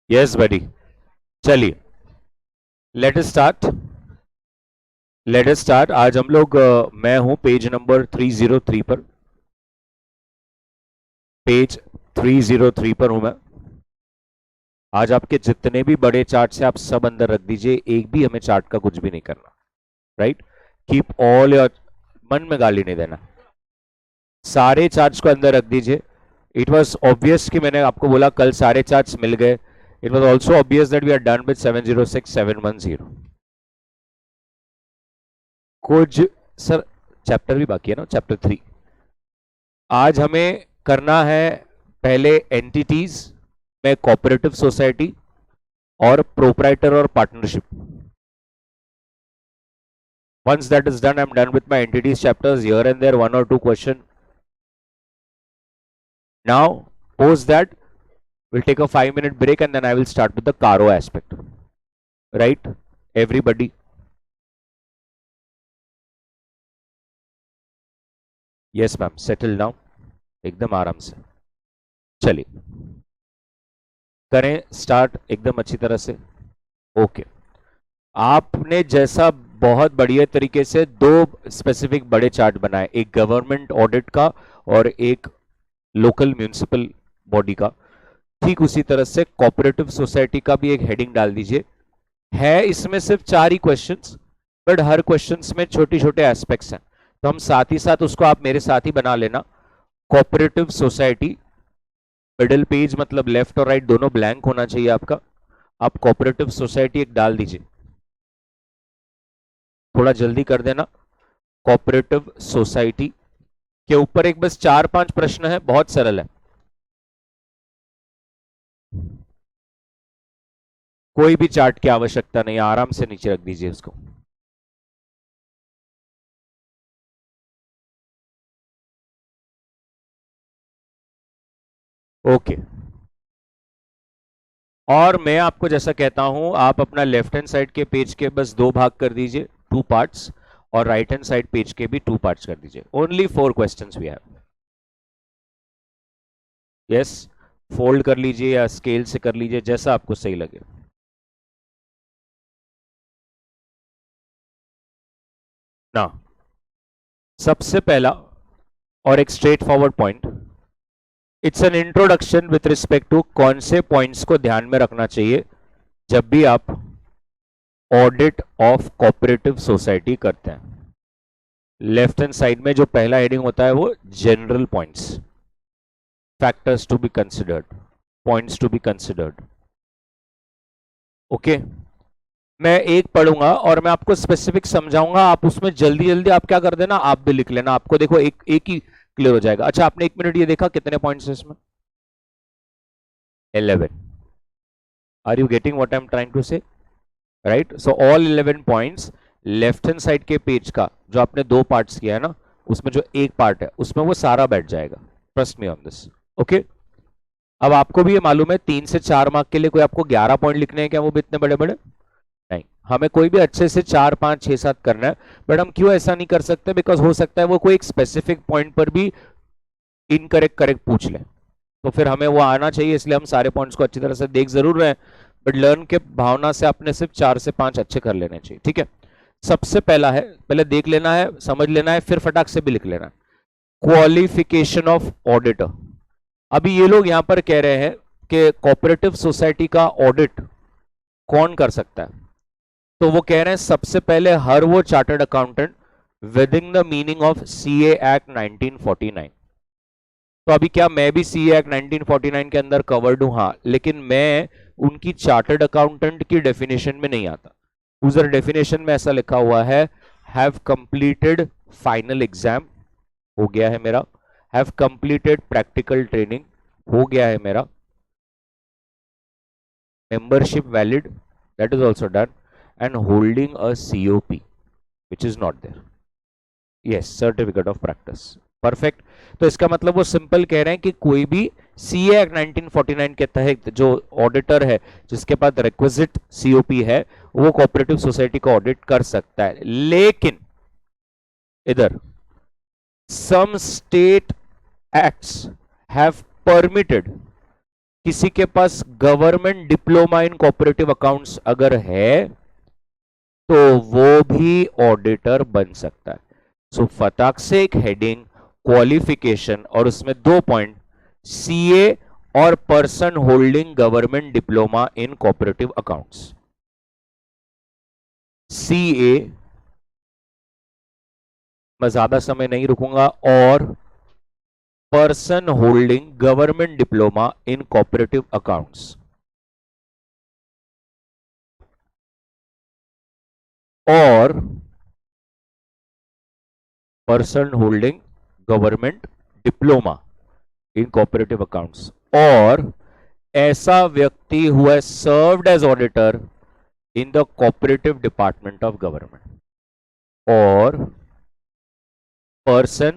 Yes बडी, चलिए let us start. आज हम लोग मैं हूं पेज नंबर 303 पर। पेज 303 पर हूं मैं। आज आपके जितने भी बड़े चार्ट है आप सब अंदर रख दीजिए, एक भी हमें चार्ट का कुछ भी नहीं करना। राइट, कीप ऑल योर, मन में गाली नहीं देना, सारे चार्ट्स को अंदर रख दीजिए। इट वॉज ऑब्वियस कि मैंने आपको बोला कल सारे चार्ट्स मिल गए। It was also obvious that we are done with 706710। कुछ सर चैप्टर भी बाकी है ना, चैप्टर 3। आज हमें करना है पहले एंटिटीज में कोऑपरेटिव सोसाइटी और प्रोप्राइटर और partnership. Once that is done, I'm done with my entities chapters. Here and there, one or two question. Now, post that, we'll take a 5-minute break and then I will start with the Caro aspect. Right? Everybody. Yes, ma'am. Settle now. एकदम आराम से चलिए करें start एकदम अच्छी तरह से। Okay, आपने जैसा बहुत बढ़िया तरीके से दो स्पेसिफिक बड़े चार्ट बनाए, एक गवर्नमेंट ऑडिट का और एक लोकल म्यूनिसिपल बॉडी का, ठीक उसी तरह से कोऑपरेटिव सोसाइटी का भी एक हेडिंग डाल दीजिए। है इसमें सिर्फ 4 ही क्वेश्चंस, बट हर क्वेश्चंस में छोटे छोटे एस्पेक्ट्स हैं, तो हम साथ ही साथ उसको आप मेरे साथ ही बना लेना। कोऑपरेटिव सोसाइटी, मिडिल पेज मतलब लेफ्ट और राइट दोनों ब्लैंक होना चाहिए आपका। आप कोऑपरेटिव सोसाइटी एक डाल दीजिए, थोड़ा जल्दी कर देना। कोऑपरेटिव सोसाइटी के ऊपर एक बस 4-5 प्रश्न है, बहुत सरल है, कोई भी चार्ट की आवश्यकता नहीं, आराम से नीचे रख दीजिए उसको। ओके, और मैं आपको जैसा कहता हूं, आप अपना लेफ्ट हैंड साइड के पेज के बस 2 भाग कर दीजिए, 2 पार्ट्स, और राइट हैंड साइड पेज के भी 2 पार्ट्स कर दीजिए। Only 4 questions we have. Yes, fold कर लीजिए या स्केल से कर लीजिए, जैसा आपको सही लगे। ना, सबसे पहला और एक straightforward point, it's an introduction with respect to कौन से पॉइंट्स को ध्यान में रखना चाहिए जब भी आप ऑडिट ऑफ कोऑपरेटिव सोसाइटी करते हैं। लेफ्ट हैंड साइड में जो पहला हेडिंग होता है वो general points, factors to be considered, points to be considered. Okay, मैं एक पढ़ूंगा और मैं आपको स्पेसिफिक समझाऊंगा, आप उसमें जल्दी जल्दी आप क्या कर देना, आप भी लिख लेना, आपको देखो एक एक ही क्लियर हो जाएगा। अच्छा, आपने 1 मिनट ये देखा कितने पॉइंट्स हैं इसमें? 11। Are you getting what I am trying to say? Right, so all 11 points left hand side के पेज का जो आपने 2 पार्ट्स किया है ना, उसमें जो एक पार्ट है उसमें वो सारा बैठ जाएगा। Trust me on this. Okay, अब आपको भी ये मालूम है 3 से 4 मार्क के लिए कोई आपको 11 पॉइंट लिखने हैं क्या, वो भी इतने बड़े बड़े नहीं, हमें कोई भी अच्छे से 4, 5, 6, 7 करना है। बट हम क्यों ऐसा नहीं कर सकते, बिकॉज हो सकता है वो कोई एक स्पेसिफिक पॉइंट पर भी इनकरेक्ट करेक्ट पूछ ले, तो फिर हमें वो आना चाहिए, इसलिए हम सारे पॉइंट्स को अच्छी तरह से देख जरूर रहे हैं, बट लर्न के भावना से आपने सिर्फ 4 से 5 अच्छे कर लेने चाहिए। ठीक है, सबसे पहला है, पहले देख लेना है, समझ लेना है, फिर फटाक से भी लिख लेना है। Qualification of auditor. अभी ये लोग यहां पर कह रहे हैं कि कोऑपरेटिव सोसाइटी का ऑडिट कौन कर सकता है, तो वो कह रहे हैं सबसे पहले हर वो chartered accountant with in the meaning of CA act 1949। तो अभी क्या मैं भी सीए एक्ट 1949 के अंदर कवर्ड हूं? हाँ, लेकिन मैं उनकी चार्टर्ड अकाउंटेंट की डेफिनेशन में नहीं आता। उधर डेफिनेशन में ऐसा लिखा हुआ है, हैव कंप्लीटेड फाइनल एग्जाम, हो गया है मेरा, हैव कंप्लीटेड प्रैक्टिकल ट्रेनिंग, हो गया है मेरा, membership valid, that is also done, and holding a COP which is not there. Yes, certificate of practice. Perfect. तो इसका मतलब वो सिंपल कह रहे हैं कि कोई भी सीए एक्ट 1949 के तहत जो ऑडिटर है जिसके पास रिक्विजिट सीओपी है वो कोऑपरेटिव सोसाइटी का ऑडिट कर सकता है, लेकिन इधर some state acts have permitted किसी के पास government diploma in cooperative accounts अगर है तो वो भी ऑडिटर बन सकता है। सो फटाक से एक हेडिंग, क्वालिफिकेशन और उसमें 2 पॉइंट, सीए और person holding government diploma in cooperative accounts. CA, मैं ज्यादा समय नहीं रुकूंगा, और person holding government diploma in cooperative accounts, और person holding government diploma in cooperative accounts, और ऐसा व्यक्ति who has served as auditor in the cooperative department of government, और person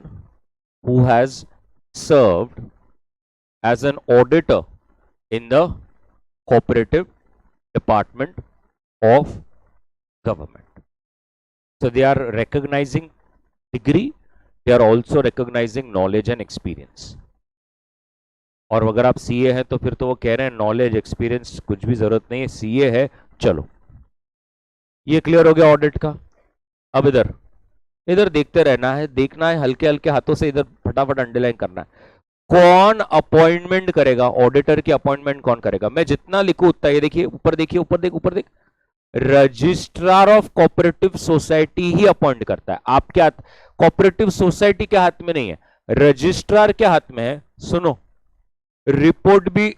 who has served as an auditor in the cooperative department of government. So they are recognizing degree, they are also recognizing knowledge and experience. और अगर आप CA हैं तो फिर तो वो कह रहे हैं नॉलेज एक्सपीरियंस कुछ भी जरूरत नहीं है, सीए है चलो। ये क्लियर हो गया ऑडिट का। अब इधर इधर देखते रहना है, देखना है, हल्के हल्के हाथों से इधर फटाफट अंडरलाइन करना है। कौन अपॉइंटमेंट करेगा, ऑडिटर की अपॉइंटमेंट कौन करेगा? मैं जितना लिखूं उतना, ये देखिए ऊपर देखिए, ऊपर देख, ऊपर देख, रजिस्ट्रार ऑफ कोऑपरेटिव सोसाइटी ही अपॉइंट करता है। आपके हाथ, कोऑपरेटिव सोसाइटी के हाथ में नहीं है, रजिस्ट्रार के हाथ में है। सुनो, रिपोर्ट भी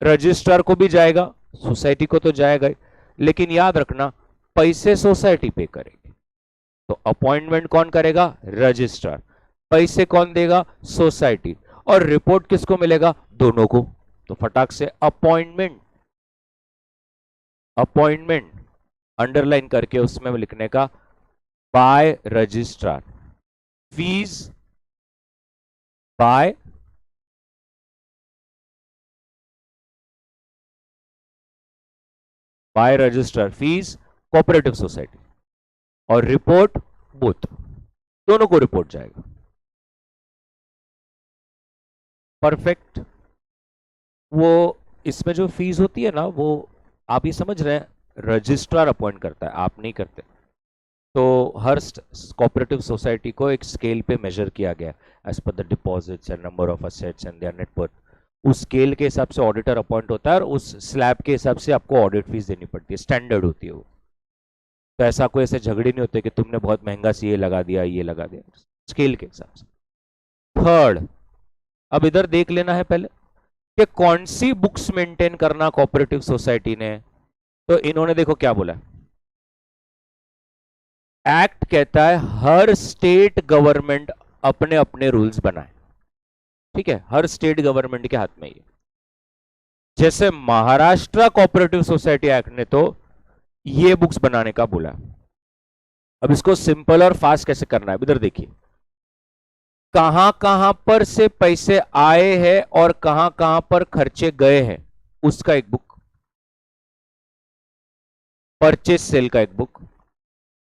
रजिस्ट्रार को भी जाएगा, सोसाइटी को तो जाएगा ही, लेकिन याद रखना पैसे सोसाइटी पे करेगी। तो अपॉइंटमेंट कौन करेगा? रजिस्ट्रार। पैसे कौन देगा? सोसाइटी। और रिपोर्ट किसको मिलेगा? दोनों को। तो फटाक से अपॉइंटमेंट, अपॉइंटमेंट अंडरलाइन करके उसमें लिखने का by registrar, fees by registrar, fees cooperative society, और रिपोर्ट बोथ, दोनों को रिपोर्ट जाएगा। परफेक्ट। वो इसमें जो फीस होती है ना, वो आप ये समझ रहे हैं, रजिस्ट्रार अपॉइंट करता है, आप नहीं करते। तो हर कोऑपरेटिव सोसाइटी को एक स्केल पे मेजर किया गया as per the deposits and number of assets and their net worth. उस स्केल के हिसाब से ऑडिटर अपॉइंट होता है, और उस स्लैब के हिसाब से आपको ऑडिट फीस देनी पड़ती है, स्टैंडर्ड होती है वो। तो ऐसा कोई ऐसे झगड़े नहीं होते कि तुमने बहुत महंगा सीए लगा दिया, ये लगा दिया, स्केल के हिसाब से। थर्ड, अब इधर देख लेना है पहले कि कौन सी बुक्स मेंटेन करना कोऑपरेटिव सोसाइटी ने। तो इन्होंने देखो क्या बोला, एक्ट कहता है हर स्टेट गवर्नमेंट अपने अपने रूल्स बनाए। ठीक है, हर स्टेट गवर्नमेंट के हाथ में ये। जैसे महाराष्ट्र कोऑपरेटिव सोसाइटी एक्ट ने तो ये बुक्स बनाने का बोला। अब इसको सिंपल और फास्ट कैसे करना है, इधर देखिए, कहां कहां पर से पैसे आए हैं और कहां कहां पर खर्चे गए हैं, उसका एक बुक। परचेज सेल का एक बुक,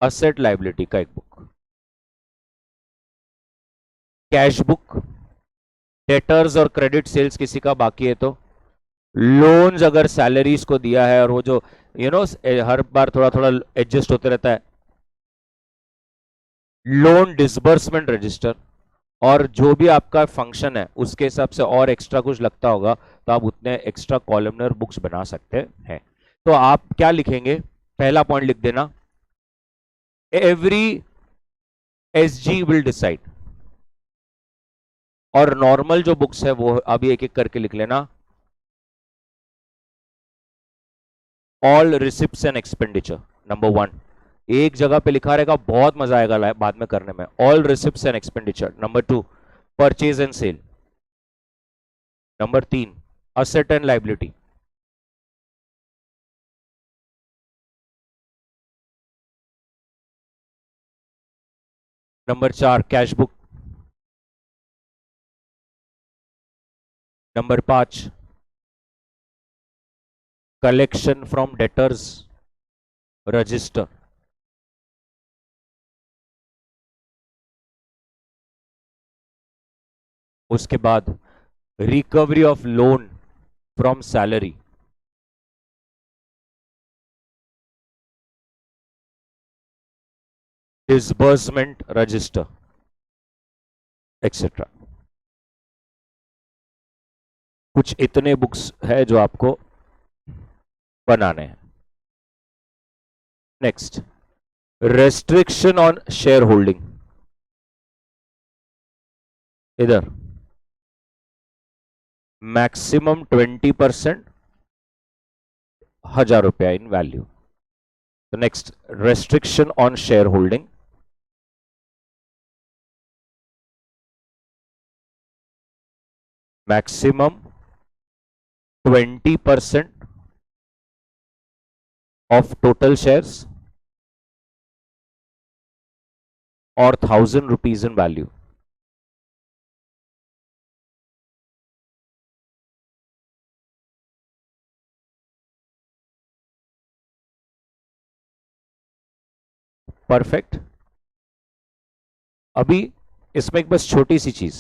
असेट लाइबिलिटी का एक बुक, कैश बुक, डेटर्स और क्रेडिट सेल्स किसी का बाकी है तो, लोन्स अगर सैलरीज को दिया है और वो जो हर बार थोड़ा थोड़ा एडजस्ट होते रहता है, लोन डिसबर्समेंट रजिस्टर, और जो भी आपका फंक्शन है उसके हिसाब से और एक्स्ट्रा कुछ लगता होगा तो आप उतने एक्स्ट्रा कॉलमनर बुक्स बना सकते हैं। तो आप क्या लिखेंगे, पहला पॉइंट लिख देना, एवरी एसजी विल डिसाइड, और नॉर्मल जो बुक्स है वो अभी एक एक करके लिख लेना, all receipts and expenditure. Number 1 एक जगह पे लिखा रहेगा, बहुत मजा आएगा बाद में करने में, all receipts and expenditure. Number 2 purchase and sale. Number 3 asset and liability. Number 4 cash book. Number 5 collection from debtors register. उसके बाद recovery of loan from salary, disbursement register etcetera. कुछ इतने बुक्स है जो आपको बनाने हैं। Next, restriction on share holding. इधर मैक्सिमम 20%, 1000 रुपया इन वैल्यू। तो next, restriction on share holding, maximum 20% of total shares और 1000 रुपीज इन वैल्यू। परफेक्ट। अभी इसमें एक बस छोटी सी चीज,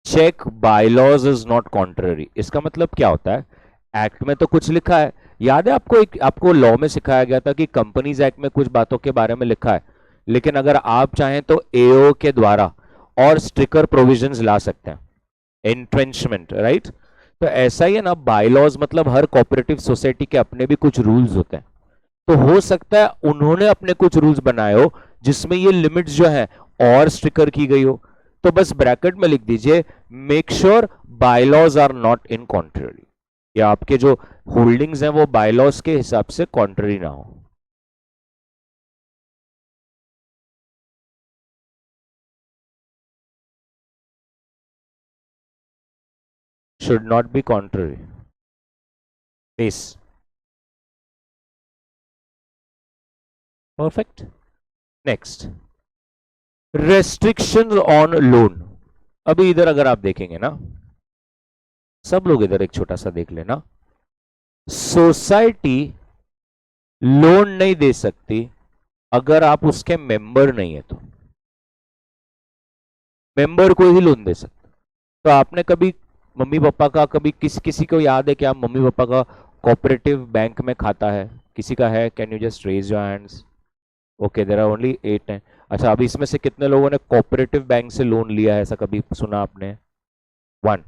check bylaws is not contrary. इसका मतलब क्या होता है? एक्ट में तो कुछ लिखा है, याद है आपको, आपको लॉ में सिखाया गया था कि कंपनीज एक्ट में कुछ बातों के बारे में लिखा है, लेकिन अगर आप चाहें तो एओ के द्वारा और स्ट्रिकर प्रोविजंस ला सकते हैं, एंट्रेंचमेंट, राइट? तो ऐसा ही है ना, बायलॉज मतलब हर कोऑपरेटिव सोसाइटी के अपने भी कुछ रूल्स होते हैं। तो हो सकता है उन्होंने अपने कुछ रूल्स बनाए हो जिसमें ये लिमिट्स जो है और स्ट्रिकर की गई हो। तो बस ब्रैकेट में लिख दीजिए, make sure bylaws are not in contrary, या आपके जो होल्डिंग्स हैं वो बायलॉज के हिसाब से कॉन्ट्ररी ना हो। Should not be contrary. Base perfect. Next, restriction on loan. अभी इधर अगर आप देखेंगे ना, सब लोग इधर एक छोटा सा देख लेना, सोसाइटी लोन नहीं दे सकती अगर आप उसके मेंबर नहीं है तो। मेंबर को ही लोन दे सकते। तो आपने कभी मम्मी पापा का, कभी किसी को याद है कि आप मम्मी पापा का कोऑपरेटिव बैंक में खाता है? किसी का है? Can you just raise your hands? Okay, there are only 8 हैं। अच्छा, अभी इसमें से कितने लोगों ने कोऑपरेटिव बैंक से लोन लिया है, ऐसा कभी सुना आपने? 1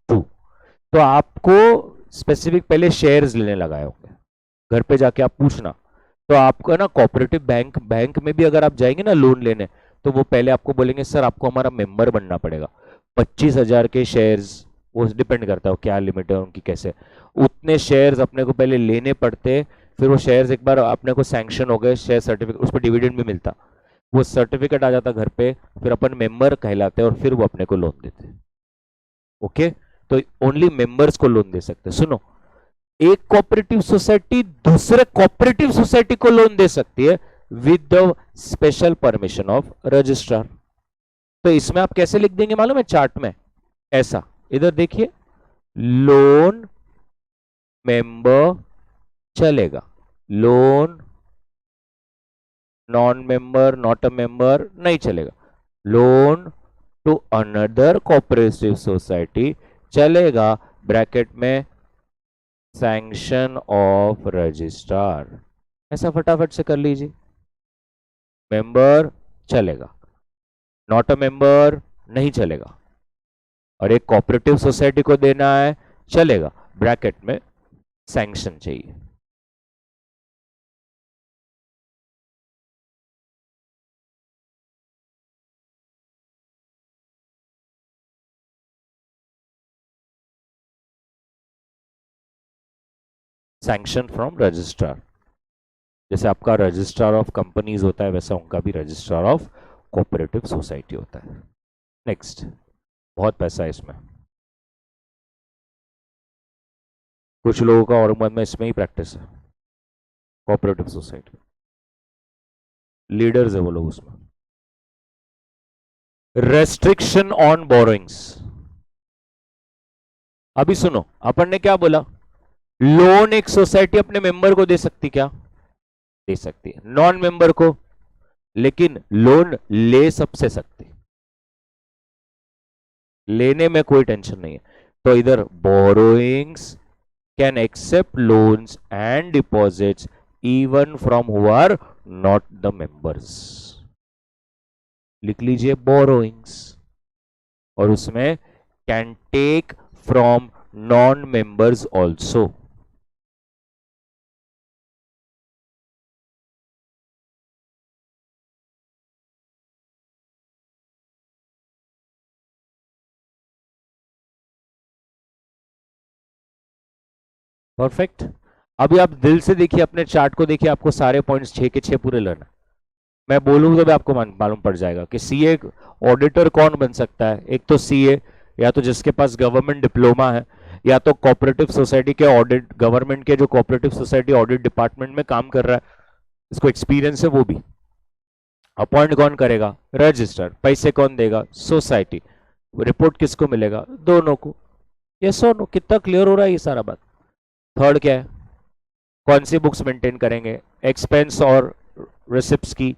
2। तो आपको स्पेसिफिक पहले शेयर्स लेने लगाए होंगे, घर पे जाके आप पूछना। तो आपको ना कोऑपरेटिव बैंक में भी अगर आप जाएंगे ना लोन लेने, तो वो पहले आपको बोलेंगे सर आपको हमारा मेंबर बनना पड़ेगा। 25,000 के शेयर्स, वो डिपेंड करता है क्या लिमिट है उनकी, कैसे उतने शेयर्स अपने को पहले लेने पड़ते। फिर वो शेयर्स एक बार अपने को सैंक्शन हो गए, शेयर सर्टिफिकेट, उस पर डिविडेंड भी मिलता, वो सर्टिफिकेट आ जाता घर पे, फिर अपन मेंबर कहलाते और फिर वो अपने को लोन देते। ओके, तो ओनली मेंबर्स को लोन दे सकते। सुनो, एक कोऑपरेटिव सोसाइटी दूसरे कोऑपरेटिव सोसाइटी को लोन दे सकती है with the special permission of registrar. तो इसमें आप कैसे लिख देंगे मालूम है? चार्ट में ऐसा, इधर देखिए, लोन मेंबर चलेगा, loan non member, not a member नहीं चलेगा, loan to another cooperative society चलेगा, ब्रैकेट में सैंक्शन ऑफ रजिस्ट्रार। ऐसा फटाफट से कर लीजिए। मेंबर चलेगा, नॉट अ मेंबर नहीं चलेगा, और एक कोऑपरेटिव सोसाइटी को देना है चलेगा, ब्रैकेट में सैंक्शन चाहिए। सैंक्शन फ्रॉम रजिस्ट्रार, जैसे आपका रजिस्ट्रार ऑफ कंपनीज होता है वैसा उनका भी रजिस्ट्रार ऑफ कोऑपरेटिव सोसाइटी होता है। नेक्स्ट, बहुत पैसा है इसमें, कुछ लोगों का और मन में इसमें ही प्रैक्टिस है, कोऑपरेटिव सोसाइटी लीडर्स है वो लोग उसमें। Restriction on borrowings. अभी सुनो, अपन ने क्या बोला? लोन एक सोसाइटी अपने मेंबर को दे सकती, क्या दे सकती है? नॉन मेंबर को, लेकिन लोन ले सबसे सकती, लेने में कोई टेंशन नहीं है। तो इधर borrowings can accept loans and deposits even from who are not the members. लिख लीजिए बोरोइंग्स, और उसमें can take from non members also. Perfect. अभी आप दिल से देखिए, अपने चार्ट को देखिए, आपको सारे पॉइंट्स 6 के 6 पूरे लेना। मैं बोलूंगा तो भी आपको मालूम पड़ जाएगा कि सीए ऑडिटर कौन बन सकता है। एक तो सीए या तो जिसके पास गवर्नमेंट डिप्लोमा है, या तो कोऑपरेटिव सोसाइटी के ऑडिट, गवर्नमेंट के जो कोऑपरेटिव सोसाइटी ऑडिट डिपार्टमेंट में काम कर रहा है, इसको एक्सपीरियंस है वो भी। अपॉइंट कौन करेगा? रजिस्टर। पैसे कौन देगा? सोसाइटी। रिपोर्ट किसको मिलेगा? दोनों को। यस और नो? कितना क्लियर हो रहा है ये सारा बात? थर्ड क्या है? कौन सी बुक्स मेंटेन करेंगे? एक्सपेंस और रिसिप्ट्स की,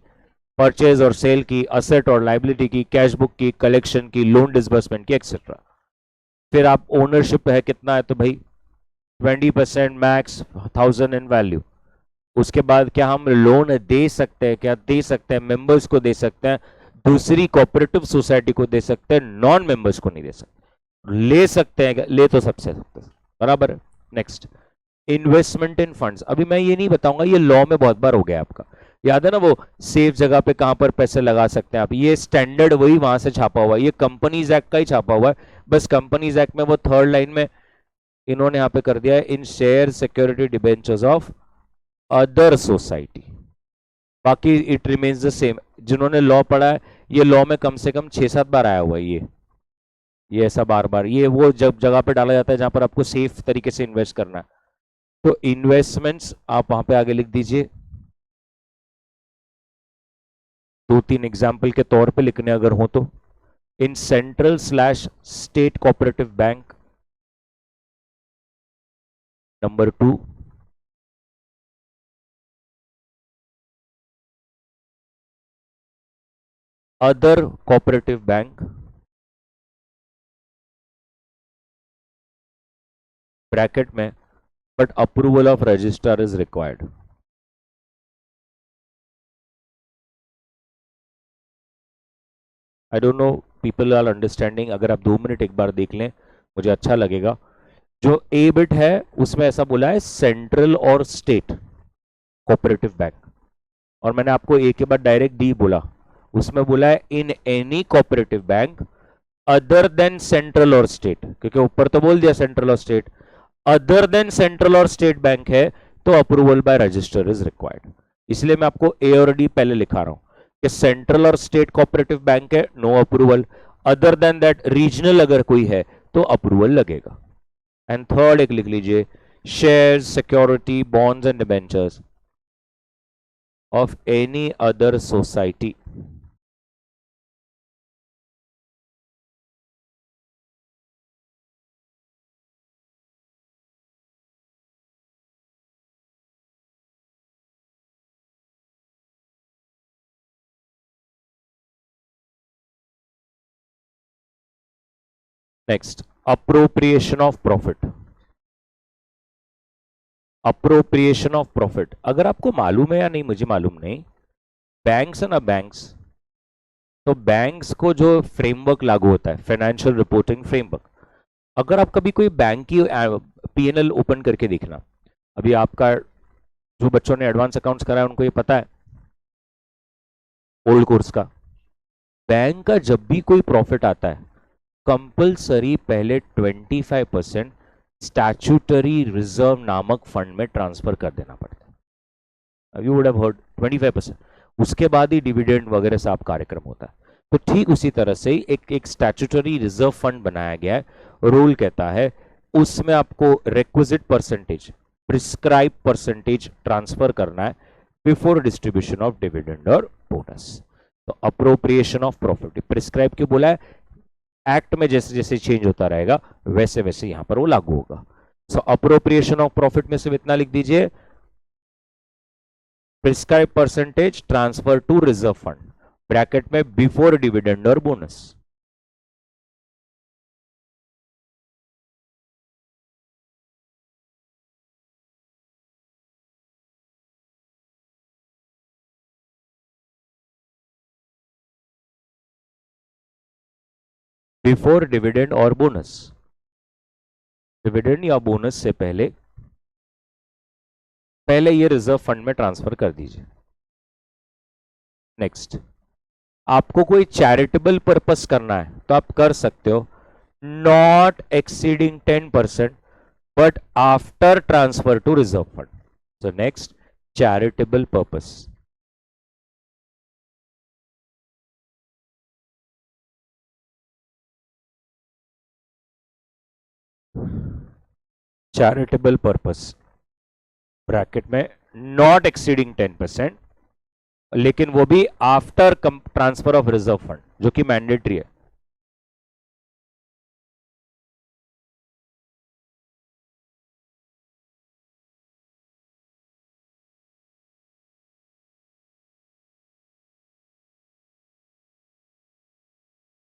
परचेज और सेल की, असेट और लाइबिलिटी की, कैश बुक की, कलेक्शन की, लोन डिसबर्समेंट की, एक्सेट्रा। फिर आप ओनरशिप है कितना है, तो भाई 20% मैक्स 1000 इन वैल्यू। उसके बाद क्या हम लोन दे सकते हैं? क्या दे सकते हैं? मेंबर्स को दे सकते हैं, दूसरी कोऑपरेटिव सोसाइटी को दे सकते हैं, नॉन मेंबर्स को नहीं दे सकते। ले सकते हैं, ले तो सबसे सकते हैं, बराबर है। नेक्स्ट, इन्वेस्टमेंट इन फंड्स। अभी मैं ये नहीं बताऊंगा, ये लॉ में बहुत बार हो गया आपका, याद है ना वो सेफ जगह पे कहां पर पैसे लगा सकते हैं आप। ये स्टैंडर्ड वही वहां से छापा हुआ है, ये कंपनीज एक्ट का ही छापा हुआ है। बस कंपनीज एक्ट में वो थर्ड लाइन में इन्होंने यहां पे कर दिया है, in share security debentures of other society. बाकी इट रिमेन्स द सेम। जिन्होंने लॉ पढ़ा है, ये लॉ में कम से कम 6-7 बार आया हुआ है ये ऐसा बार बार, ये वो जब जगह पे डाला जाता है जहां पर आपको सेफ तरीके से इन्वेस्ट करना है। तो इन्वेस्टमेंट्स आप वहां पे आगे लिख दीजिए। 2-3 एग्जाम्पल के तौर पे लिखने अगर हो तो, in central slash state cooperative bank. Number 2, other cooperative bank, bracket में, but approval of registrar is required. I don't know people are understanding. अगर आप 2 मिनट एक बार देख लें मुझे अच्छा लगेगा। जो ए बिट है उसमें ऐसा बोला है सेंट्रल और स्टेट कोऑपरेटिव बैंक, और मैंने आपको ए के बाद डायरेक्ट डी बोला, उसमें बोला है in any cooperative bank other than central और स्टेट, क्योंकि ऊपर तो बोल दिया सेंट्रल और स्टेट, अदर देन सेंट्रल और स्टेट बैंक है तो approval by register is required. इसलिए मैं आपको ए और डी पहले लिखा रहा हूं कि सेंट्रल और स्टेट कोऑपरेटिव बैंक है, no approval. Other than that regional अगर कोई है तो अप्रूवल लगेगा। एंड थर्ड एक लिख लीजिए, shares, security, bonds and debentures of any other society. Next, appropriation of profit. Appropriation of profit, अगर आपको मालूम है या नहीं मुझे मालूम नहीं, बैंक्स है ना, बैंक्स, तो बैंक्स को जो फ्रेमवर्क लागू होता है, फाइनेंशियल रिपोर्टिंग फ्रेमवर्क, अगर आप कभी कोई बैंक की पीएनएल ओपन करके देखना, अभी आपका जो बच्चों ने एडवांस अकाउंट्स करा है उनको ये पता है ओल्ड कोर्स का, बैंक का जब भी कोई प्रॉफिट आता है कंपलसरी पहले 25% स्टैट्यूटरी रिजर्व नामक फंड में ट्रांसफर कर देना पड़ता है। यू वुड हैव हर्ड 25%, उसके बाद ही डिविडेंड वगैरह सब कार्यक्रम होता है। तो ठीक उसी तरह से ही एक स्टैट्यूटरी रिजर्व फंड बनाया गया है, रूल कहता है उसमें आपको requisite percentage, prescribe percentage transfer करना है बिफोर डिस्ट्रीब्यूशन ऑफ डिविडेंड और बोनस। तो अप्रोप्रिएशन ऑफ प्रॉफिट प्रिस्क्राइब क्यों बोला है? एक्ट में जैसे जैसे चेंज होता रहेगा वैसे वैसे यहां पर वो लागू होगा। सो अप्रोप्रिएशन ऑफ प्रॉफिट में सिर्फ इतना लिख दीजिए, prescribe percentage transfer to reserve fund, bracket में बिफोर डिविडेंड और बोनस। बिफोर डिविडेंड और बोनस, डिविडेंड या बोनस से पहले पहले ये रिजर्व फंड में ट्रांसफर कर दीजिए। नेक्स्ट, आपको कोई चैरिटेबल पर्पस करना है तो आप कर सकते हो, not exceeding 10%, but after transfer to reserve fund. So next, charitable purpose. Charitable purpose bracket में नॉट एक्सीडिंग 10%, लेकिन वो भी after transfer of reserve fund, जो कि मैंडेटरी है।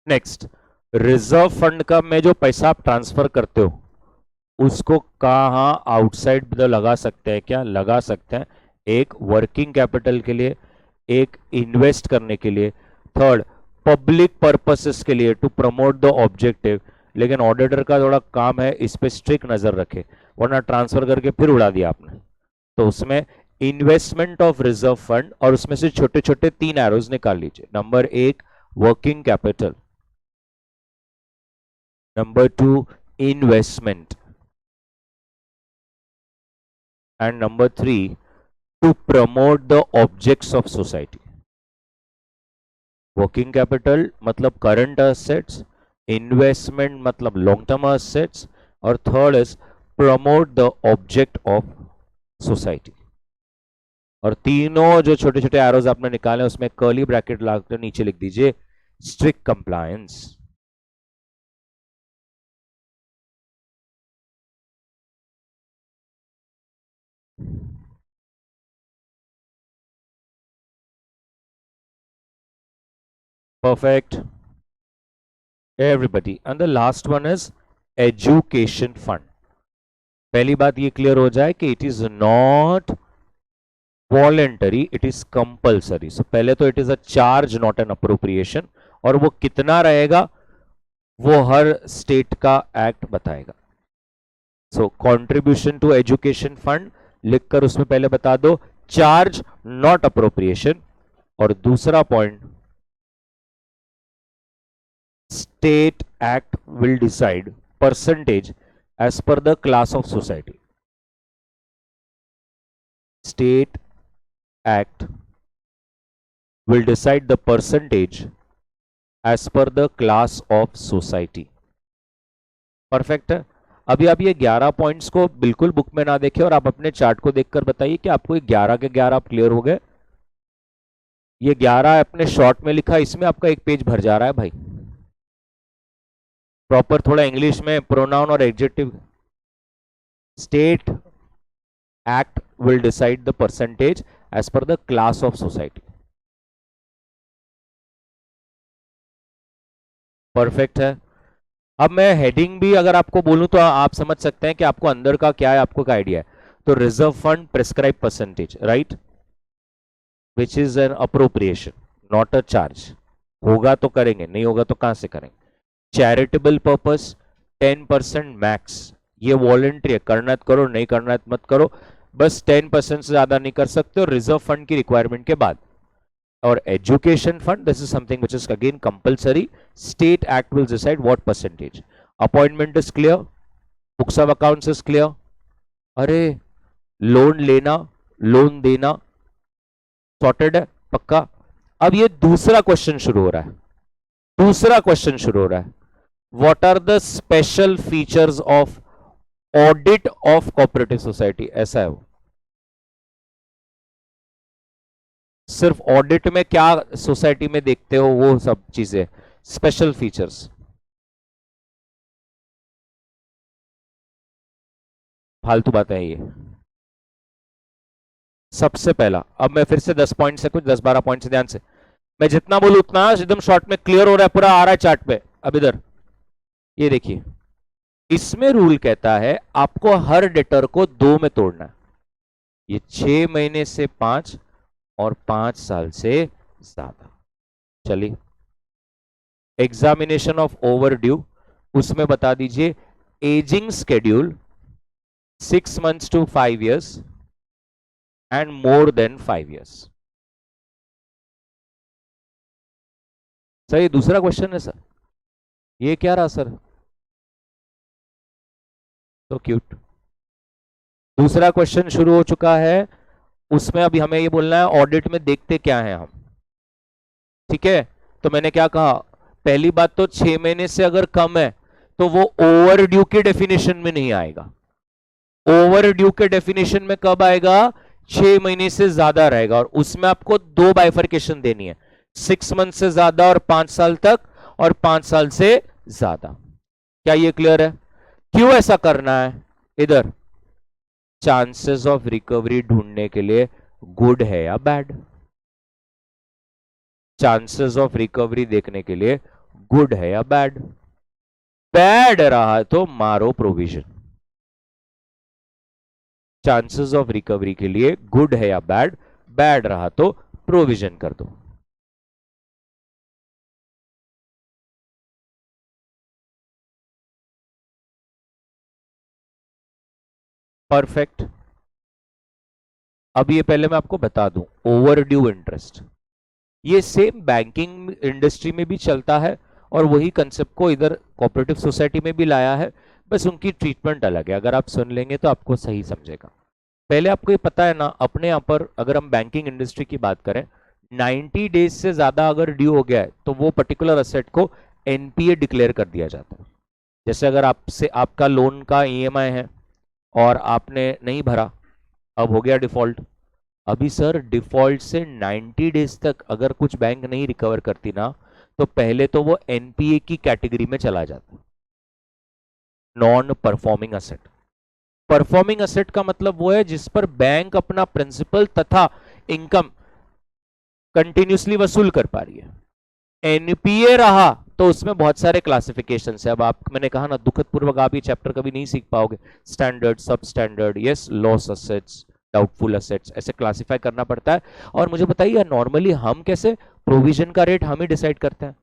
नेक्स्ट, रिजर्व फंड का में जो पैसा आप ट्रांसफर करते हो उसको कहां आउटसाइड लगा सकते हैं? क्या लगा सकते हैं? एक वर्किंग कैपिटल के लिए, एक इन्वेस्ट करने के लिए, थर्ड पब्लिक पर्पसेस के लिए टू प्रमोट द ऑब्जेक्टिव। लेकिन ऑडिटर का थोड़ा काम है इस पे स्ट्रिक्ट नजर रखे, वरना ट्रांसफर करके फिर उड़ा दिया आपने। तो उसमें इन्वेस्टमेंट ऑफ रिजर्व फंड, और उसमें से छोटे छोटे 3 एरोज निकाल लीजिए। Number 1 working capital, number 2 investment, and number 3 to promote the objects of society. Working capital मतलब करंट असेट्स, इन्वेस्टमेंट मतलब लॉन्ग टर्म असेट्स, और third is promote the object of society. और तीनों जो छोटे छोटे एरोज आपने निकाले उसमें कर्ली ब्रैकेट लगाकर नीचे लिख दीजिए strict compliance. Perfect. Everybody. And the last one is education fund. पहली बात ये क्लियर हो जाए कि it is not voluntary, it is compulsory. So पहले तो it is a charge not an appropriation, और वो कितना रहेगा वो हर स्टेट का एक्ट बताएगा। सो कंट्रीब्यूशन टू एजुकेशन फंड लिखकर उसमें पहले बता दो चार्ज नॉट अप्रोप्रिएशन, और दूसरा point state act will decide percentage as per the class of society. State Act will decide the percentage as per the class of society. Perfect है। अभी आप ये 11 पॉइंट्स को बिल्कुल बुक में ना देखें और आप अपने चार्ट को देखकर बताइए कि आपको 11 के 11 आप क्लियर हो गए। ये 11 अपने शॉर्ट में लिखा, इसमें आपका एक पेज भर जा रहा है भाई। प्रॉपर थोड़ा इंग्लिश में प्रोनाउन और adjective. State act will decide the percentage as per the class of society. Perfect है। अब मैं हेडिंग भी अगर आपको बोलूं तो आप समझ सकते हैं कि आपको अंदर का क्या है, आपको क्या आइडिया है। तो reserve fund prescribe percentage, right, which is an appropriation not a charge. होगा तो करेंगे, नहीं होगा तो कहां से करेंगे। चैरिटेबल पर्पस 10% मैक्स, ये वॉलेंट्री है, करना है करो, नहीं करना है मत करो, बस 10% से ज्यादा नहीं कर सकते, और रिजर्व फंड की रिक्वायरमेंट के बाद। और education fund, this is something which is again compulsory, state act will decide what percentage. Appointment is clear, books of accounts is clear. अरे लोन लेना, लोन देना सॉर्टेड है, पक्का। अब ये दूसरा क्वेश्चन शुरू हो रहा है, दूसरा क्वेश्चन शुरू हो रहा है, what are the special features of audit of cooperative society. ऐसा है वो, सिर्फ ऑडिट में क्या सोसाइटी में देखते हो वो सब चीजें, स्पेशल फीचर्स। फालतू बातें हैं ये। सबसे पहला, अब मैं फिर से 10 पॉइंट से कुछ 10-12 पॉइंट से ध्यान से, मैं जितना बोलूं उतना एकदम शॉर्ट में क्लियर हो रहा है, पूरा आ रहा है चार्ट पे। अब इधर ये देखिए, इसमें रूल कहता है आपको हर डेटर को 2 में तोड़ना है। ये 6 महीने से 5 और 5 साल से ज्यादा। चलिए एग्जामिनेशन ऑफ ओवर ड्यू, उसमें बता दीजिए ageing schedule 6 months to 5 years and more than 5 years। Sir ये दूसरा क्वेश्चन है सर, ये क्या रहा सर, तो क्यूट। दूसरा क्वेश्चन शुरू हो चुका है, उसमें अभी हमें ये बोलना है ऑडिट में देखते क्या है हम, ठीक है। तो मैंने क्या कहा, पहली बात तो 6 महीने से अगर कम है तो वो ओवर ड्यू के डेफिनेशन में नहीं आएगा। ओवर ड्यू के डेफिनेशन में कब आएगा, 6 महीने से ज्यादा रहेगा, और उसमें आपको दो बाइफर्केशन देनी है, 6 मंथ से ज्यादा और 5 साल तक, और 5 साल से ज्यादा। क्या ये क्लियर है? क्यों ऐसा करना है? इधर चांसेस ऑफ रिकवरी ढूंढने के लिए गुड है या बैड, चांसेस ऑफ रिकवरी देखने के लिए गुड है या बैड, बैड रहा तो मारो प्रोविजन। चांसेस ऑफ रिकवरी के लिए गुड है या बैड, बैड रहा तो प्रोविजन कर दो। परफेक्ट। अब ये पहले मैं आपको बता दूं, ओवर ड्यू इंटरेस्ट ये सेम बैंकिंग इंडस्ट्री में भी चलता है, और वही कंसेप्ट को इधर कोऑपरेटिव सोसाइटी में भी लाया है, बस उनकी ट्रीटमेंट अलग है। अगर आप सुन लेंगे तो आपको सही समझेगा। पहले आपको ये पता है ना, अपने यहाँ पर अगर हम बैंकिंग इंडस्ट्री की बात करें, 90 डेज से ज्यादा अगर ड्यू हो गया है तो वो पर्टिकुलर असेट को एनपीए डिक्लेयर कर दिया जाता है। जैसे अगर आपसे आपका लोन का ईएमआई है और आपने नहीं भरा, अब हो गया डिफॉल्ट। अभी सर डिफॉल्ट से 90 डेज तक अगर कुछ बैंक नहीं रिकवर करती ना, तो पहले तो वो एनपीए की कैटेगरी में चला जाता, non performing asset. Performing asset का मतलब वो है जिस पर बैंक अपना प्रिंसिपल तथा इनकम कंटिन्यूसली वसूल कर पा रही है। एनपीए रहा तो उसमें बहुत सारे क्लासिफिकेशन है। अब आप, मैंने कहा ना, दुखद पूर्वक आप ये चैप्टर कभी नहीं सीख पाओगे। स्टैंडर्ड, सब standard, yes, loss assets, doubtful assets, ऐसे क्लासिफाई करना पड़ता है। और मुझे बताइए नॉर्मली हम कैसे प्रोविजन का रेट हम ही डिसाइड करते हैं,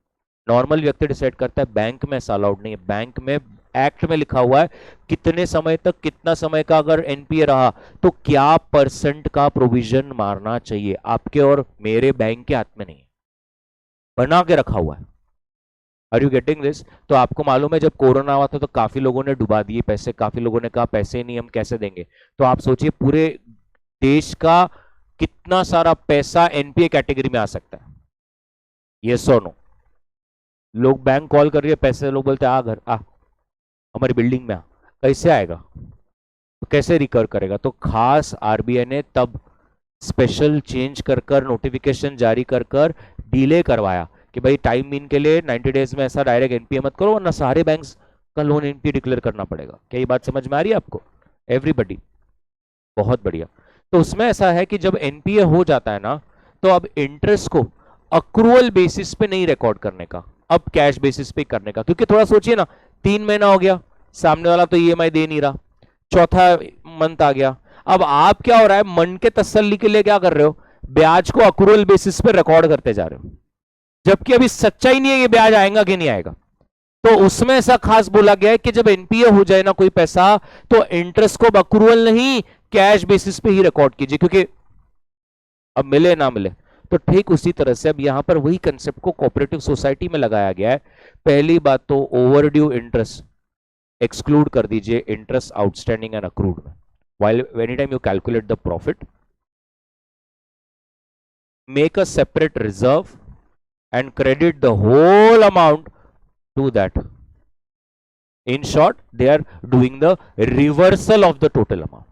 नॉर्मल व्यक्ति डिसाइड करता है। बैंक में ऐसा अलाउड नहीं है। बैंक में एक्ट में लिखा हुआ है कितने समय तक, कितना समय का अगर एनपीए रहा तो क्या परसेंट का प्रोविजन मारना चाहिए। आपके और मेरे बैंक के हाथ में नहीं है, बना के रखा हुआ है। Are you getting this? तो आपको मालूम है जब कोरोना हुआ था तो काफी लोगों ने डुबा दिए पैसे, काफी लोगों ने कहा पैसे नहीं हम कैसे देंगे। तो आप सोचिए पूरे देश का कितना सारा पैसा एनपीए कैटेगरी में आ सकता है। ये नो, लोग बैंक कॉल कर रही है पैसे, लोग बोलते आ घर आ, हमारी बिल्डिंग में आ, कैसे आएगा, तो कैसे रिकवर करेगा। तो खास आरबीआई ने तब स्पेशल चेंज कर कर नोटिफिकेशन जारी कर कर डिले करवाया कि भाई टाइम मीन के लिए 90 डेज में ऐसा डायरेक्ट एनपीए मत करो, वरना सारे बैंक्स का लोन एनपीए डिक्लेयर करना पड़ेगा। क्या ये बात समझ में आ रही है आपको? एवरीबडी, बहुत बढ़िया। तो उसमें ऐसा है कि जब एनपीए हो जाता है ना, तो अब इंटरेस्ट को अक्रूवल बेसिस पे नहीं रिकॉर्ड करने का, अब कैश बेसिस पे करने का। क्योंकि थोड़ा सोचिए ना, 3 महीना हो गया, सामने वाला तो ईएमआई दे नहीं रहा, चौथा मंथ आ गया, अब आप क्या हो रहा है, मन के तसल्ली के लिए क्या कर रहे हो, ब्याज को अक्रूवल बेसिस पे रिकॉर्ड करते जा रहे हो, जबकि अभी सच्चाई नहीं है कि ब्याज आएगा कि नहीं आएगा। तो उसमें ऐसा खास बोला गया है कि जब एनपीए हो जाए ना कोई पैसा, तो इंटरेस्ट को अक्रूवल नहीं, कैश बेसिस पे ही रिकॉर्ड कीजिए, क्योंकि अब मिले ना मिले। तो ठीक उसी तरह से अब यहां पर वही कंसेप्ट को कोऑपरेटिव सोसाइटी में लगाया गया है। पहली बात तो ओवर ड्यू इंटरेस्ट एक्सक्लूड कर दीजिए इंटरेस्ट आउटस्टैंडिंग एंड अक्रूड में। while anytime you calculate the profit, make a separate reserve and credit the whole amount to that. In short, they are doing the reversal of the total amount.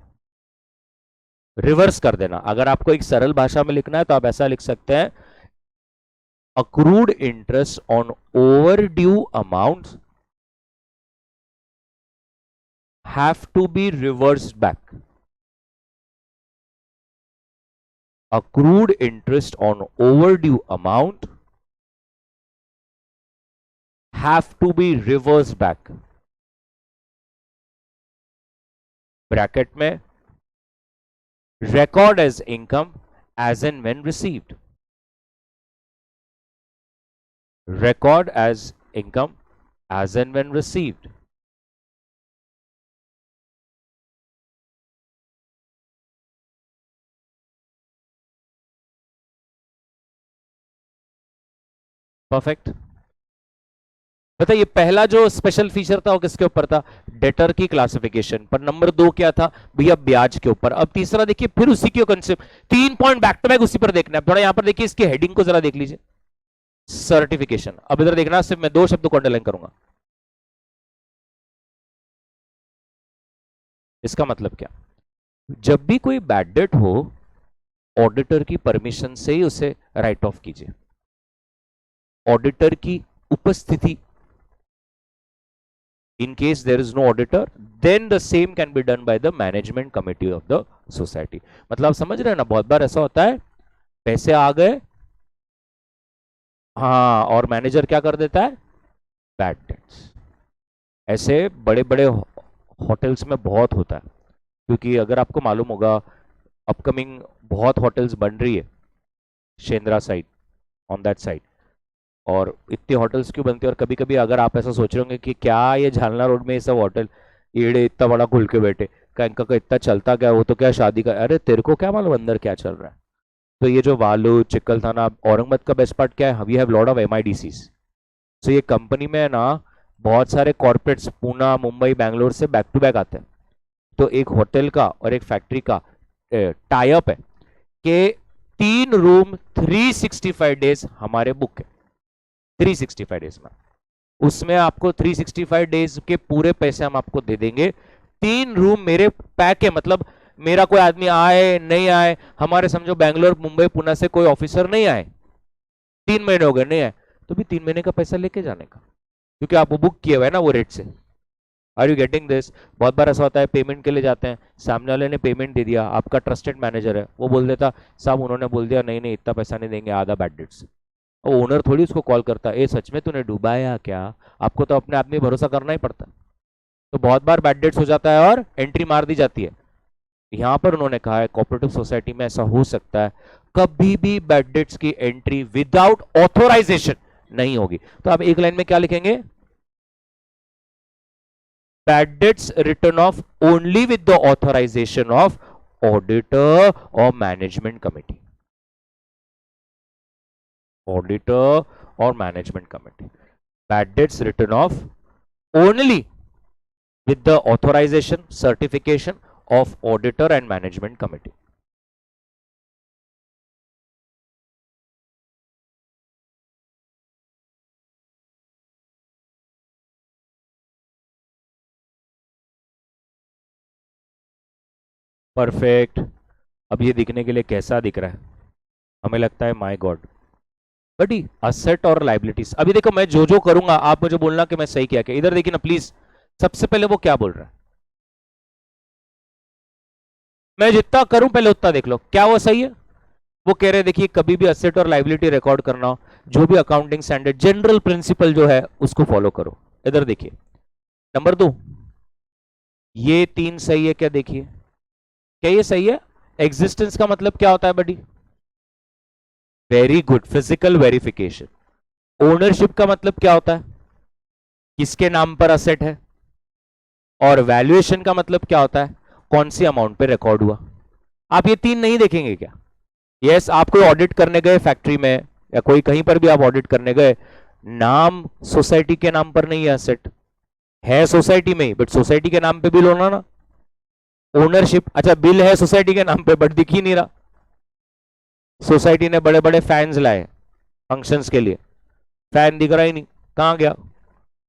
Reverse कर देना। अगर आपको एक सरल भाषा में लिखना है तो आप ऐसा लिख सकते हैं, accrued interest on overdue amounts have to be reversed back. Accrued interest on overdue amount have to be reversed back. Bracket में record as income as and when received. record as income as and when received. Perfect. बताइए पहला जो special feature था वो किसके ऊपर था? Debtor की क्लासिफिकेशन पर। नंबर 2 क्या था भैया? ब्याज के ऊपर। अब तीसरा देखिए फिर उसी के concept, 3 point back to back उसी पर देखना है। थोड़ा यहां पर देखिए इसकी हेडिंग को जरा देख लीजिए, सर्टिफिकेशन। अब इधर देखना, सिर्फ मैं 2 शब्दों को अंडरलाइन करूंगा। इसका मतलब क्या? जब भी कोई बैड डेट हो, ऑडिटर की परमिशन से ही उसे राइट ऑफ कीजिए। ऑडिटर की उपस्थिति, in case there is no auditor, then the same can be done by the management committee of the society. मतलब समझ रहे हैं ना, बहुत बार ऐसा होता है पैसे आ गए, हाँ, और मैनेजर क्या कर देता है? Bad debts. ऐसे बड़े बड़े होटल्स में बहुत होता है, क्योंकि अगर आपको मालूम होगा अपकमिंग बहुत होटल्स बन रही है Shendra side, on that side. और इतने होटल्स क्यों बनते हैं? और कभी कभी अगर आप ऐसा सोच रहे होंगे कि क्या ये झालना रोड में ये सब होटल ईड़े इतना बड़ा खुल के बैठे, का इनका का इतना चलता क्या? वो तो क्या शादी का, अरे तेरे को क्या मालूम अंदर क्या चल रहा है? तो ये जो वालू चिक्कल थाना औरंगाबाद का बेस्ट पार्ट क्या है? We have lot of MIDCs। So ये कंपनी में ना बहुत सारे कॉर्पोरेट्स पूना मुंबई बैंगलोर से बैक टू बैक आते हैं। तो एक होटल का और एक फैक्ट्री का टाई अप है कि 3 रूम 365 डेज हमारे बुक है। 365 डेज में, उसमें आपको 365 डेज के पूरे पैसे हम आपको दे देंगे। 3 रूम मेरे पैक है, मतलब मेरा कोई आदमी आए नहीं आए, हमारे समझो बैंगलोर मुंबई पुणे से कोई ऑफिसर नहीं आए, 3 महीने हो गए नहीं आए, तो भी 3 महीने का पैसा लेके जाने का, क्योंकि आप वो बुक किए हुए है ना वो रेट से। Are you getting this? बहुत बार ऐसा होता है पेमेंट के लिए जाते हैं, सामने वाले ने पेमेंट दे दिया, आपका ट्रस्टेड मैनेजर है, वो बोल देता साहब उन्होंने बोल दिया नहीं नहीं इतना पैसा नहीं देंगे, आधा बैड डेट्स। और ओनर थोड़ी उसको कॉल करता है, ए सच में तूने डुबाया क्या? आपको तो अपने आदमी भरोसा करना ही पड़ता है। तो बहुत बार बैड डेट्स हो जाता है और एंट्री मार दी जाती है। यहां पर उन्होंने कहा है कोऑपरेटिव सोसाइटी में ऐसा हो सकता है, कभी भी बैड डेट्स की एंट्री विदाउट ऑथोराइजेशन नहीं होगी। तो आप एक लाइन में क्या लिखेंगे? Bad debts written off only with the authorization of auditor और मैनेजमेंट कमिटी। ऑडिटर और management committee. Bad debts written off only with the authorization certification of auditor and management committee. Perfect. अब ये दिखने के लिए कैसा दिख रहा है? हमें लगता है माय गॉड। बटी असेट और लाइबिलिटीज, अभी देखो मैं जो जो करूंगा आप मुझे बोलना कि मैं सही क्या क्या। इधर देखिए ना प्लीज, सबसे पहले वो क्या बोल रहा है, मैं जितना करूं पहले उतना देख लो क्या वो सही है। वो कह रहे देखिए कभी भी असेट और लाइबिलिटी रिकॉर्ड करना हो, जो भी अकाउंटिंग स्टैंडर्ड जनरल प्रिंसिपल जो है उसको फॉलो करो। इधर देखिए नंबर 2, ये 3 सही है क्या? देखिए क्या ये सही है? एग्जिस्टेंस का मतलब क्या होता है buddy? Very good, physical verification. Ownership का मतलब क्या होता है? किसके नाम पर असेट है। और वैल्यूएशन का मतलब क्या होता है? कौन सी अमाउंट पे रिकॉर्ड हुआ। आप ये 3 नहीं देखेंगे क्या? यस, आप कोई ऑडिट करने गए फैक्ट्री में या कोई कहीं पर भी आप ऑडिट करने गए, नाम सोसाइटी के नाम पर नहीं है, असेट है सोसाइटी में ही, बट सोसाइटी के नाम पे बिल होना ना। ओनरशिप, अच्छा बिल है सोसाइटी के नाम पे बट दिख ही नहीं रहा। सोसाइटी ने बड़े बड़े फैंस लाए फंक्शंस के लिए, फैन दिख रहा ही नहीं, कहां गया?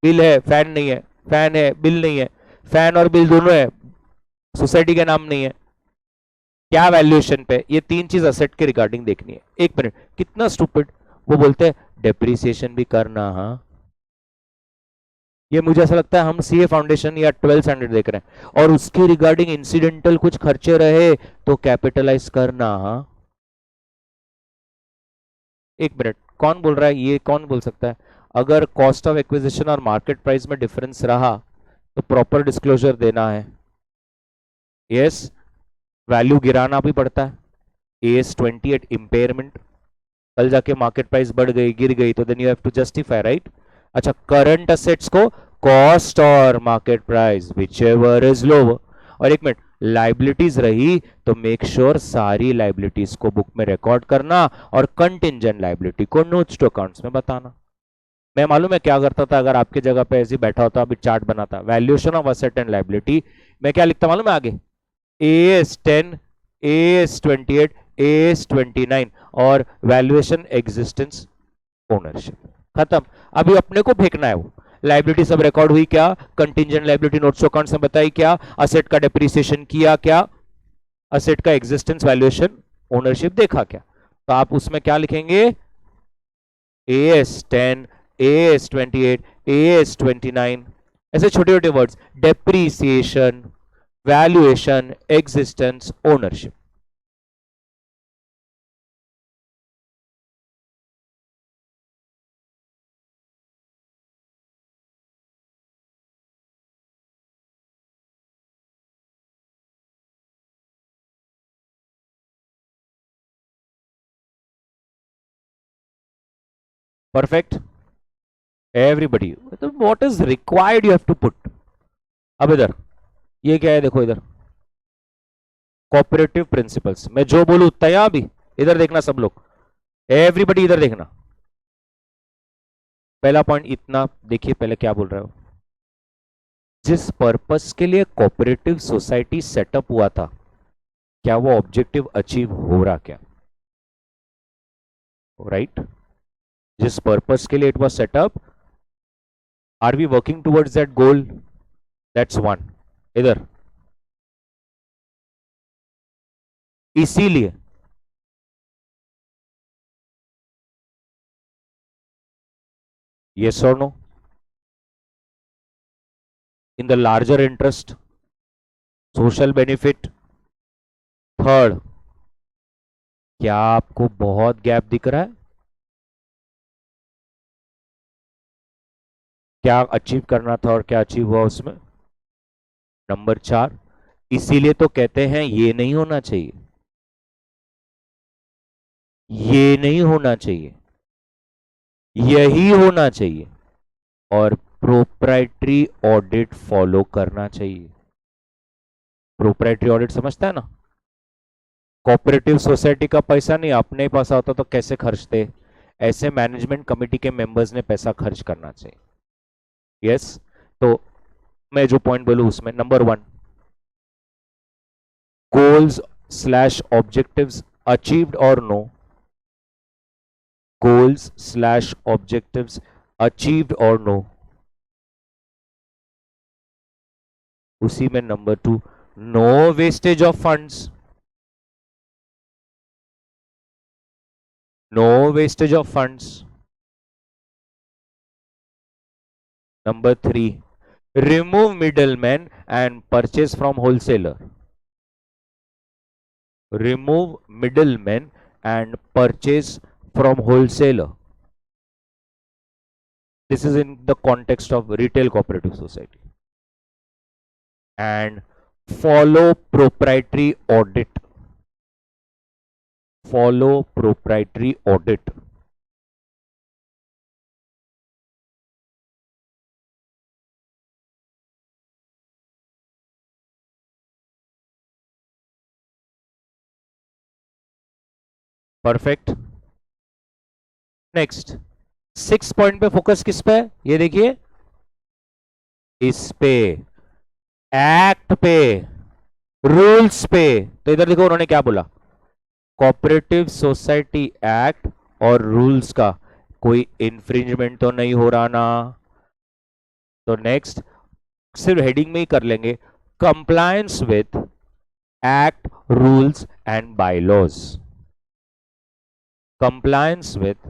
बिल है फैन नहीं है, फैन है बिल नहीं है, फैन और बिल दोनों है, सोसाइटी के नाम नहीं है, क्या वैल्यूएशन पे? ये 3 चीज असेट के रिगार्डिंग देखनी है। 1 मिनट, कितना स्टूपिड। वो बोलते हैं डेप्रिसिएशन भी करना। हाँ, ये मुझे ऐसा लगता है हम सीए फाउंडेशन या 12 स्टैंडर्ड देख रहे हैं, और उसके रिगार्डिंग इंसिडेंटल कुछ खर्चे रहे तो कैपिटलाइज करना। हाँ, 1 मिनट, कौन बोल रहा है? ये कौन बोल सकता है? अगर कॉस्ट ऑफ एक्विजिशन और मार्केट प्राइस में डिफरेंस रहा तो प्रॉपर डिस्क्लोजर देना है। यस, वैल्यू गिराना भी पड़ता है। AS 28 इम्पेयरमेंट, कल जाके मार्केट प्राइस बढ़ गई, गिर गई, तो then you have to justify, right? अच्छा, करंट असेट्स को कॉस्ट और market price whichever is lower. और एक मिनट, लाइबिलिटीज रही तो मेक श्योर सारी लाइबिलिटीज को बुक में रिकॉर्ड करना और कंटिंजेंट लाइबिलिटी को नोट्स टू अकाउंट्स में बताना। मैं मालूम है क्या करता था, अगर आपकी जगह पे ऐसे बैठा होता, अभी चार्ट बनाता, valuation of asset and liability, मैं क्या लिखता मालूम है आगे? AS10, AS28, AS29 और वैल्यूएशन एग्जिस्टेंस ओनरशिप, खत्म। अभी अपने को फेंकना है वो लाइबिलिटी सब रिकॉर्ड हुई क्या, कंटिंजेंट लाइबिलिटी नोट्स अकाउंट्स में बताई क्या, असेट का डेप्रिसिएशन किया क्या, असेट का एग्जिस्टेंस वैल्यूएशन ओनरशिप देखा क्या। तो आप उसमें क्या लिखेंगे? AS10, AS28, AS29, ऐसे छोटे छोटे words, depreciation, valuation, existence, ownership. Perfect everybody, तो what is required you have to put. अब इधर ये क्या है, देखो इधर कोऑपरेटिव प्रिंसिपल्स, मैं जो बोलूं उतना ही अभी इधर देखना सब लोग, एवरीबडी इधर देखना। पहला पॉइंट इतना देखिए, पहले क्या बोल रहा हूं, जिस पर्पस के लिए कोऑपरेटिव सोसाइटी सेटअप हुआ था, क्या वो ऑब्जेक्टिव अचीव हो रहा क्या, राइट? जिस पर्पस के लिए it was set up, are we working towards that goal? That's one. इधर इसीलिए yes or no, in the larger interest, social benefit। Third, क्या आपको बहुत गैप दिख रहा है? क्या अचीव करना था और क्या अचीव हुआ उसमें? नंबर 4, इसीलिए तो कहते हैं ये नहीं होना चाहिए, ये नहीं होना चाहिए, यही होना चाहिए, और प्रोप्राइटरी ऑडिट फॉलो करना चाहिए। प्रोप्राइटरी ऑडिट समझता है ना? कोऑपरेटिव सोसाइटी का पैसा नहीं अपने पास होता तो कैसे खर्चते, ऐसे मैनेजमेंट कमेटी के मेंबर्स ने पैसा खर्च करना चाहिए। यस, तो मैं जो पॉइंट बोलूं उसमें number 1, goals slash objectives achieved और no, goals slash objectives achieved or no। उसी में number 2, no wastage of funds, no wastage of funds. Number 3, remove middlemen and purchase from wholesaler, remove middlemen and purchase from wholesaler। This is in the context of retail cooperative society। And follow proprietary audit, follow proprietary audit। Perfect. Next 6 point पे focus किस पे है, ये देखिए, इस पे, act पे, rules पे। तो इधर देखो उन्होंने क्या बोला, कोऑपरेटिव सोसाइटी एक्ट और रूल्स का कोई इंफ्रिंजमेंट तो नहीं हो रहा ना। तो नेक्स्ट सिर्फ हेडिंग में ही कर लेंगे, compliance with act, rules and bylaws, compliance with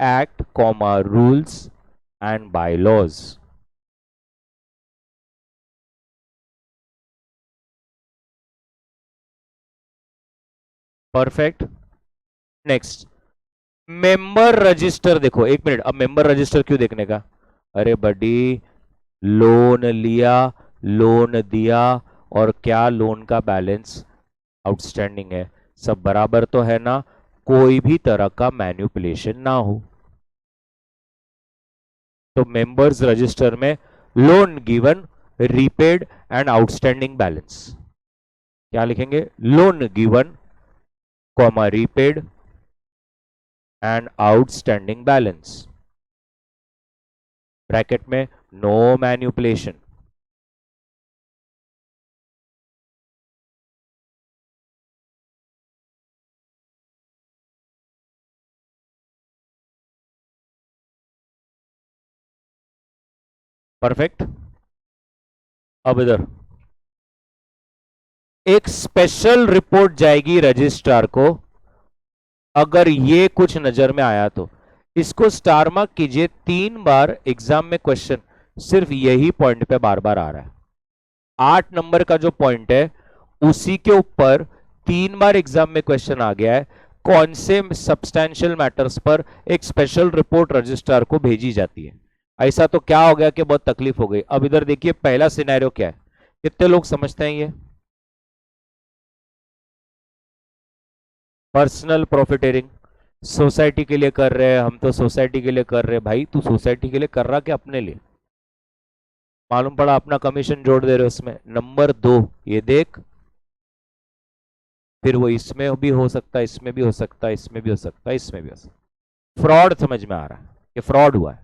act comma rules and bylaws. Perfect. Next member register, देखो एक मिनट, अब मेंबर रजिस्टर क्यों देखने का, अरे बडी, लोन लिया, लोन दिया, और क्या लोन का बैलेंस आउटस्टैंडिंग है, सब बराबर तो है ना? कोई भी तरह का मैन्युपुलेशन ना हो। तो मेंबर्स रजिस्टर में loan given, repaid and outstanding balance क्या लिखेंगे? Loan given comma repaid and outstanding balance, bracket में नो मैन्युपुलेशन। परफेक्ट। अब इधर एक स्पेशल रिपोर्ट जाएगी रजिस्ट्रार को, अगर ये कुछ नजर में आया तो इसको स्टार मार्क कीजिए। 3 बार एग्जाम में क्वेश्चन सिर्फ यही पॉइंट पे बार बार आ रहा है। 8 नंबर का जो पॉइंट है उसी के ऊपर 3 बार एग्जाम में क्वेश्चन आ गया है। कौन से सब्सटैंशियल मैटर्स पर एक स्पेशल रिपोर्ट रजिस्ट्रार को भेजी जाती है? ऐसा तो क्या हो गया कि बहुत तकलीफ हो गई। अब इधर देखिए पहला सिनेरियो क्या है, कितने लोग समझते हैं ये? पर्सनल प्रॉफिटेरिंग, सोसाइटी के लिए कर रहे हैं हम, तो सोसाइटी के लिए कर रहे हैं। भाई तू सोसाइटी के लिए कर रहा कि अपने लिए? मालूम पड़ा अपना कमीशन जोड़ दे रहे हो उसमें। नंबर 2 ये देख, फिर वो इसमें भी हो सकता है, इसमें भी हो सकता है, इसमें भी हो सकता है, इसमें भी हो सकता है। फ्रॉड समझ में आ रहा है कि फ्रॉड हुआ है।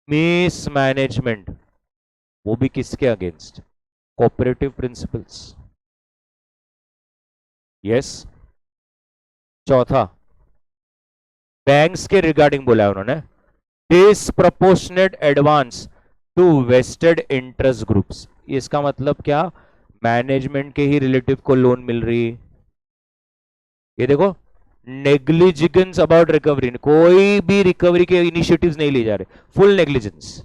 मिसमैनेजमेंट, वो भी किसके अगेंस्ट? Cooperative principles. यस। चौथा, बैंक्स के रिगार्डिंग बोला है उन्होंने, disproportionate advance to vested interest groups. इसका मतलब क्या? मैनेजमेंट के ही रिलेटिव को लोन मिल रही। ये देखो, नेग्लिजेंस अबाउट रिकवरी, कोई भी रिकवरी के इनिशिएटिव्स नहीं लिए जा रहे, फुल नेग्लिजेंस।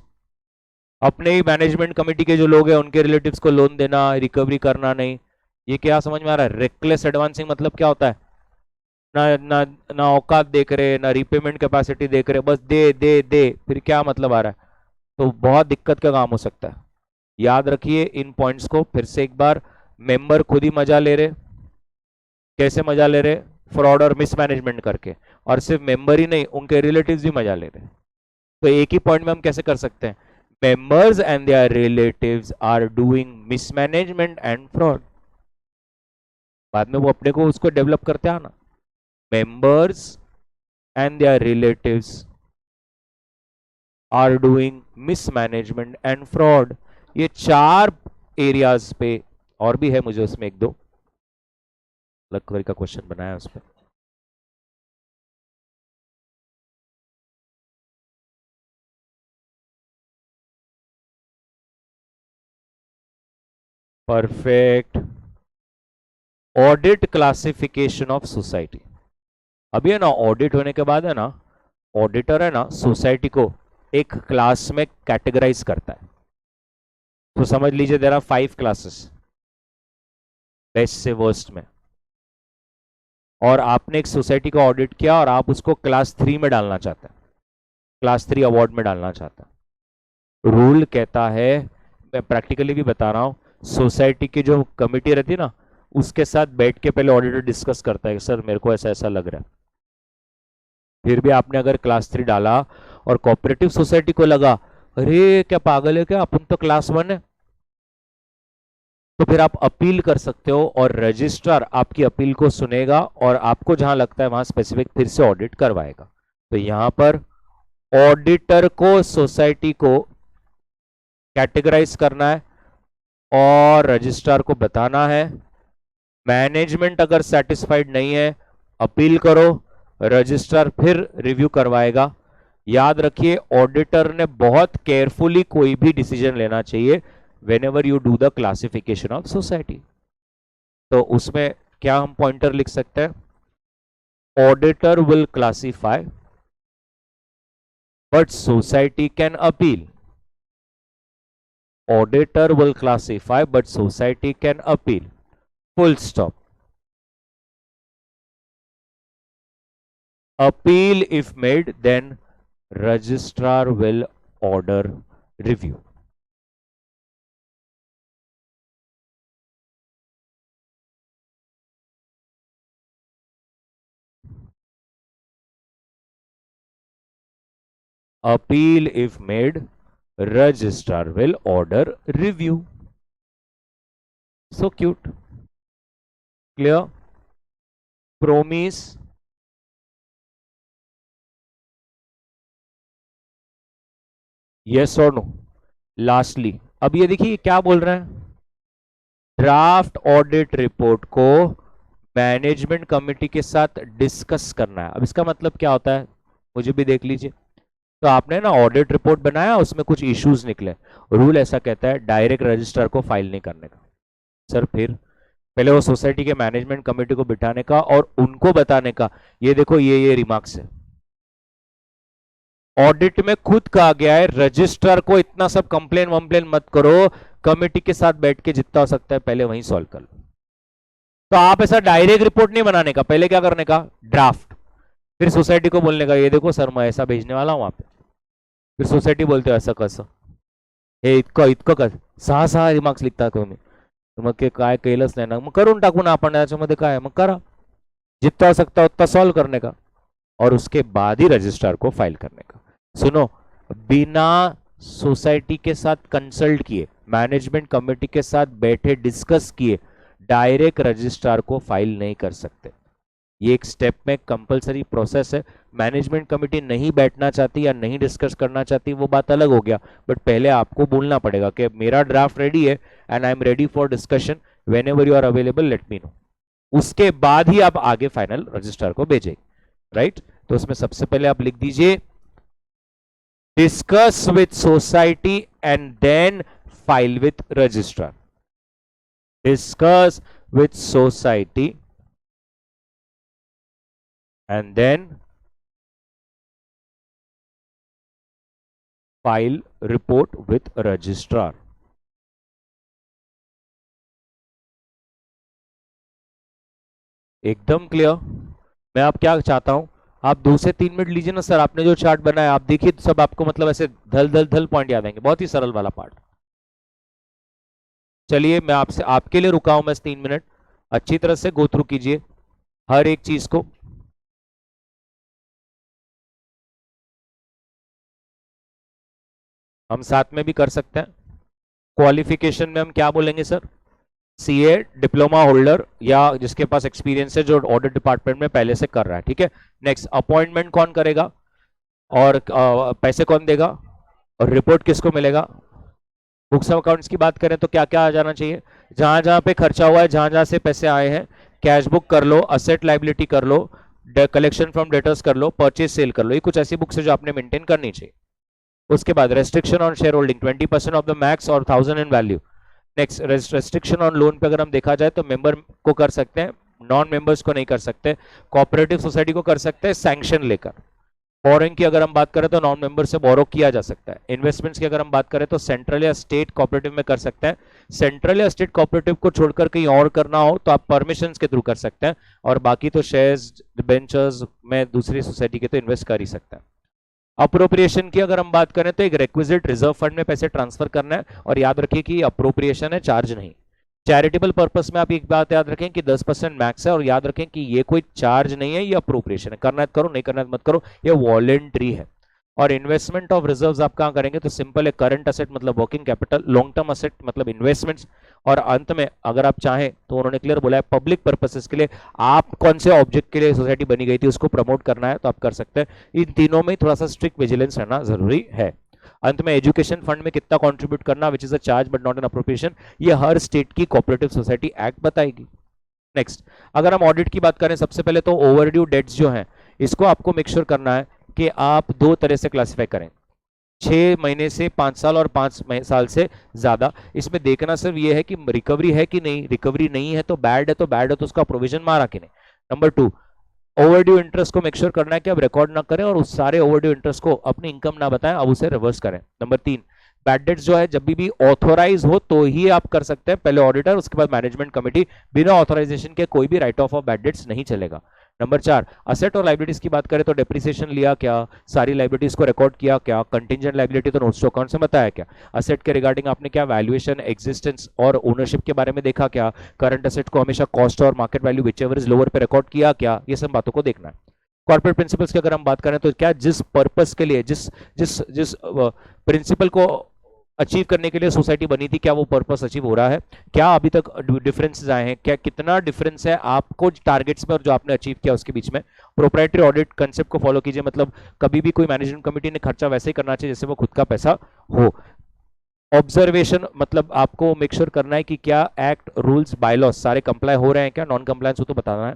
अपने ही मैनेजमेंट कमेटी के जो लोग हैं उनके रिलेटिव्स को लोन देना, रिकवरी करना नहीं। ये क्या समझ में आ रहा है? रेकलेस एडवांसिंग मतलब क्या होता है? ना ना ना औकात देख रहे, ना रिपेमेंट कैपेसिटी देख रहे, बस दे दे दे। फिर क्या मतलब आ रहा है? तो बहुत दिक्कत का काम हो सकता है। याद रखिए इन पॉइंट्स को फिर से एक बार। मेंबर खुद ही मजा ले रहे, कैसे मजा ले रहे? फ्रॉड और मिसमैनेजमेंट करके। और सिर्फ मेंबर ही नहीं, उनके रिलेटिव्स भी मजा ले रहे। तो एक ही पॉइंट में हम कैसे कर सकते हैं? Members and their relatives are doing mismanagement and fraud. बाद में वो अपने को उसको डेवलप करते आना। Members and their relatives are doing mismanagement and fraud. ये 4 एरियाज पे, और भी है मुझे उसमें एक दो लकड़ी का क्वेश्चन बनाया उस पर। Perfect. Audit classification of society. अभी है ना, ऑडिट होने के बाद है ना, ऑडिटर है ना सोसाइटी को एक क्लास में कैटेगराइज करता है। तो समझ लीजिए देयर आर 5 क्लासेस, बेस्ट से वर्स्ट में। और आपने एक सोसाइटी का ऑडिट किया और आप उसको क्लास 3 में डालना चाहते हैं, क्लास 3 अवार्ड में डालना चाहते हैं। रूल कहता है, मैं प्रैक्टिकली भी बता रहा हूं, सोसाइटी की जो कमिटी रहती है ना, उसके साथ बैठ के पहले ऑडिटर डिस्कस करता है, सर मेरे को ऐसा ऐसा लग रहा है। फिर भी आपने अगर क्लास 3 डाला और कोऑपरेटिव सोसाइटी को लगा अरे क्या पागल है क्या, अपन तो क्लास 1 है, तो फिर आप अपील कर सकते हो और रजिस्ट्रार आपकी अपील को सुनेगा और आपको जहां लगता है वहां स्पेसिफिक फिर से ऑडिट करवाएगा। तो यहां पर ऑडिटर को सोसाइटी को कैटेगराइज करना है और रजिस्ट्रार को बताना है। मैनेजमेंट अगर सेटिस्फाइड नहीं है, अपील करो, रजिस्ट्रार फिर रिव्यू करवाएगा। याद रखिए ऑडिटर ने बहुत केयरफुली कोई भी डिसीजन लेना चाहिए whenever you do the classification of society। तो उसमें क्या हम पॉइंटर लिख सकते हैं? Auditor will classify but society can appeal. Auditor will classify but society can appeal, full stop. Appeal if made, then registrar will order review। Appeal if made, registrar will order review. So cute. Clear? Promise. Yes or no? Lastly, अब ये देखिए क्या बोल रहे हैं, draft audit report को management committee के साथ डिस्कस करना है. अब इसका मतलब क्या होता है, मुझे भी देख लीजिए. तो आपने ना ऑडिट रिपोर्ट बनाया, उसमें कुछ इश्यूज निकले. रूल ऐसा कहता है डायरेक्ट रजिस्ट्रार को फाइल नहीं करने का. सर फिर पहले वो सोसाइटी के मैनेजमेंट कमेटी को बिठाने का और उनको बताने का, ये देखो ये रिमार्क्स है. ऑडिट में खुद कहा गया है रजिस्ट्रार को इतना सब कंप्लेन वम्प्लेन मत करो, कमेटी के साथ बैठ के जितना हो सकता है पहले वहीं सॉल्व कर लो. तो आप ऐसा डायरेक्ट रिपोर्ट नहीं बनाने का, पहले क्या करने का, ड्राफ्ट. फिर सोसाइटी को बोलने का ये देखो सर मैं ऐसा भेजने वाला हूं वहां पे. फिर सोसाइटी बोलते हो असं कसं, हे इतकं इतकं कस, 6 रिमार्क्स लिखता तुम्ही. मग ते काय केलंच नाही ना, मग करून टाकू ना आपण, त्याच्यामध्ये काय मग करा, जितना हो सकता उतना सॉल्व करने का, और उसके बाद ही रजिस्ट्रार को फाइल करने का. सुनो, बिना सोसाइटी के साथ कंसल्ट किए, मैनेजमेंट कमेटी के साथ बैठे डिस्कस किए, डायरेक्ट रजिस्ट्रार को फाइल नहीं कर सकते. ये एक स्टेप में कंपलसरी प्रोसेस है. मैनेजमेंट कमेटी नहीं बैठना चाहती या नहीं डिस्कस करना चाहती वो बात अलग हो गया, बट पहले आपको बोलना पड़ेगा कि मेरा ड्राफ्ट रेडी है and I am ready for discussion, whenever you are available let me know. उसके बाद ही आप आगे फाइनल रजिस्ट्रार को भेजेंगे. राइट? तो उसमें सबसे पहले आप लिख दीजिए discuss with society and then file with registrar. Discuss with society and then file report with registrar. एकदम क्लियर. मैं आप क्या चाहता हूं, आप 2 से 3 मिनट लीजिए ना सर, आपने जो चार्ट बनाया आप देखिए तो सब आपको मतलब ऐसे धल धल धल पॉइंट याद आएंगे. बहुत ही सरल वाला पार्ट. चलिए मैं आपसे आपके लिए रुका हूं मैं 3 मिनट, अच्छी तरह से गो थ्रू कीजिए हर एक चीज को. हम साथ में भी कर सकते हैं. क्वालिफिकेशन में हम क्या बोलेंगे सर, सीए डिप्लोमा होल्डर या जिसके पास एक्सपीरियंस है, जो ऑडिट डिपार्टमेंट में पहले से कर रहा है. ठीक है. नेक्स्ट, अपॉइंटमेंट कौन करेगा और पैसे कौन देगा और रिपोर्ट किसको मिलेगा. बुक्स ऑफ अकाउंट्स की बात करें तो क्या क्या आ जाना चाहिए, जहां जहां पे खर्चा हुआ है, जहां जहां से पैसे आए हैं, कैश बुक कर लो, असेट लाइबिलिटी कर लो, कलेक्शन फ्रॉम डेटर्स कर लो, परचेज सेल कर लो. ये कुछ ऐसी बुक्स है जो आपने मेंटेन करनी चाहिए. उसके बाद restriction on share holding 20% of the max और 1000 in value. Next, restriction on loan पे अगर हम देखा जाए तो मेंबर को कर सकते हैं, नॉन मेंबर्स को नहीं कर सकते. कोऑपरेटिव सोसाइटी को कर सकते हैं सैंक्शन लेकर. बोरोइंग की अगर हम बात करें तो नॉन मेंबर से बोरो किया जा सकता है. इन्वेस्टमेंट्स की अगर हम बात करें तो सेंट्रल या स्टेट कोऑपरेटिव में कर सकते हैं. सेंट्रल या स्टेट कोऑपरेटिव को छोड़कर कहीं और करना हो तो आप परमिशंस के थ्रू कर सकते हैं, और बाकी तो शेयर्स डिबेंचर्स में दूसरी सोसाइटी के तो इन्वेस्ट कर ही सकते हैं. अप्रोप्रिएशन की अगर हम बात करें तो एक रिक्विजिट रिजर्व फंड में पैसे ट्रांसफर करना है, और याद रखिए कि अप्रोप्रिएशन है, चार्ज नहीं. चैरिटेबल पर्पस में आप एक बात याद रखें कि 10% मैक्स है, और याद रखें कि ये कोई चार्ज नहीं है, ये अप्रोप्रिएशन है. करना है तो करो, नहीं करना है तो मत करो, ये वॉलेंट्री है. और इन्वेस्टमेंट ऑफ रिजर्व्स आप कहां करेंगे, तो सिंपल है, करंट असेट मतलब working capital, long term asset मतलब इन्वेस्टमेंट्स, और अंत में अगर आप चाहें तो उन्होंने क्लियर बोला है पब्लिक पर्पसेस के लिए, आप कौन से ऑब्जेक्ट के लिए सोसाइटी बनी गई थी उसको प्रमोट करना है तो आप कर सकते हैं. इन तीनों में थोड़ा सा स्ट्रिक्ट विजिलेंस रहना जरूरी है. अंत में एजुकेशन फंड में कितना कंट्रीब्यूट करना, which is a charge but not an appropriation, ये हर स्टेट की कोऑपरेटिव सोसाइटी एक्ट बताएगी. नेक्स्ट, अगर हम ऑडिट की बात करें, सबसे पहले तो ओवरड्यू डेट्स जो हैं इसको आपको मेक श्योर करना है कि आप 2 तरह से क्लासिफाई करें, 6 महीने से 5 साल और 5 साल से ज्यादा. इसमें देखना सिर्फ ये है कि रिकवरी है कि नहीं, रिकवरी नहीं है तो बैड है, तो बैड है तो उसका प्रोविजन मारा कि नहीं. नंबर 2, ओवरड्यू इंटरेस्ट को मेक श्योर करना है कि आप रिकॉर्ड ना करें और उस सारे ओवरड्यू इंटरेस्ट को अपनी इनकम ना बताएं, अब उसे रिवर्स करें. नंबर 3, बैड डेट्स जो है जब भी ऑथोराइज हो तो ही आप कर सकते हैं, पहले ऑडिटर उसके बाद मैनेजमेंट कमेटी, बिना ऑथोराइजेशन के कोई भी राइट ऑफ बैड डेट्स नहीं चलेगा. नंबर 4, असेट और लाइबिलिटीज की बात करें तो डेप्रिसिएशन लिया क्या, सारी लाइबिलिटीज को रिकॉर्ड किया क्या, कंटिंजेंट लाइबिलिटी तो नोट्स टू अकाउंट से बताया क्या, असेट के रिगार्डिंग आपने क्या वैल्यूएशन, एग्जिस्टेंस और ओनरशिप के बारे में देखा क्या, करंट असेट को हमेशा कॉस्ट और market value which ever is lower पे रिकॉर्ड किया क्या, ये सब बातों को देखना है. कॉर्पोरेट प्रिंसिपल्स की अगर हम बात करें तो क्या जिस पर्पस के लिए जिस जिस जिस प्रिंसिपल को अचीव करने के लिए सोसाइटी बनी थी, क्या वो पर्पस अचीव हो रहा है, क्या अभी तक डिफरेंसेस आए हैं, क्या कितना डिफरेंस है आपको टारगेट्स में और जो आपने अचीव किया उसके बीच में। प्रोप्राइटरी ऑडिट कंसेप्ट को फॉलो कीजिए, मतलब कभी भी कोई मैनेजमेंट कमेटी ने खर्चा वैसे ही करना चाहिए जैसे वो खुद का पैसा हो। ऑब्जर्वेशन मतलब आपको मेक श्योर करना है कि क्या एक्ट रूल्स बायलॉज सारे कंप्लाई हो रहे हैं, क्या नॉन कंप्लायंस हो तो बताना है।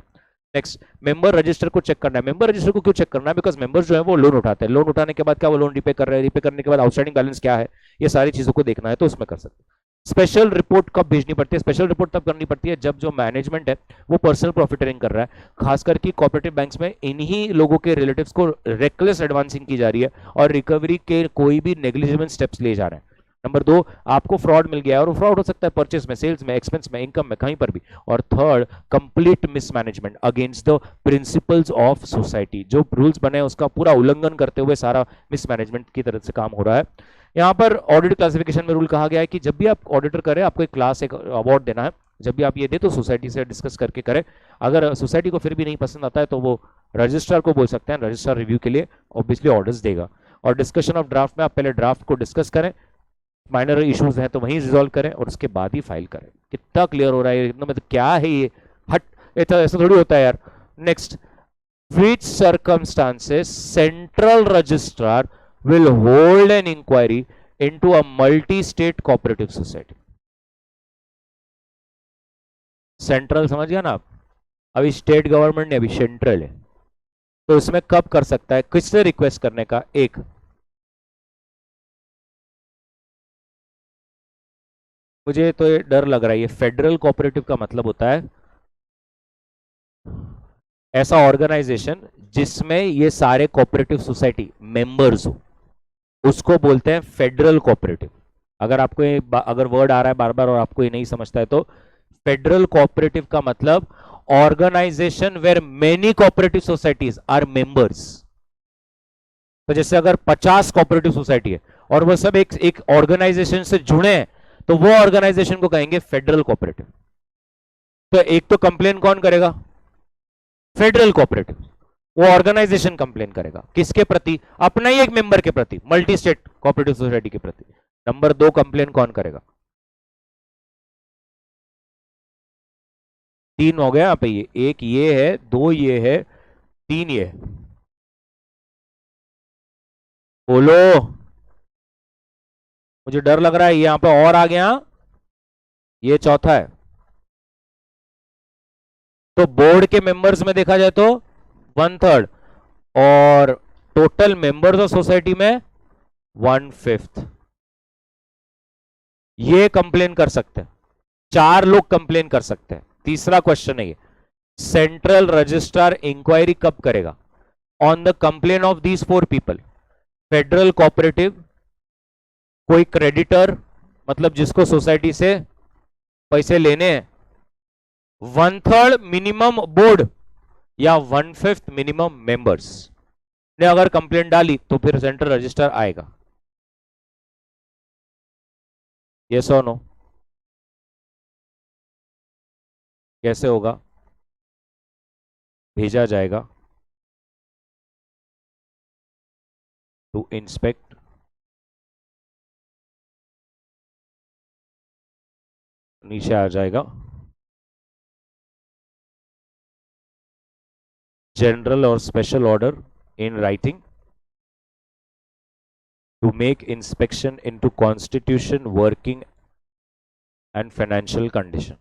नेक्स्ट, मेंबर रजिस्टर को चेक करना है। मेंबर रजिस्टर को क्यों चेक करना है? बिकॉज मेंबर्स जो है वो लोन उठाते हैं, लोन उठाने के बाद क्या वो लोन रिपे कर रहे हैं, रिपे करने के बाद आउटस्टैंडिंग बैलेंस क्या है, ये सारी चीजों को देखना है तो उसमें कर सकते हैं। स्पेशल रिपोर्ट कब भेजनी पड़ती है? स्पेशल रिपोर्ट तब करनी पड़ती है जब जो मैनेजमेंट है वो पर्सनल प्रॉफिटरिंग कर रहा है, खासकर की कोऑपरेटिव बैंक्स में इन्हीं लोगों के रिलेटिव्स को रेकलेस एडवांसिंग की जा रही है और रिकवरी के कोई भी नेग्लिजिबल स्टेप्स लिए जा रहे हैं। नंबर दो, आपको फ्रॉड मिल गया है और वो फ्रॉड हो सकता है परचेस में, सेल्स में, एक्सपेंस में, इनकम में, कहीं पर भी। और third, complete mismanagement against the principles of society, जो रूल्स बने हैं उसका पूरा उल्लंघन करते हुए सारा मिसमैनेजमेंट की तरफ से काम हो रहा है। यहाँ पर ऑडिट क्लासिफिकेशन में रूल कहा गया है कि जब भी आप ऑडिटर करें आपको एक क्लास एक अवार्ड देना है, जब भी आप ये दे तो सोसाइटी से डिस्कस करके करें। अगर सोसाइटी को फिर भी नहीं पसंद आता है तो वो रजिस्ट्रार को बोल सकते हैं, रजिस्ट्रार रिव्यू के लिए ऑब्वियसली ऑर्डर्स देगा। और डिस्कशन ऑफ ड्राफ्ट में आप पहले ड्राफ्ट को डिस्कस करें, माइनर इश्यूज हैं तो वहीं रिजॉल्व करें और उसके बाद ही फाइल करें। कितना क्लियर हो रहा है एकदम, मतलब क्या है ये, हट, ऐसा थोड़ी होता है यार। Next, which circumstances central registrar will hold an inquiry into a multi-state cooperative society? Central समझ गया ना आप, अभी स्टेट गवर्नमेंट ने, अभी सेंट्रल है, तो इसमें कब कर सकता है, किससे रिक्वेस्ट करने का? एक, मुझे तो ये डर लग रहा है, ये फेडरल कोऑपरेटिव का मतलब होता है ऐसा ऑर्गेनाइजेशन जिसमें ये सारे कोऑपरेटिव सोसाइटी मेंबर्स हो, उसको बोलते हैं फेडरल कोऑपरेटिव। अगर आपको ये अगर वर्ड आ रहा है बार बार और आपको ये नहीं समझता है तो फेडरल कोऑपरेटिव का मतलब organization where many cooperative societies are members. तो जैसे अगर 50 कोऑपरेटिव सोसाइटी है और वो सब एक एक ऑर्गेनाइजेशन से जुड़े हैं तो वो ऑर्गेनाइजेशन को कहेंगे फेडरल कोऑपरेटिव। तो एक तो कंप्लेन कौन करेगा? Federal cooperative. वो ऑर्गेनाइजेशन कंप्लेन करेगा किसके प्रति? अपना ही एक मेंबर के प्रति, मल्टी स्टेट कोऑपरेटिव सोसाइटी के प्रति। नंबर दो, कंप्लेन कौन करेगा? तीन हो गया यहाँ पे, ये एक ये है, दो ये है, तीन ये है। बोलो, मुझे डर लग रहा है यहाँ पे और आ गया, ये चौथा है। तो बोर्ड के मेंबर्स में देखा जाए तो 1/3 और टोटल मेंबर्स ऑफ सोसाइटी में 1/5। ये कंप्लेन कर सकते हैं, चार लोग कंप्लेन कर सकते हैं। तीसरा क्वेश्चन है ये, सेंट्रल रजिस्ट्रार इंक्वायरी कब करेगा? On the complain of these 4 people. Federal cooperative, कोई क्रेडिटर मतलब जिसको सोसाइटी से पैसे लेने हैं, 1/3 मिनिमम बोर्ड या 1/5 मिनिमम मेंबर्स ने अगर कंप्लेंट डाली तो फिर सेंट्रल रजिस्टर आएगा। यस और नो? कैसे होगा? भेजा जाएगा टू इंस्पेक्ट, नीचे आ जाएगा जनरल और special order in writing to make inspection into constitution, working and financial condition.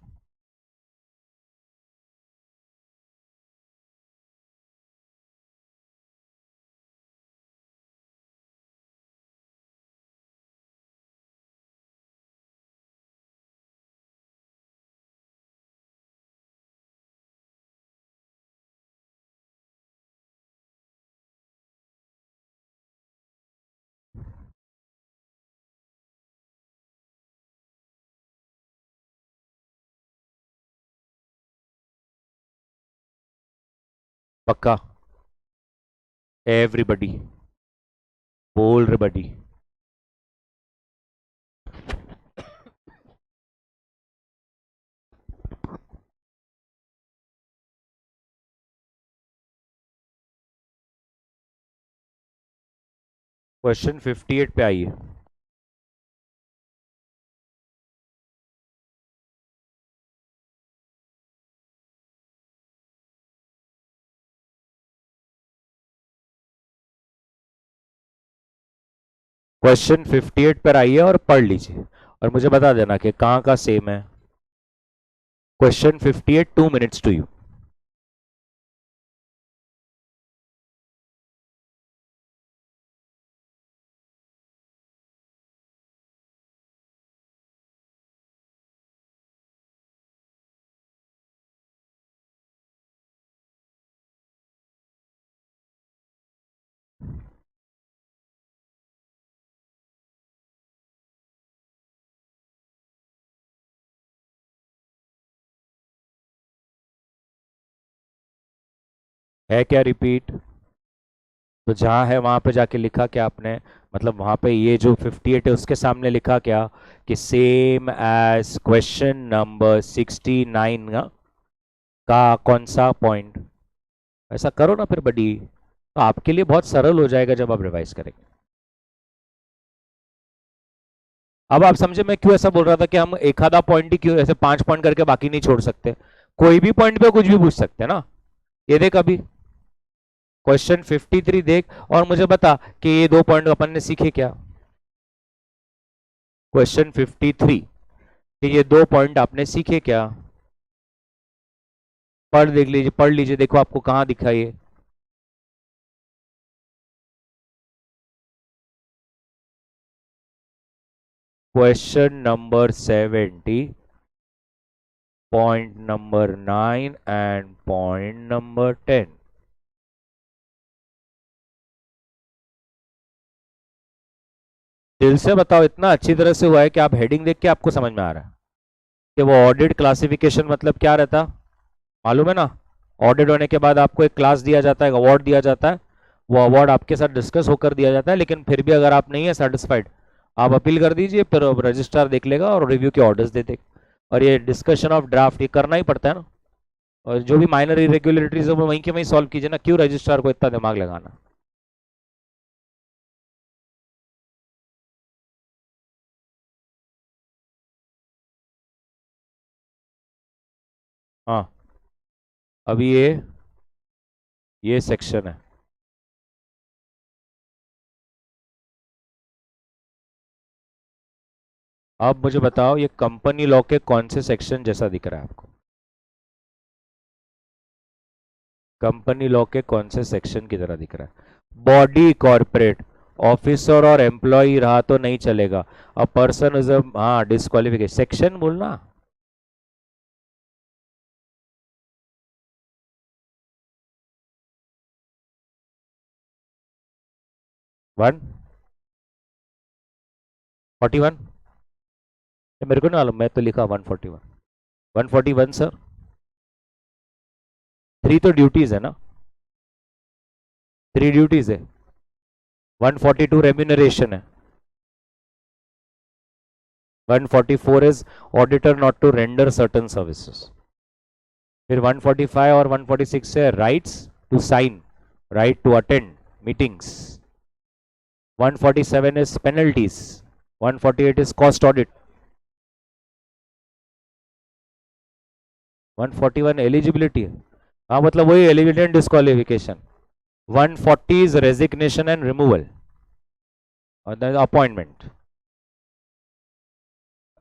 पक्का? एवरीबडी बोल रे बडी। क्वेश्चन 58 पे आइए। क्वेश्चन 58 पर आइए और पढ़ लीजिए और मुझे बता देना कि कहाँ का सेम है। Question 58, 2 minutes to you. है क्या रिपीट? तो जहां है वहां पे जाके लिखा क्या आपने? मतलब वहां पे ये जो 58 है उसके सामने लिखा क्या कि सेम एज क्वेश्चन नंबर 69 का कौन सा पॉइंट? ऐसा करो ना फिर बडी, तो आपके लिए बहुत सरल हो जाएगा जब आप रिवाइज करेंगे। अब आप समझे मैं क्यों ऐसा बोल रहा था कि हम एक आधा पॉइंट ही क्यों ऐसे 5 पॉइंट करके बाकी नहीं छोड़ सकते? कोई भी पॉइंट पे कुछ भी पूछ सकते हैं ना। ये देख अभी क्वेश्चन 53 देख और मुझे बता कि ये 2 पॉइंट अपन ने सीखे क्या। क्वेश्चन 53 कि ये 2 पॉइंट आपने सीखे क्या? पढ़ लीजिए देखो आपको कहां दिखा ये। Question number 70, point number 9 and point number 10। दिल से बताओ इतना अच्छी तरह से हुआ है कि आप हेडिंग देख के आपको समझ में आ रहा है कि वो ऑडिट क्लासिफिकेशन मतलब क्या रहता, मालूम है ना? ऑडिट होने के बाद आपको एक क्लास दिया जाता है, अवार्ड दिया जाता है, वो अवार्ड आपके साथ डिस्कस होकर दिया जाता है, लेकिन फिर भी अगर आप नहीं है सेटिस्फाइड, आप अपील कर दीजिए, फिर रजिस्ट्रार देख लेगा और रिव्यू के ऑर्डर्स दे देगा। और ये डिस्कशन ऑफ ड्राफ्ट ये करना ही पड़ता है ना। और जो भी माइनर इरेगुलरिटीज है वो वहीं के वहीं सॉल्व कीजिए ना, क्यों रजिस्ट्रार को इतना दिमाग लगाना। हाँ, अभी ये सेक्शन है। अब मुझे बताओ ये कंपनी लॉ के कौन से सेक्शन जैसा दिख रहा है आपको? कंपनी लॉ के कौन से सेक्शन की तरह दिख रहा है? बॉडी कॉर्पोरेट, ऑफिसर और एम्प्लॉय रहा तो नहीं चलेगा। अ पर्सन इज अ, हाँ डिस्क्वालिफिकेशन सेक्शन बोलना। वन 41, मेरे को नहीं मालूम, मैं तो लिखा 141। 141 सर। 3 तो ड्यूटीज है ना, 3 ड्यूटीज है। 142 रेम्यूनरेशन है। 144 is auditor not to render certain services. फिर 145 और 146 है rights to sign, right to attend meetings. 147 is penalties, 148 is cost audit, 141 eligibility है। हाँ मतलब वही eligibility and disqualification. 140 is resignation and removal और अपॉइंटमेंट।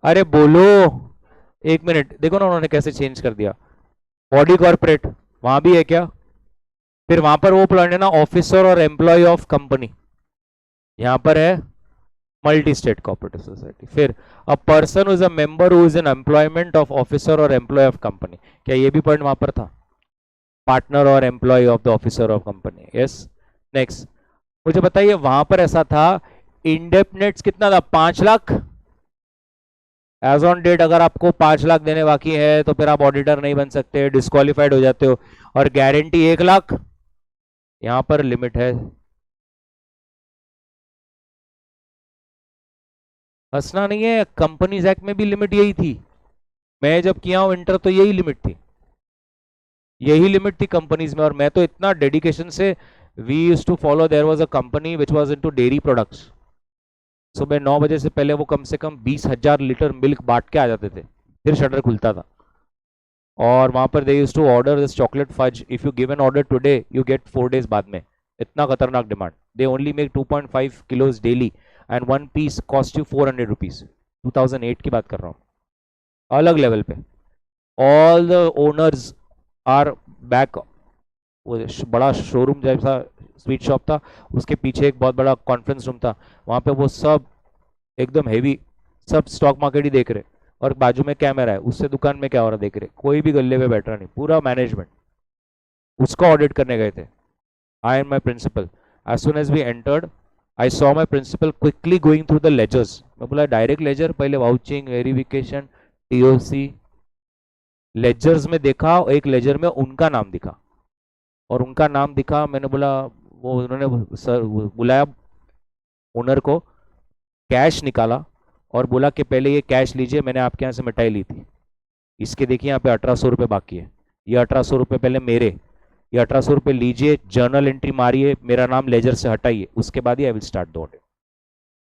अरे बोलो, एक मिनट देखो ना उन्होंने कैसे चेंज कर दिया। बॉडी कॉर्पोरेट वहां भी है क्या? फिर वहां पर वो प्लान है ना ऑफिसर और एम्प्लॉय ऑफ कंपनी, यहां पर है मल्टी स्टेट कोऑपरेटिव सोसाइटी। फिर a person is a member who is an employment of officer और एम्प्लॉय ऑफ कंपनी, क्या ये भी पॉइंट वहां पर था? पार्टनर और employ of the officer of company. Yes. Next मुझे बताइए वहां पर ऐसा था, इंडेपनेट्स कितना था? 5 लाख। एज ऑन डेट अगर आपको 5 लाख देने बाकी है तो फिर आप ऑडिटर नहीं बन सकते, डिस्क्वालिफाइड हो जाते हो। और गारंटी 1 लाख, यहां पर लिमिट है। हंसना नहीं है, कंपनीज एक्ट में भी लिमिट यही थी। मैं जब किया हूं इंटर तो यही लिमिट थी, यही लिमिट थी कंपनीज में। और मैं तो इतना डेडिकेशन से we used to follow, there was a company which was into dairy products. सुबह 9 बजे से पहले वो कम से कम 20,000 लीटर मिल्क बांट के आ जाते थे, फिर शटर खुलता था। और वहां पर they used to order this chocolate fudge, if you give an order today you get 4 days बाद में। इतना खतरनाक demand. They only make 2.5 kilos daily and one piece cost you 400 rupees. 2008 की बात कर रहा हूँ, अलग लेवल पे। All the owners are back. वो बड़ा शोरूम जैसा स्वीट शॉप था, उसके पीछे एक बहुत बड़ा कॉन्फ्रेंस रूम था, वहां पे वो सब एकदम हेवी, सब स्टॉक मार्केट ही देख रहे। और बाजू में कैमरा है, उससे दुकान में क्या हो रहा देख रहे, कोई भी गले पे बैठ रहा नहीं, पूरा मैनेजमेंट उसका ऑडिट करने गए थे। I and my principal, as soon as we entered I saw my principal quickly going through the ledgers. मैं बोला डायरेक्ट लेजर, पहले वाउचिंग, वेरिफिकेशन, टीओसी। लेजर्स में देखा, एक लेजर में उनका नाम दिखा, और उनका नाम दिखा, मैंने बोला, वो उन्होंने सर बुलाया ओनर को, कैश निकाला और बोला कि पहले ये कैश लीजिए, मैंने आपके यहाँ से मिठाई ली थी, इसके देखिए यहाँ पे 1800 रुपये बाकी है, ये 1800 रुपये पहले मेरे, ये 1800 रुपये लीजिए, जर्नल एंट्री मारिए, मेरा नाम लेजर से हटाइए, उसके बाद ही I will start the audit.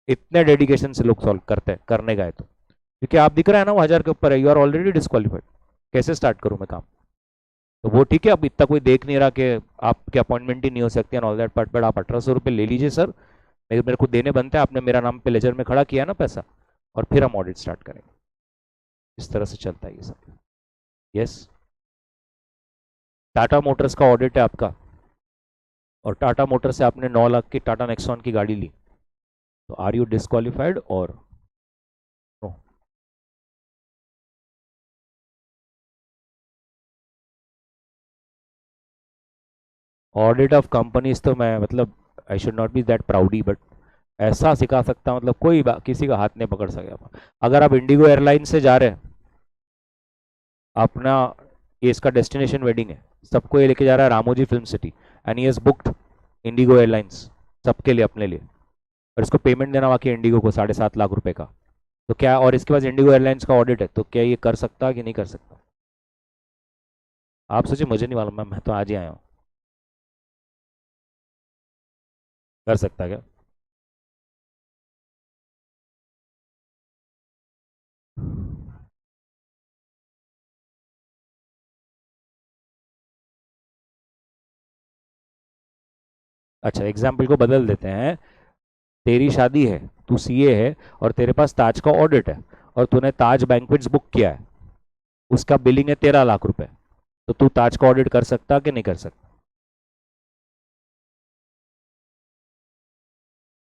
इतने डेडिकेशन से लोग सॉल्व करते हैं, करने गए तो, क्योंकि आप दिख रहा है ना वो 1000 के ऊपर है, यू आर ऑलरेडी डिस्क्वालीफाइड, कैसे स्टार्ट करूँ मैं काम। तो वो ठीक है, अब इतना कोई देख नहीं रहा कि आपकी अपॉइंटमेंट ही नहीं हो सकती एंड ऑल दैट, बट आप 1800 रुपये ले लीजिए सर, मेरे को देने बनते हैं, आपने मेरा नाम पे लेजर में खड़ा किया ना पैसा, और फिर हम ऑडिट स्टार्ट करेंगे। इस तरह से चलता है ये सब। यस, टाटा मोटर्स का ऑडिट है आपका, और टाटा मोटर से आपने 9 लाख की टाटा नेक्सॉन की गाड़ी ली, तो आर यू डिस्क्वालिफाइड और नो? ऑडिट ऑफ कंपनीज तो मैं मतलब I should not be that प्राउडी, but ऐसा सिखा सकता, मतलब कोई किसी का हाथ नहीं पकड़ सकेगा। अगर आप इंडिगो एयरलाइन से जा रहे हैं, अपना ये इसका डेस्टिनेशन वेडिंग है, सबको ये लेके जा रहा है Ramoji film city, and he has booked Indigo airlines सबके लिए, अपने लिए, और इसको पेमेंट देना बाकी इंडिगो को 7.5 लाख रुपए का, तो क्या, और इसके पास इंडिगो एयरलाइंस का ऑडिट है, तो क्या ये कर सकता कि नहीं कर सकता? आप सोचिए, मुझे नहीं मालूम, मैं तो आज ही आया हूँ। कर सकता क्या? अच्छा, एग्जाम्पल को बदल देते हैं। तेरी शादी है, तू सीए है, और तेरे पास ताज का ऑडिट है, और तूने ताज बैंक्वेट्स बुक किया है, उसका बिलिंग है 13 लाख रुपए, तो तू ताज का ऑडिट कर सकता कि नहीं कर सकता?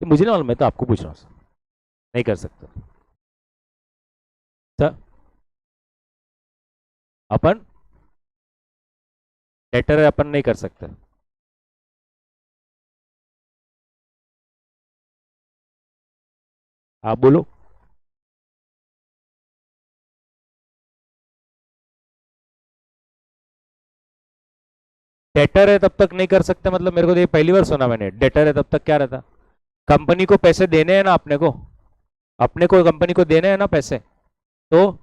तो मुझे ना मालूम, मैं तो आपको पूछ रहा हूँ। नहीं कर सकता सर? अपन लेटर है, अपन नहीं कर सकते। आप बोलो। डेटर है तब तक नहीं कर सकते, मतलब मेरे को तो ये पहली बार सुना मैंने, डेटर है तब तक क्या रहता? कंपनी को पैसे देने हैं ना अपने को, अपने को कंपनी को देने हैं ना पैसे, तो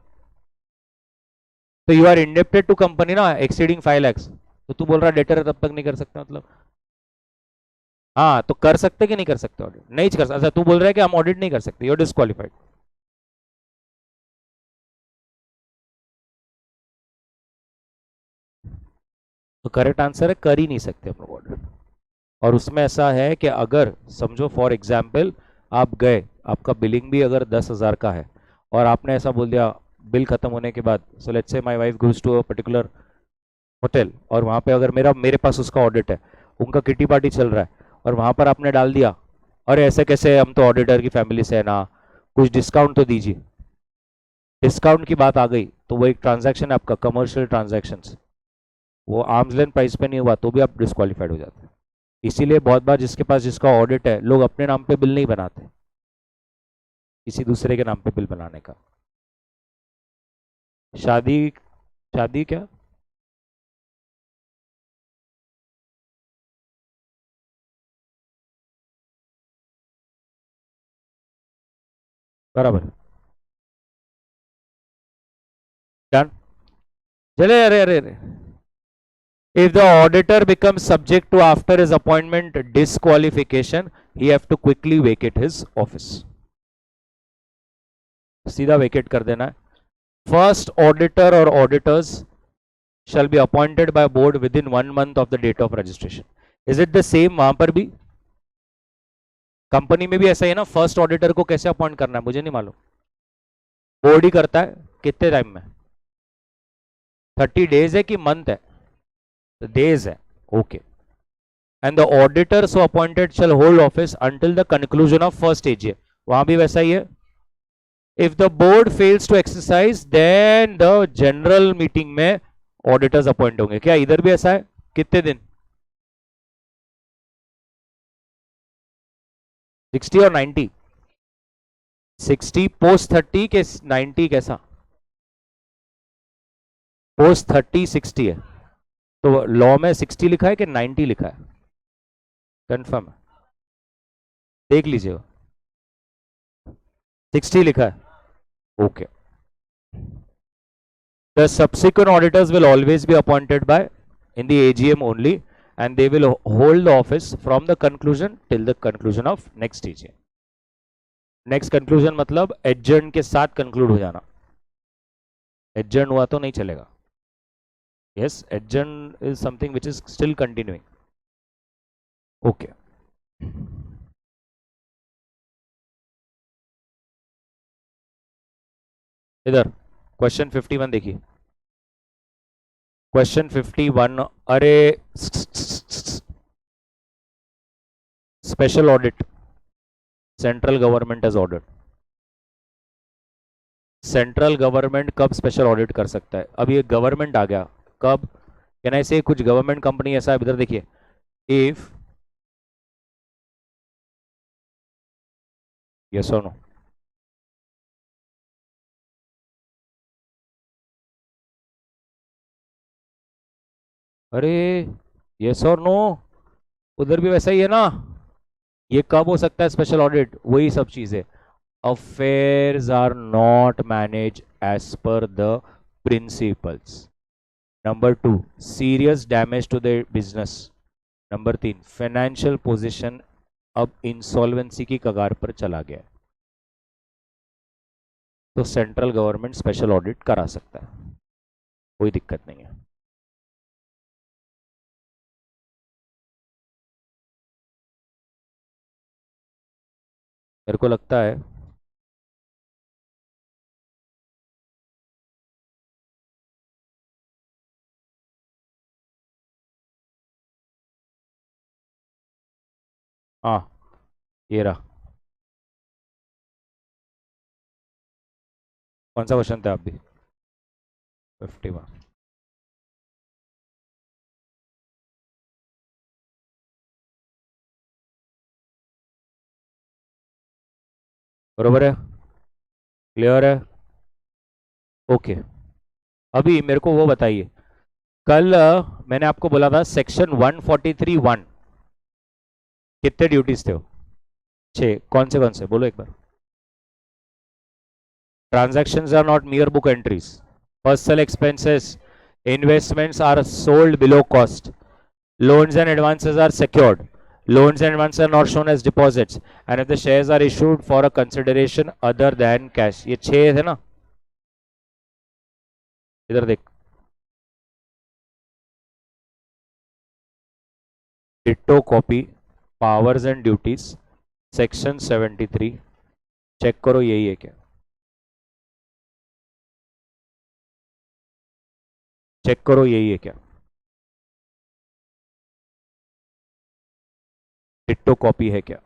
you are indebted to company ना, एक्सीडिंग 5 lakhs, तो तू बोल रहा डेटर है तब तक नहीं कर सकता, मतलब? हाँ, तो कर सकते कि नहीं कर सकते ऑडिट? नहीं कर सकते। अच्छा, तू बोल रहा है कि हम ऑडिट नहीं कर सकते, यू आर डिस्क्वालीफाइड। तो करेक्ट आंसर है, कर ही नहीं सकते हम लोग ऑडिट। और उसमें ऐसा है कि अगर समझो फॉर एग्जाम्पल आप गए, आपका बिलिंग भी अगर 10,000 का है, और आपने ऐसा बोल दिया बिल खत्म होने के बाद, so let's say my wife goes to a particular hotel, और वहां पे अगर मेरे पास उसका ऑडिट है, उनका किटी पार्टी चल रहा है, और वहां पर आपने डाल दिया, अरे ऐसे कैसे, हम तो ऑडिटर की फैमिली से है ना, कुछ डिस्काउंट तो दीजिए, डिस्काउंट की बात आ गई, तो वो एक ट्रांजैक्शन है आपका, कमर्शियल ट्रांजैक्शन, वो आर्म्स लेंथ प्राइस पे नहीं हुआ तो भी आप डिस्क्वालीफाइड हो जाते हैं। इसीलिए बहुत बार जिसके पास जिसका ऑडिट है, लोग अपने नाम पे बिल नहीं बनाते, किसी दूसरे के नाम पे बिल बनाने का। शादी, शादी क्या? बराबर, डन। चले, अरे अरे अरे, If the auditor becomes subject to after his appointment disqualification, he have to quickly vacate his office. सीधा वेकेट कर देना है. First auditor or auditors shall be appointed by board within 1 month of the date of registration. Is it the same वहां पर भी? Company में भी ऐसा ही है ना. फर्स्ट ऑडिटर को कैसे अपॉइंट करना है मुझे नहीं मालूम. बोर्ड ही करता है. कितने टाइम में? 30 days है कि मंथ है? डेज है. Okay. And the auditor so appointed shall hold office until the conclusion of first AGM. वहां भी वैसा ही है. If the board fails to exercise then the general meeting में ऑडिटर्स अपॉइंट होंगे. क्या इधर भी ऐसा है? कितने दिन? 60 और 90? 60 पोस्ट 30 के 90 कैसा? पोस्ट 30 60 है. तो लॉ में 60 लिखा है कि 90 लिखा है? कंफर्म है? देख लीजिएगा. 60 लिखा है. Okay. The subsequent auditors will always be appointed by in the AGM only, and they will hold the office from the conclusion till the conclusion of next AGM. Next conclusion मतलब adjourn के साथ conclude हो जाना. Adjourn हुआ तो नहीं चलेगा. Yes, adjourn is something which is still continuing. Okay. इधर क्वेश्चन 51 देखिए. क्वेश्चन 51. अरे special audit central government as audit. Central government कब स्पेशल ऑडिट कर सकता है? अब ये गवर्नमेंट आ गया. कब? कैन आई से कुछ गवर्नमेंट कंपनी ऐसा है. इधर देखिए. इफ यस और नो. अरे यस और नो. उधर भी वैसा ही है ना. ये कब हो सकता है स्पेशल ऑडिट? वही सब चीजें. Affairs are not manage as per the principles. Number 2, serious damage to the business. Number 3, financial position अब इंसॉल्वेंसी की कगार पर चला गया है. तो सेंट्रल गवर्नमेंट स्पेशल ऑडिट करा सकता है. कोई दिक्कत नहीं है. मेरे को लगता है हाँ ये रहा. कौन सा क्वेश्चन था? आप भी 51. बरोबर है? क्लियर है? ओके. अभी मेरे को वो बताइए. कल मैंने आपको बोला था सेक्शन 143(1) कितने ड्यूटीज थे? 6. कौन से बोलो एक बार. Transactions are not mere book entries. Personal expenses, investments are sold below cost. Loans and advances are secured. Loans and advances are not shown as deposits. And if the shares are issued for a consideration other than cash. ये 6 थे ना. इधर देख. Ditto copy, powers and duties, section 73. Check करो यही है क्या. Check करो यही है क्या. डिट्टो कॉपी है क्या?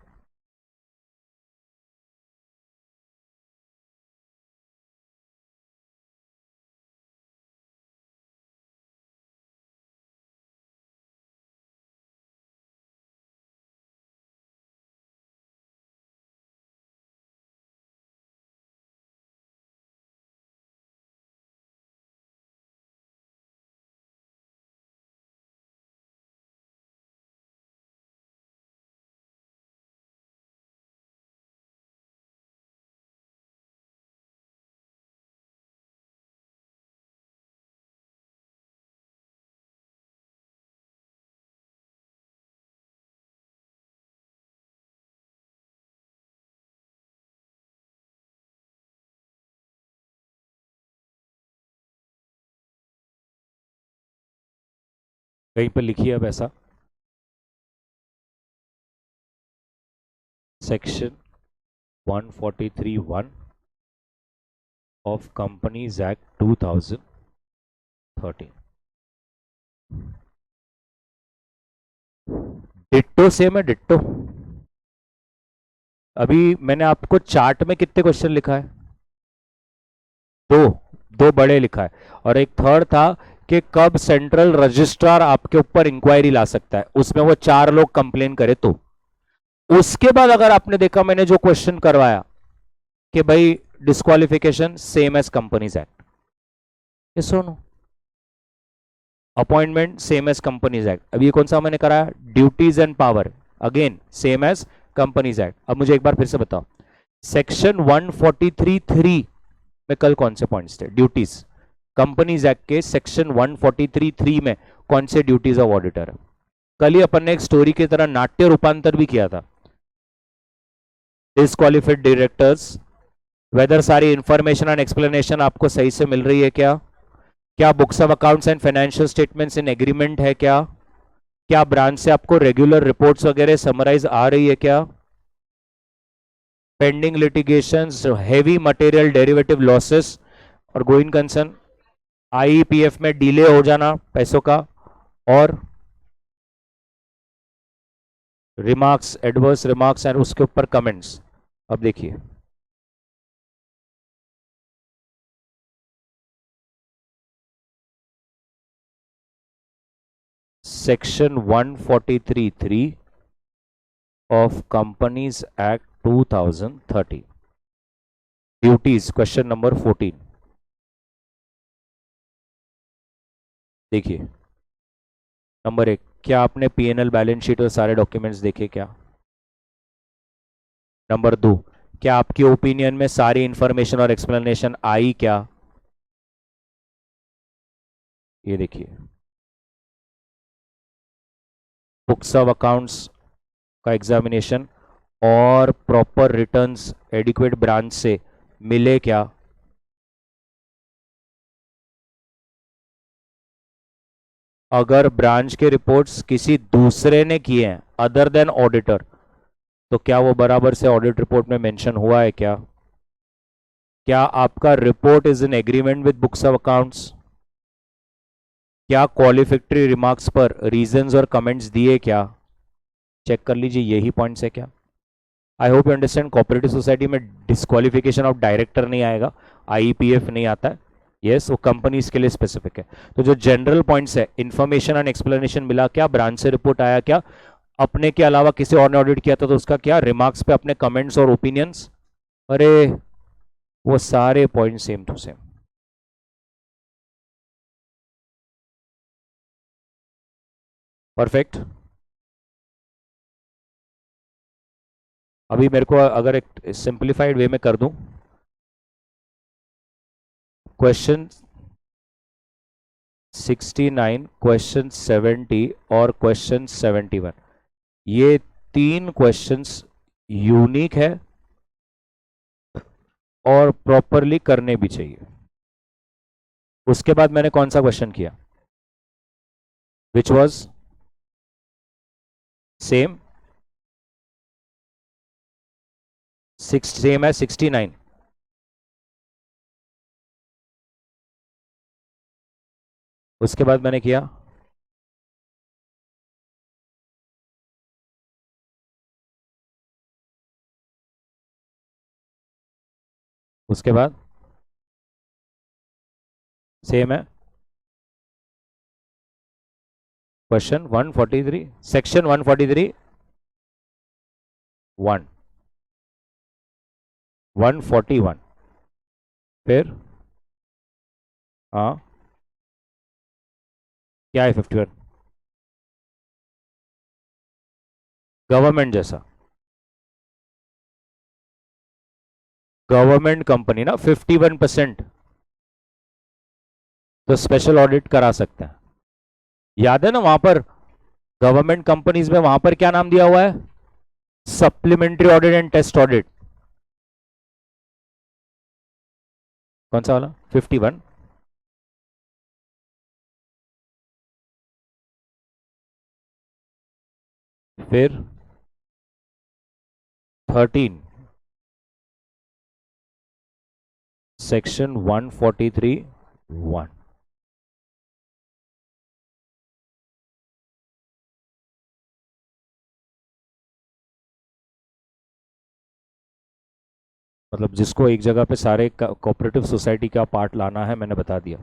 कहीं पर लिखिए अब ऐसा, section 143(1) of companies act 2013। Ditto same है, डिट्टो। अभी मैंने आपको चार्ट में कितने क्वेश्चन लिखा है? दो, दो बड़े लिखा है, और एक थर्ड था कि कब सेंट्रल रजिस्ट्रार आपके ऊपर इंक्वायरी ला सकता है, उसमें वो 4 लोग कंप्लेन करे तो। उसके बाद अगर आपने देखा मैंने जो क्वेश्चन करवाया कि भाई disqualification same as companies act, ये सुनो, appointment same as companies act. अब ये कौन सा मैंने कराया? Duties and power, again same as companies act. अब मुझे एक बार फिर से बताओ, सेक्शन 143(3) में कल कौन से पॉइंट्स थे? ड्यूटीज। कंपनीज एक्ट के सेक्शन 143(3) में कौन से ड्यूटीज ऑफ ऑडिटर है? कल ही अपन ने एक स्टोरी की तरह नाट्य रूपांतर भी किया था। डिस्क्वालिफाइड डायरेक्टर्स, वेदर सारी इंफॉर्मेशन एंड एक्सप्लेनेशन आपको सही से मिल रही है क्या? क्या books of accounts and financial statements in agreement है क्या? क्या ब्रांच से आपको रेगुलर रिपोर्ट्स वगैरह समराइज आ रही है क्या? Pending litigations, heavy material derivative losses और गोइंग कंसर्न, आईपीएफ में डिले हो जाना पैसों का, और रिमार्क्स, एडवर्स रिमार्क्स एंड उसके ऊपर कमेंट्स। अब देखिए, section 143(3) of companies act 2013, duties, question number 14। देखिए, नंबर 1, क्या आपने पीएनएल बैलेंस शीट और सारे डॉक्यूमेंट्स देखे क्या? नंबर 2, क्या आपके ओपिनियन में सारी इंफॉर्मेशन और एक्सप्लेनेशन आई क्या? ये देखिए, बुक्स ऑफ अकाउंट्स का एग्जामिनेशन और प्रॉपर रिटर्न्स एडिक्वेट ब्रांच से मिले क्या? अगर ब्रांच के रिपोर्ट्स किसी दूसरे ने किए हैं अदर देन ऑडिटर, तो क्या वो बराबर से ऑडिट रिपोर्ट में मेंशन हुआ है क्या? क्या आपका report is in agreement with books of accounts? क्या क्वालिफिकेटरी रिमार्क्स पर रीजंस और कमेंट्स दिए क्या? चेक कर लीजिए, यही पॉइंट्स है क्या? I hope you understand, cooperative society में डिस्क्वालिफिकेशन ऑफ डायरेक्टर नहीं आएगा, आईपीएफ नहीं आता है। यस, वो कंपनीज के लिए स्पेसिफिक है। तो जो जनरल पॉइंट्स है, इंफॉर्मेशन एंड एक्सप्लेनेशन मिला क्या? ब्रांच से रिपोर्ट आया क्या? अपने के अलावा किसी और ने ऑडिट किया था तो उसका क्या? रिमार्क्स पे अपने कमेंट्स और ओपिनियंस। अरे वो सारे point same to same. Perfect. अभी मेरे को अगर एक सिंप्लीफाइड वे में कर दूं, क्वेश्चन 69, क्वेश्चन 70 और क्वेश्चन 71, ये 3 क्वेश्चंस यूनिक है और प्रॉपरली करने भी चाहिए। उसके बाद मैंने कौन सा क्वेश्चन किया, विच वॉज सेम, सेम है 69। उसके बाद मैंने किया उसके बाद सेम है क्वेश्चन 143, सेक्शन 143 1, 141, फिर हाँ, क्या है 51? गवर्नमेंट जैसा, गवर्नमेंट कंपनी ना, 51% तो स्पेशल ऑडिट करा सकते हैं। याद है ना वहां पर गवर्नमेंट कंपनीज में वहां पर क्या नाम दिया हुआ है? Supplementary audit and test audit. कौन सा वाला? 51। फिर 13 सेक्शन 143(1). मतलब जिसको एक जगह पे सारे कोऑपरेटिव सोसाइटी का पार्ट लाना है, मैंने बता दिया।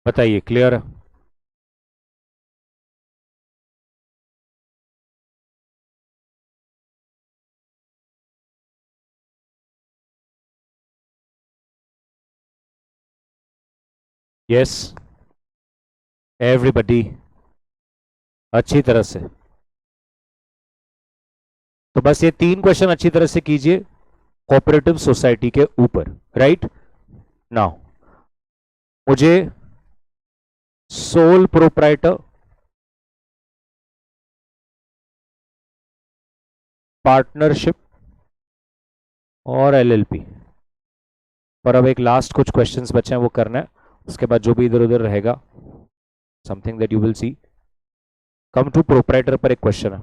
बताइए, क्लियर है? यस एवरीबडी, अच्छी तरह से। तो बस ये 3 क्वेश्चन अच्छी तरह से कीजिए कोऑपरेटिव सोसाइटी के ऊपर। राइट नाउ मुझे सोल प्रोप्राइटर, पार्टनरशिप और एलएलपी पर अब एक लास्ट कुछ क्वेश्चंस बचे हैं, वो करना है। उसके बाद जो भी इधर उधर रहेगा, something that you will see. Come to proprietor पर एक क्वेश्चन है।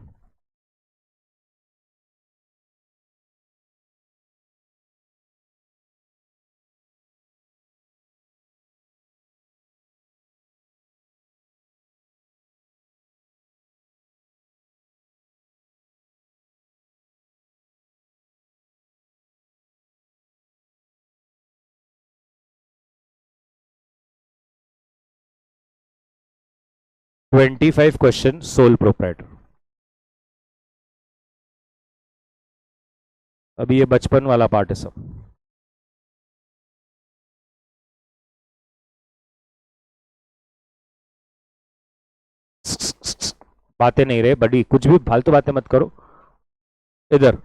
Twenty 25 question sole proprietor. अभी ये बचपन वाला पार्ट है सब। बातें नहीं रहे बड़ी, कुछ भी फालतू बातें मत करो इधर।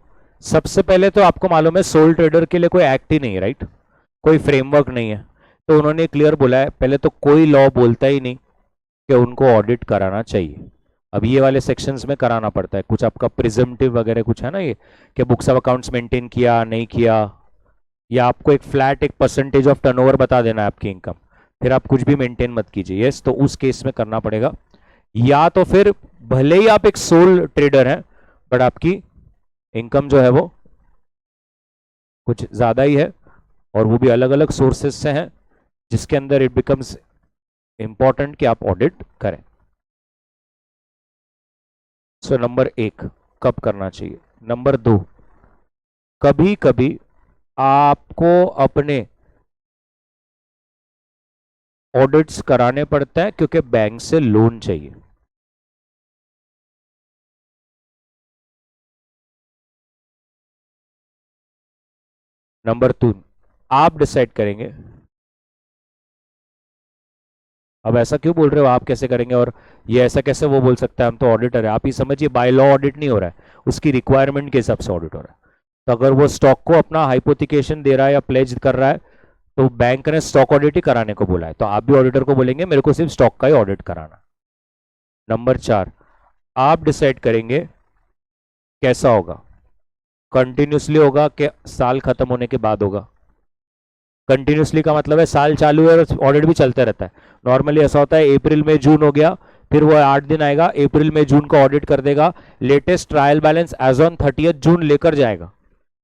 सबसे पहले तो आपको मालूम है सोल ट्रेडर के लिए कोई एक्ट ही नहीं है, राइट? कोई फ्रेमवर्क नहीं है। तो उन्होंने क्लियर बोला है, पहले तो कोई लॉ बोलता ही नहीं कि उनको ऑडिट कराना चाहिए। अब ये वाले सेक्शंस में कराना पड़ता है। कुछ आपका प्रिजम्पटिव वगैरह कुछ है ना, ये कि बुक्स ऑफ अकाउंट्स मेंटेन किया नहीं किया, या आपको एक फ्लैट एक परसेंटेज ऑफ टर्नओवर बता देना है आपकी इनकम, फिर आप कुछ भी मेंटेन मत कीजिए। यस, तो उस केस में करना पड़ेगा। या तो फिर भले ही आप एक सोल ट्रेडर हैं बट आपकी इनकम जो है वो कुछ ज्यादा ही है, और वो भी अलग अलग सोर्सेस से है, जिसके अंदर इट बिकम्स इंपॉर्टेंट कि आप ऑडिट करें। सो नंबर 1 कब करना चाहिए। नंबर 2, कभी कभी आपको अपने ऑडिट्स कराने पड़ते हैं क्योंकि बैंक से लोन चाहिए। नंबर 2, आप डिसाइड करेंगे। अब ऐसा क्यों बोल रहे हो, आप कैसे करेंगे और ये ऐसा कैसे वो बोल सकता है, हम तो ऑडिटर है। आप ही समझिए, बाय लॉ ऑडिट नहीं हो रहा है, उसकी रिक्वायरमेंट के हिसाब से ऑडिट हो रहा है। तो अगर वो स्टॉक को अपना हाइपोथिकेशन दे रहा है या प्लेज कर रहा है, तो बैंक ने स्टॉक ऑडिट ही कराने को बोला है, तो आप भी ऑडिटर को बोलेंगे मेरे को सिर्फ स्टॉक का ही ऑडिट कराना। नंबर 4, आप डिसाइड करेंगे कैसा होगा, कंटिन्यूसली होगा कि साल खत्म होने के बाद होगा। कंटिन्यूसली का मतलब है साल चालू है और ऑडिट भी चलता रहता है। नॉर्मली ऐसा होता है, अप्रैल में जून हो गया, फिर वो 8 दिन आएगा, अप्रैल में जून का ऑडिट कर देगा, latest trial balance as on 30 June लेकर जाएगा,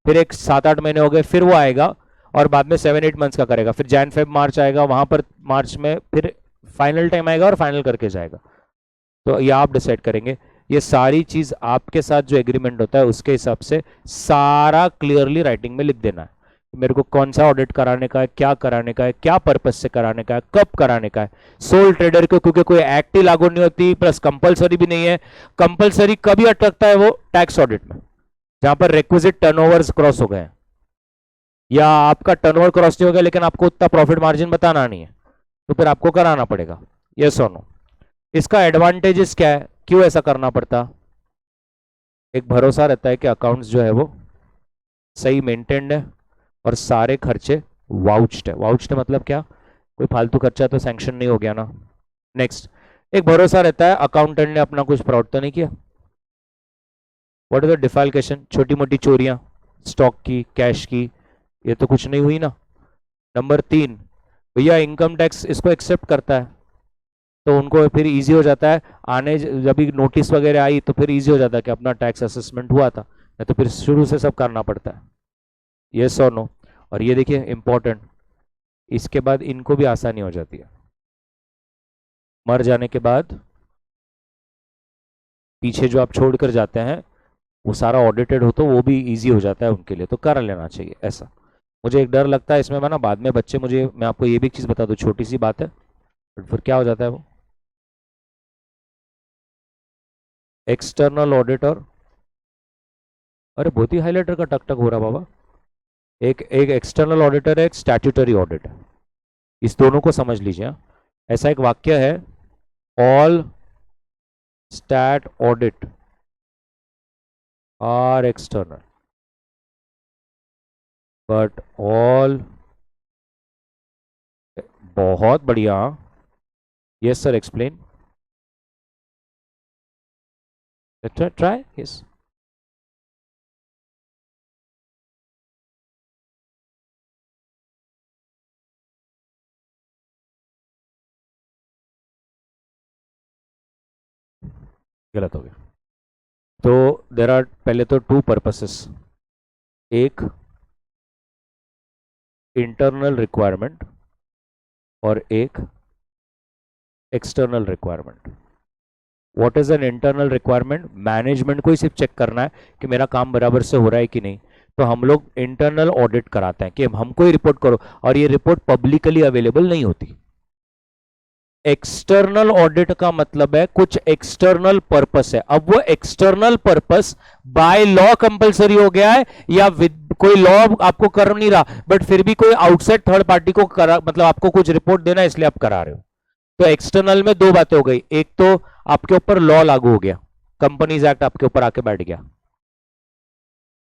फिर एक 7-8 महीने हो गए, फिर वो आएगा और बाद में 7-8 मंथ्स का करेगा, फिर जैन फेब मार्च आएगा, वहां पर मार्च में फिर फाइनल टाइम आएगा और फाइनल करके जाएगा। तो ये आप डिसाइड करेंगे। ये सारी चीज आपके साथ जो एग्रीमेंट होता है उसके हिसाब से सारा क्लियरली राइटिंग में लिख देना है। मेरे को कौन सा ऑडिट कराने का है, क्या कराने का है, क्या पर्पज से कराने का है, कब कराने का है। सोल ट्रेडर को क्योंकि कोई एक्ट ही लागू नहीं होती, प्लस कंपलसरी भी नहीं है। कंपलसरी कभी अटकता है वो टैक्स ऑडिट में, जहां पर रिक्विजिट टर्नओवर्स क्रॉस हो गए हैं। या आपका टर्नओवर क्रॉस नहीं हो गया लेकिन आपको उतना प्रॉफिट मार्जिन बताना नहीं है, तो फिर आपको कराना पड़ेगा। यस और नो। इसका एडवांटेजेस क्या है, क्यों ऐसा करना पड़ता? एक भरोसा रहता है कि अकाउंट्स जो है वो सही मेंटेन्ड है और सारे खर्चे वाउच्ड है। वाउच्ड मतलब क्या? कोई फालतू खर्चा तो सैंक्शन नहीं हो गया ना। नेक्स्ट, एक भरोसा रहता है अकाउंटेंट ने अपना कुछ फ्रॉड तो नहीं किया। What is the defalcation? छोटी मोटी चोरियां स्टॉक की, कैश की, ये तो कुछ नहीं हुई ना। नंबर 3, भैया इनकम टैक्स इसको एक्सेप्ट करता है, तो उनको फिर इजी हो जाता है आने, जब भी नोटिस वगैरह आई तो फिर इजी हो जाता है कि अपना टैक्स असेसमेंट हुआ था, नहीं तो फिर शुरू से सब करना पड़ता है। यस और नो। और ये देखिए इंपॉर्टेंट, इसके बाद इनको भी आसानी हो जाती है, मर जाने के बाद पीछे जो आप छोड़ कर जाते हैं वो सारा ऑडिटेड हो तो वो भी इजी हो जाता है उनके लिए, तो कर लेना चाहिए ऐसा। मुझे एक डर लगता है इसमें ना, बाद में बच्चे मुझे, मैं आपको ये भी एक चीज़ बता दूं, छोटी सी बात है बट फिर क्या हो जाता है वो एक्सटर्नल ऑडिटर। अरे बहुत ही हाईलाइटर का टक टक हो रहा बाबा। एक एक एक्सटर्नल ऑडिटर है, एक स्टैट्यूटरी ऑडिट है, इस दोनों को समझ लीजिए। ऐसा एक वाक्य है, all stat audit are external but all, बहुत बढ़िया। Yes sir, explain. Try. Yes, गलत हो गया। तो देर आर, पहले तो 2 पर्पसेस, एक इंटरनल रिक्वायरमेंट और एक external requirement. What is an internal requirement? Management को ही सिर्फ चेक करना है कि मेरा काम बराबर से हो रहा है कि नहीं, तो हम लोग इंटरनल ऑडिट कराते हैं कि हमको ही रिपोर्ट करो, और ये रिपोर्ट पब्लिकली अवेलेबल नहीं होती। एक्सटर्नल ऑडिट का मतलब है कुछ एक्सटर्नल पर्पस है। अब वो external purpose by law compulsory हो गया है या कोई लॉ आपको कर नहीं रहा, बट फिर भी कोई आउटसाइड थर्ड पार्टी को करा, मतलब आपको कुछ रिपोर्ट देना है इसलिए आप करा रहे हो। तो एक्सटर्नल में 2 बातें हो गई, एक तो आपके ऊपर लॉ लागू हो गया, कंपनीज एक्ट आपके ऊपर आके बैठ गया,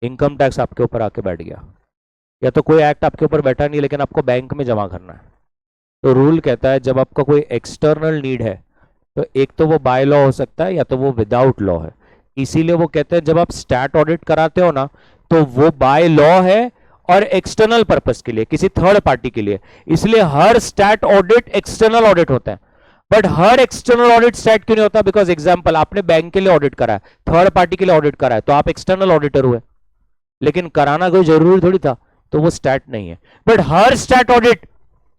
इनकम टैक्स आपके ऊपर आके बैठ गया, या तो कोई एक्ट आपके ऊपर बैठा नहीं लेकिन आपको बैंक में जमा करना है। तो रूल कहता है जब आपका कोई एक्सटर्नल नीड है तो एक तो वो बाय लॉ हो सकता है या तो वो विदाउट लॉ है। इसीलिए वो कहते हैं जब आप स्टैट ऑडिट कराते हो ना तो वो बाय लॉ है और एक्सटर्नल पर्पस के लिए, किसी थर्ड पार्टी के लिए। इसलिए हर स्टैट ऑडिट एक्सटर्नल ऑडिट होता है, बट हर एक्सटर्नल ऑडिट स्टैट क्यों नहीं होता? बिकॉज एग्जांपल, आपने बैंक के लिए ऑडिट करा है, थर्ड पार्टी के लिए ऑडिट करा है, तो आप एक्सटर्नल ऑडिटर हुए, लेकिन कराना कोई जरूरी थोड़ी था, तो वो स्टैट नहीं है। बट हर stat audit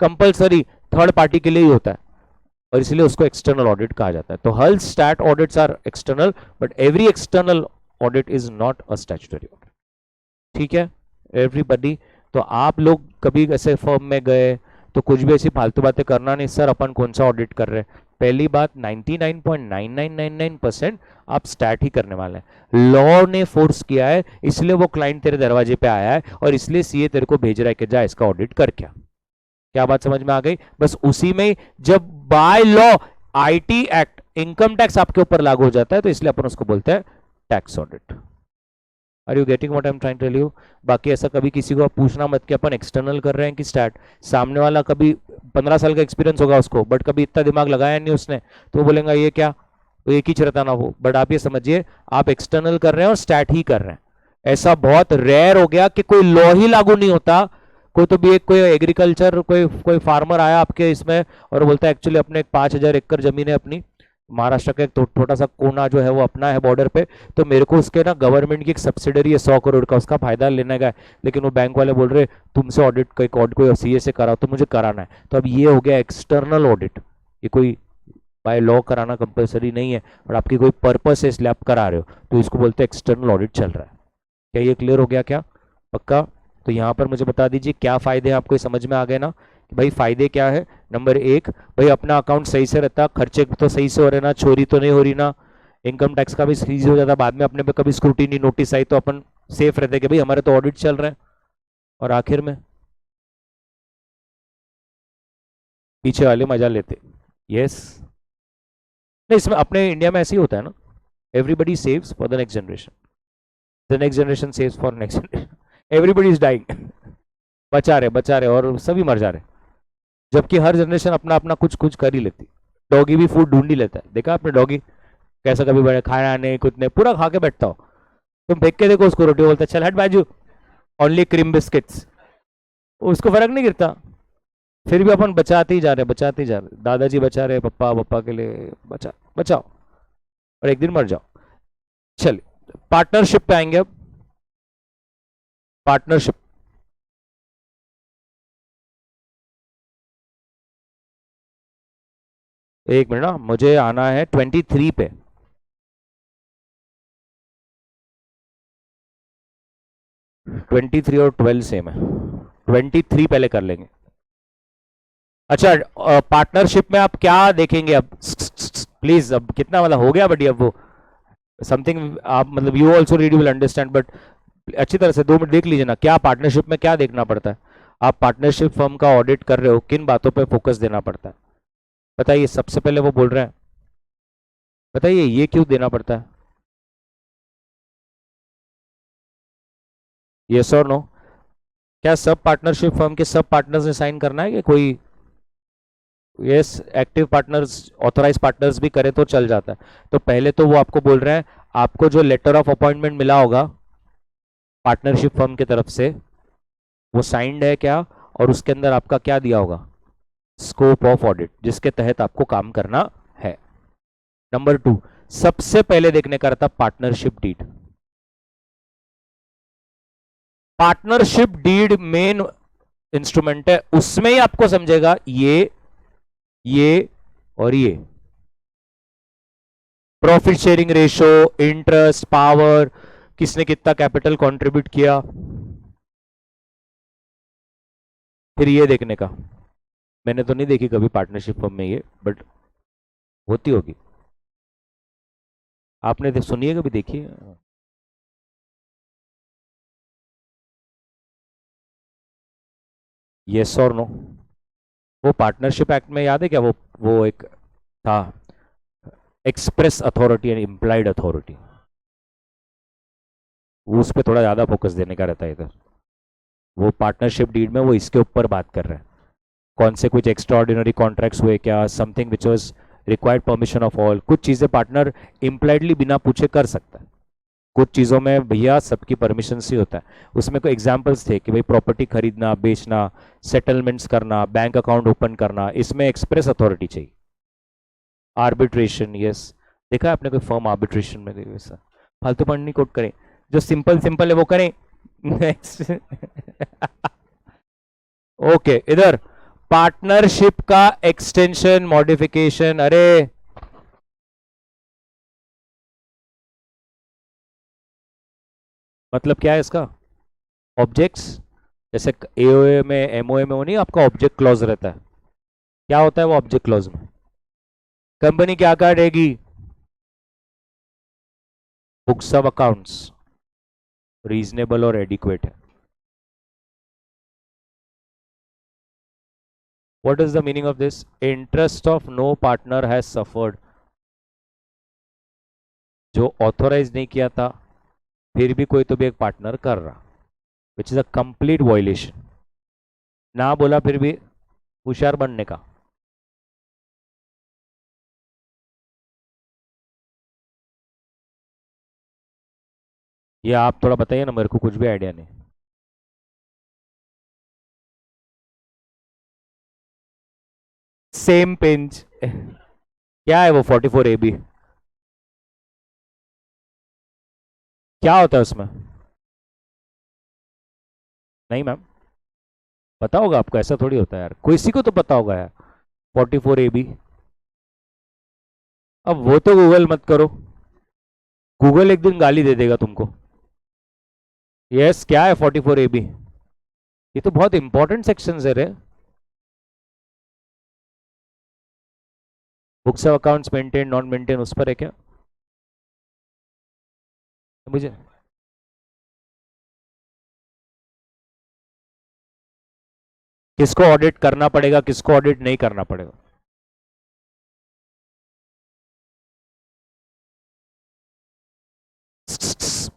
compulsory third party के लिए ही होता है और इसलिए उसको एक्सटर्नल ऑडिट कहा जाता है। तो हर stat audits are external but every external audit is not a statutory audit. ठीक है एवरीबडी? तो आप लोग कभी ऐसे फर्म में गए तो कुछ भी ऐसी फालतू बातें करना नहीं, सर अपन कौन सा ऑडिट कर रहे हैं। पहली बात, 99.9999% आप स्टैट ही करने वाले हैं। लॉ ने फोर्स किया है इसलिए वो क्लाइंट तेरे दरवाजे पे आया है और इसलिए सीए तेरे को भेज रहा है कि जा इसका ऑडिट कर। क्या बात समझ में आ गई? बस उसी में जब by law IT act income tax आपके ऊपर लागू हो जाता है तो इसलिए अपन उसको बोलते हैं tax audit. Are you getting what I am trying to tell you? बाकी ऐसा कभी किसी को पूछना मत कि अपन एक्सटर्नल कर रहे हैं कि स्टैट। सामने वाला कभी 15 साल का एक्सपीरियंस होगा उसको, बट कभी इतना दिमाग लगाया नहीं उसने, तो वो बोलेगा ये क्या, तो एक ही चरता ना हो। बट आप ये समझिए आप एक्सटर्नल कर रहे हैं और स्टैट ही कर रहे हैं। ऐसा बहुत रेयर हो गया कि कोई लॉ ही लागू नहीं होता। कोई तो भी एक कोई एग्रीकल्चर कोई कोई फार्मर आया आपके इसमें और बोलता है एक्चुअली अपने 5,000 एकड़ जमीन है अपनी, महाराष्ट्र का एक छोटा सा कोना जो है वो अपना है बॉर्डर पे, तो मेरे को उसके ना गवर्नमेंट की एक सब्सिडरी है 100 करोड़ का, उसका फायदा लेने का है, लेकिन वो बैंक वाले बोल रहे तुमसे ऑडिट कोई सीए से कराओ, तो मुझे कराना है। तो अब ये हो गया एक्सटर्नल ऑडिट। ये कोई बाय लॉ कराना कंपलसरी नहीं है और आपकी कोई पर्पस है इसलिए आप करा रहे हो, तो इसको बोलते हैं एक्सटर्नल ऑडिट चल रहा है। क्या ये क्लियर हो गया क्या? पक्का? तो यहाँ पर मुझे बता दीजिए क्या फायदे हैं, आपको समझ में आ गए ना कि भाई फायदे क्या है? नंबर 1, भाई अपना अकाउंट सही से रहता, खर्चे तो सही से हो रहे ना, चोरी तो नहीं हो रही ना, इनकम टैक्स का भी सही हो जाता, बाद में अपने पे कभी स्क्रूटिनी नोटिस आई तो अपन सेफ रहते कि भाई हमारे तो ऑडिट चल रहे हैं। और आखिर में पीछे वाले मजा लेते। यस। नहीं, इसमें अपने इंडिया में ऐसे ही होता है ना, everybody saves for the next generation, the next generation saves for next generation, everybody is dying. बचा रहे और सभी मर जा रहे, जबकि हर जनरेशन अपना अपना कुछ कुछ कर ही लेती। डॉगी भी फूड ढूंढ ही लेता है, देखा आपने डॉगी कैसा, कभी बड़े खाना नहीं कुछ नहीं, पूरा खा के बैठता हो। तुम फेंक के देखो उसको रोटी, बोलता है चल हट बाजू, ओनली क्रीम बिस्किट्स, उसको फर्क नहीं गिरता। फिर भी अपन बचाते ही जा रहे, बचाते ही जा रहे, दादाजी बचा रहे, पप्पा पप्पा के लिए बचा बचाओ, और एक दिन मर जाओ। चलिए पार्टनरशिप पे आएंगे अब। पार्टनरशिप, एक मिनट ना, मुझे आना है 23 पे। 23 और 12 सेम है, 23 पहले कर लेंगे। अच्छा, पार्टनरशिप में आप क्या देखेंगे अब, प्लीज, अब कितना मतलब हो गया बड़ी, अब वो समथिंग आप मतलब you also read, you will understand, but अच्छी तरह से 2 मिनट देख लीजिए ना, क्या पार्टनरशिप में क्या देखना पड़ता है। आप पार्टनरशिप फर्म का ऑडिट कर रहे हो, किन बातों पे फोकस देना पड़ता है बताइए। सबसे पहले वो बोल रहे हैं, बताइए ये क्यों देना पड़ता है, यस और नो। क्या सब पार्टनरशिप फर्म के सब पार्टनर्स ने साइन करना है कि कोई, yes, active partners authorize partners भी करे तो चल जाता है। तो पहले तो वो आपको बोल रहे हैं, आपको जो लेटर ऑफ अपॉइंटमेंट मिला होगा पार्टनरशिप फर्म की तरफ से, वो साइंड है क्या, और उसके अंदर आपका क्या दिया होगा, स्कोप ऑफ ऑडिट, जिसके तहत आपको काम करना है। नंबर 2, सबसे पहले देखने का रहता partnership deed. Partnership deed main instrument है, उसमें ही आपको समझेगा ये और ये profit sharing ratio, interest, power, किसने कितना कैपिटल कंट्रीब्यूट किया, फिर ये देखने का। मैंने तो नहीं देखी कभी पार्टनरशिप फर्म में ये, बट होती होगी, आपने तो सुनिए कभी, देखिए। यस और नो। वो पार्टनरशिप एक्ट में याद है क्या, वो एक था, express authority and implied authority, उस पर थोड़ा ज्यादा फोकस देने का रहता है इधर। वो पार्टनरशिप डीड में वो इसके ऊपर बात कर रहे हैं, कौन से कुछ एक्स्ट्रा ऑर्डिनरी कॉन्ट्रैक्ट्स हुए क्या, something which was required permission of all, कुछ चीजें पार्टनर इम्प्लाइडली बिना पूछे कर सकता है, कुछ चीज़ों में भैया सबकी परमिशन से होता है। उसमें कोई एग्जांपल्स थे कि भाई प्रॉपर्टी खरीदना, बेचना, सेटलमेंट्स करना, बैंक अकाउंट ओपन करना, इसमें एक्सप्रेस अथॉरिटी चाहिए। आर्बिट्रेशन, यस, देखा है आपने कोई फर्म आर्बिट्रेशन में देखा वैसा, फालतू पढ़नी कोट करें, जो सिंपल सिंपल है वो करें। नेक्स्ट। ओके, इधर पार्टनरशिप का एक्सटेंशन मॉडिफिकेशन, अरे मतलब क्या है इसका, ऑब्जेक्ट्स, जैसे एओए में एमओए में वो नहीं आपका ऑब्जेक्ट क्लॉज रहता है, क्या होता है वो ऑब्जेक्ट क्लॉज में, कंपनी क्या करेगी, बुक्स ऑफ अकाउंट्स रीजनेबल और एडिक्वेट है। What is the meaning of this, interest of no partner has suffered, जो ऑथोराइज नहीं किया था फिर भी कोई तो भी एक पार्टनर कर रहा, which is a complete violation, ना बोला फिर भी होशियार बनने का। ये आप थोड़ा बताइए ना, मेरे को कुछ भी आइडिया नहीं। सेम पेंज, क्या है वो 44 AB, क्या होता है उसमें, नहीं मैम, पता होगा आपको, ऐसा थोड़ी होता है यार, किसी को तो पता होगा यार, 44 AB। अब वो तो गूगल मत करो, गूगल एक दिन गाली दे देगा तुमको। यस, क्या है 44 AB, ये तो बहुत इंपॉर्टेंट सेक्शन है रे। Books of accounts maintain non maintain उस पर है क्या, मुझे किसको ऑडिट करना पड़ेगा, किसको ऑडिट नहीं करना पड़ेगा?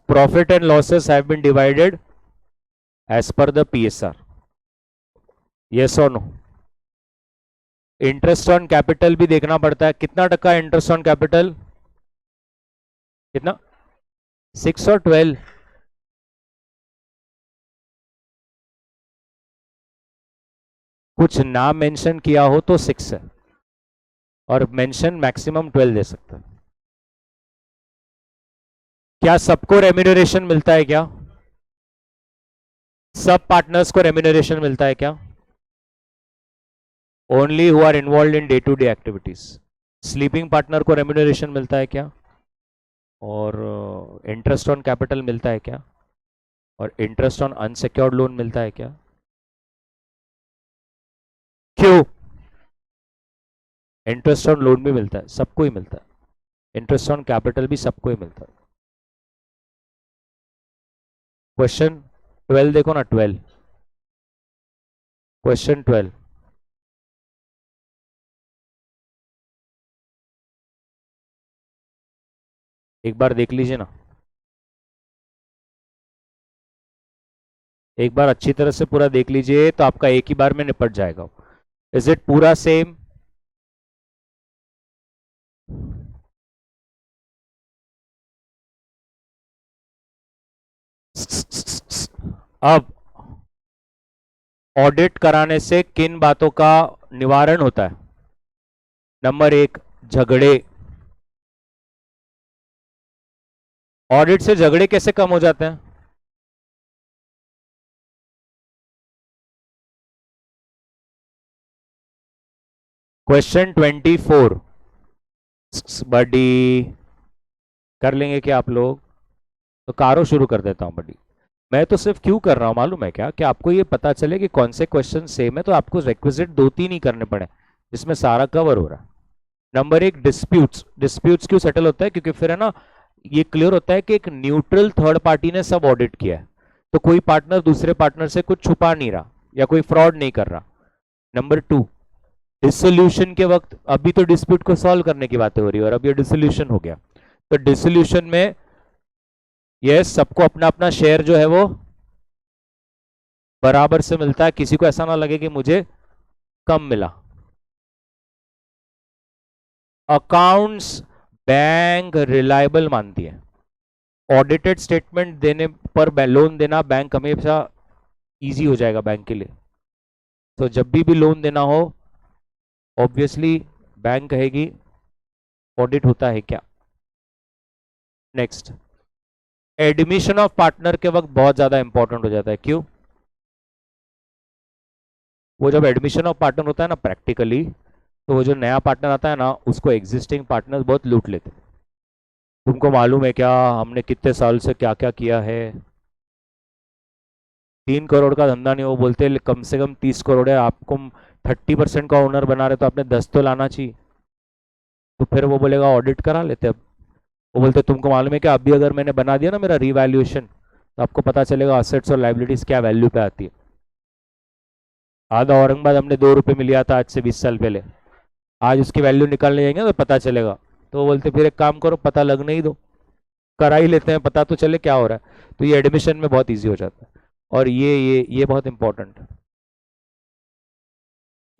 Profit and losses have been divided as per the PSR. Yes और नो? इंटरेस्ट ऑन कैपिटल भी देखना पड़ता है. कितना टका इंटरेस्ट ऑन कैपिटल? कितना? 6 और 12? कुछ ना मेंशन किया हो तो 6 है और मेंशन मैक्सिमम 12 दे सकता है. क्या सबको रेम्यूनरेशन मिलता है क्या? सब पार्टनर्स को रेम्यूनरेशन मिलता है क्या? Only who are involve in day to day activities. Sleeping partner को रेम्यूनरेशन मिलता है क्या? और इंटरेस्ट ऑन कैपिटल मिलता है क्या? और इंटरेस्ट ऑन अनसिक्योर्ड लोन मिलता है क्या? क्यों? इंटरेस्ट ऑन लोन भी मिलता है, सबको ही मिलता है. इंटरेस्ट ऑन कैपिटल भी सबको ही मिलता है. क्वेश्चन 12 देखो ना, 12. क्वेश्चन 12. एक बार देख लीजिए ना, एक बार अच्छी तरह से पूरा देख लीजिए तो आपका एक ही बार में निपट जाएगा. इज इट पूरा सेम? अब ऑडिट कराने से किन बातों का निवारण होता है? नंबर 1, झगड़े. ऑडिट से झगड़े कैसे कम हो जाते हैं? क्वेश्चन 24. बडी कर लेंगे क्या आप लोग? तो कारो शुरू कर देता हूं बडी. मैं तो सिर्फ क्यों कर रहा हूं मालूम है क्या? कि आपको ये पता चले कि कौन से क्वेश्चन सेम है, तो आपको रिक्विजिट 2-3 ही करने पड़े जिसमें सारा कवर हो रहा है. Number 1, disputes. डिस्प्यूट्स क्यों सेटल होता है? क्योंकि फिर है ना, ये क्लियर होता है कि एक न्यूट्रल थर्ड पार्टी ने सब ऑडिट किया है, तो कोई पार्टनर दूसरे पार्टनर से कुछ छुपा नहीं रहा या कोई फ्रॉड नहीं कर रहा. नंबर 2, डिसोल्यूशन के वक्त, अभी तो डिस्प्यूट को सॉल्व करने की बातें हो रही है और अब ये डिसोल्यूशन हो गया, तो डिसोल्यूशन में ये सबको अपना अपना शेयर जो है वो बराबर से मिलता है. किसी को ऐसा ना लगे कि मुझे कम मिला. अकाउंट्स बैंक रिलायबल मानती है. ऑडिटेड स्टेटमेंट देने पर लोन देना बैंक हमेशा इजी हो जाएगा बैंक के लिए. तो जब भी लोन देना हो, ऑब्वियसली बैंक कहेगी ऑडिट होता है क्या. नेक्स्ट, एडमिशन ऑफ पार्टनर के वक्त बहुत ज्यादा इंपॉर्टेंट हो जाता है. क्यों? वो जब एडमिशन ऑफ पार्टनर होता है ना प्रैक्टिकली, तो वो जो नया पार्टनर आता है ना, उसको एग्जिस्टिंग पार्टनर बहुत लूट लेते हैं. तुमको मालूम है क्या हमने कितने साल से क्या क्या किया है? 3 करोड़ का धंधा नहीं, वो बोलते कम से कम 30 करोड़ है, आपको 30% का ओनर बना रहे तो आपने 10 तो लाना चाहिए. तो फिर वो बोलेगा ऑडिट करा लेते. अब वो बोलते तुमको मालूम है क्या, अभी अगर मैंने बना दिया ना मेरा रिवैल्यूएशन, तो आपको पता चलेगा असेट्स और लाइबिलिटीज क्या वैल्यू पे आती है. आधा औरंगाबाद हमने 2 रुपए में लिया था आज से 20 साल पहले, आज उसकी वैल्यू निकालने जाएंगे तो पता चलेगा. तो वो बोलते फिर एक काम करो, पता लगने ही दो, करा ही लेते हैं, पता तो चले क्या हो रहा है. तो ये एडमिशन में बहुत ईजी हो जाता है. और ये बहुत इंपॉर्टेंट है.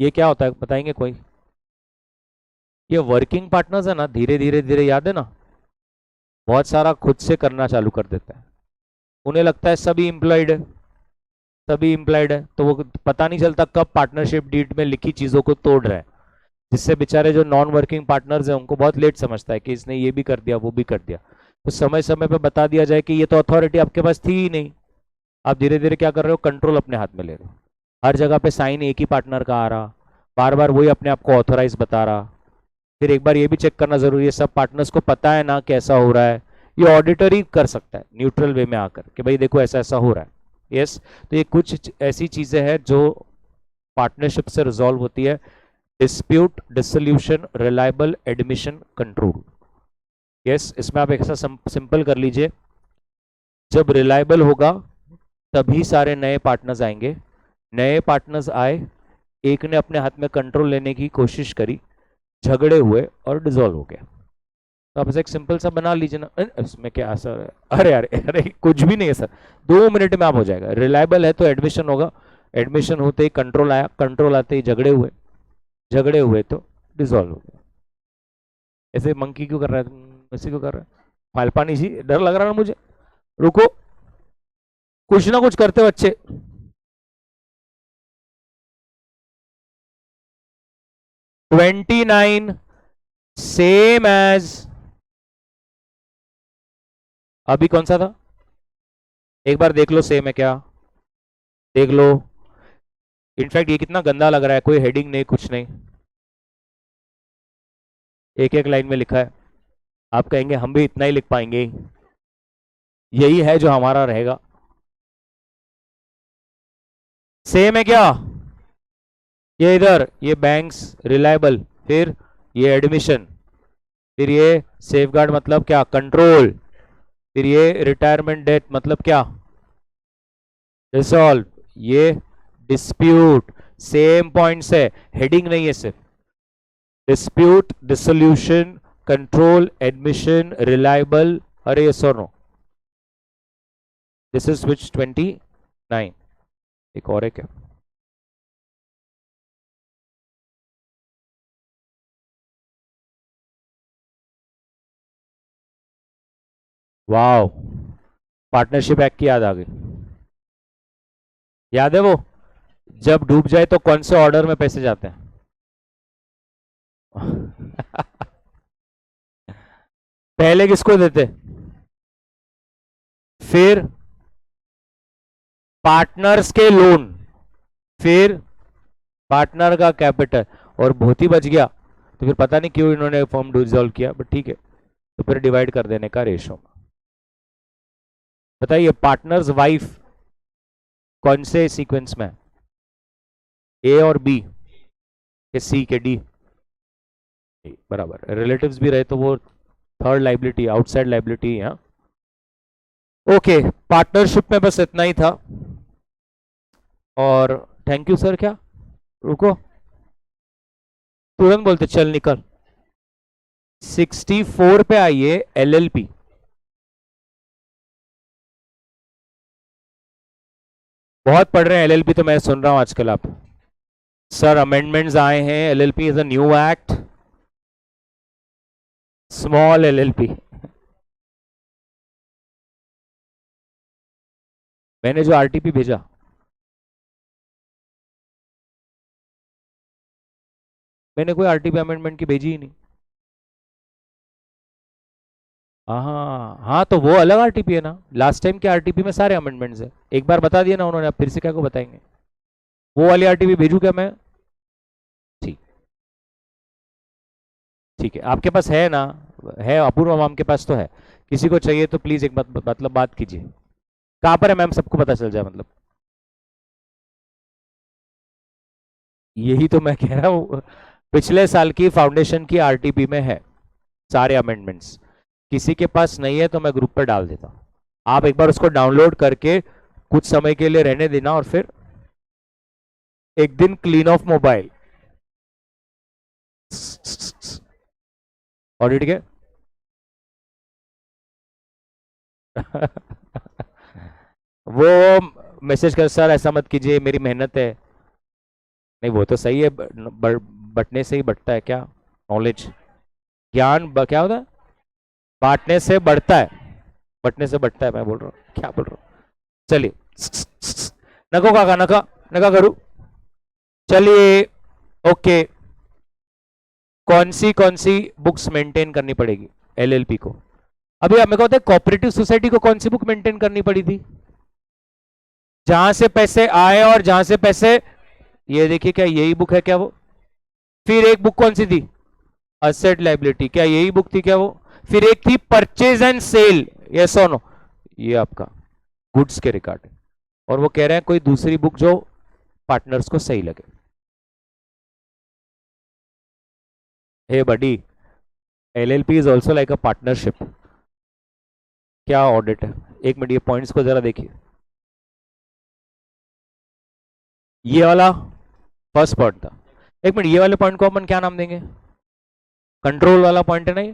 ये क्या होता है बताएंगे कोई? ये वर्किंग पार्टनर्स है ना, धीरे धीरे धीरे, याद है ना, बहुत सारा खुद से करना चालू कर देता है. उन्हें लगता है सभी इंप्लॉयड है, सभी इंप्लॉयड है, तो वो पता नहीं चलता कब पार्टनरशिप डीड में लिखी चीजों को तोड़ रहा है, जिससे बेचारे जो नॉन वर्किंग पार्टनर्स हैं उनको बहुत लेट समझता है कि इसने ये भी कर दिया वो भी कर दिया. तो समय समय पे बता दिया जाए कि ये तो अथॉरिटी आपके पास थी ही नहीं. आप धीरे धीरे क्या कर रहे हो, कंट्रोल अपने हाथ में ले रहे हो. हर जगह पे साइन एक ही पार्टनर का आ रहा, बार बार वही अपने आप को ऑथोराइज बता रहा. फिर एक बार ये भी चेक करना जरूरी है सब पार्टनर्स को पता है ना कैसा हो रहा है. ये ऑडिटर ही कर सकता है न्यूट्रल वे में आकर कि भाई देखो ऐसा ऐसा हो रहा है. यस, तो ये कुछ ऐसी चीजें हैं जो पार्टनरशिप से रिजॉल्व होती है. Dispute, dissolution, reliable, admission, control. Yes, इसमें आप ऐसा सिंपल कर लीजिए, जब रिलायबल होगा तभी सारे नए पार्टनर्स आएंगे, नए पार्टनर्स आए, एक ने अपने हाथ में कंट्रोल लेने की कोशिश करी, झगड़े हुए और डिसॉल्व हो गया। तो आप ऐसे एक सिंपल सा बना लीजिए ना। इसमें क्या सर है? अरे अरे अरे कुछ भी नहीं है सर, 2 मिनट में आप हो जाएगा। रिलायबल है तो एडमिशन होगा, एडमिशन होते ही कंट्रोल आया, कंट्रोल आते ही झगड़े हुए, झगड़े हुए तो डिसॉल्व हो गया। ऐसे मंकी क्यों कर रहा है, ऐसे क्यों कर रहा है? फालपानी जी, डर लग रहा है मुझे। रुको, कुछ ना कुछ करते बच्चे। $29 सेम एज, अभी कौन सा था? एक बार देख लो सेम है क्या, देख लो। इनफैक्ट ये कितना गंदा लग रहा है, कोई हेडिंग नहीं, कुछ नहीं, एक एक लाइन में लिखा है। आप कहेंगे हम भी इतना ही लिख पाएंगे, यही है जो हमारा रहेगा। सेम है क्या? ये इधर, ये बैंक्स रिलायबल, फिर ये एडमिशन, फिर ये सेफगार्ड मतलब क्या? कंट्रोल, फिर ये रिटायरमेंट डेट मतलब क्या? रिसॉल्व, ये डिस्प्यूट। सेम पॉइंट्स है, हेडिंग नहीं है सिर्फ। Dispute, dissolution, control, admission, reliable. अरे ये sir no, this is switch 29। एक और है क्या? वाओ, पार्टनरशिप एक्ट की याद आ गई। याद है वो, जब डूब जाए तो कौन से ऑर्डर में पैसे जाते हैं? पहले किसको देते, फिर पार्टनर्स के लोन, फिर पार्टनर का कैपिटल, और बहुत ही बच गया तो फिर पता नहीं क्यों इन्होंने फॉर्म डिसॉल्व किया, बट ठीक है, तो फिर डिवाइड कर देने का रेशो। बताइए पार्टनर्स वाइफ कौन से सीक्वेंस में? ए और बी के, सी के डी? बराबर, रिलेटिव्स भी रहे तो वो थर्ड लाइबिलिटी, आउटसाइड लाइबिलिटी है। ओके, पार्टनरशिप में बस इतना ही था। और थैंक यू सर, क्या? रुको, तुरंत बोलते चल निकल। 64 पे आइए, एलएलपी। बहुत पढ़ रहे हैं एलएलपी तो मैं सुन रहा हूं आजकल आप। सर अमेंडमेंट्स आए हैं, LLP is a new act, small LLP. मैंने जो आरटीपी भेजा, मैंने कोई आरटीपी अमेंडमेंट की भेजी ही नहीं। हाँ हाँ, तो वो अलग आरटीपी है ना, लास्ट टाइम के आरटीपी में सारे अमेंडमेंट्स है, एक बार बता दिया ना उन्होंने, अब फिर से क्या को बताएंगे? वो वाली आरटीपी भेजू क्या मैं? ठीक, ठीक है, आपके पास है ना? है, अपूर्व मैम के पास तो है। किसी को चाहिए तो प्लीज एक मतलब बात कीजिए। कहाँ पर है मैम, सबको पता चल जाए मतलब। यही तो मैं कह रहा हूँ, पिछले साल की फाउंडेशन की आरटीपी में है सारे अमेंडमेंट्स। किसी के पास नहीं है तो मैं ग्रुप पर डाल देता हूँ, आप एक बार उसको डाउनलोड करके कुछ समय के लिए रहने देना, और फिर एक दिन क्लीन ऑफ मोबाइल ऑडिट के। वो मैसेज कर, सर ऐसा मत कीजिए, मेरी मेहनत है। नहीं वो तो सही है, बटने से ही बढ़ता है क्या नॉलेज, ज्ञान क्या होता है? बांटने से बढ़ता है, बटने से बढ़ता है, मैं बोल रहा हूँ, क्या बोल रहा हूँ। चलिए, नको काका, नका नका करूँ। चलिए, ओके, कौन सी बुक्स मेंटेन करनी पड़ेगी एलएलपी को? अभी हमें को होता है कोऑपरेटिव सोसाइटी को कौन सी बुक मेंटेन करनी पड़ी थी? जहां से पैसे आए और जहां से पैसे, ये देखिए, क्या यही बुक है क्या वो? फिर एक बुक कौन सी थी? असेट लाइबिलिटी, क्या यही बुक थी क्या वो? फिर एक थी परचेज एंड सेल, यस और नो, ये आपका गुड्स के रिकॉर्ड। और वो कह रहे हैं कोई दूसरी बुक जो पार्टनर्स को सही लगे। Hey buddy, LLP is also like a partnership. क्या ऑडिट है? एक मिनट, ये पॉइंट्स को जरा देखिए। ये वाला फर्स्ट पॉइंट था। एक मिनट, ये वाले पॉइंट को अपन क्या नाम देंगे? कंट्रोल वाला पॉइंट है ना ये,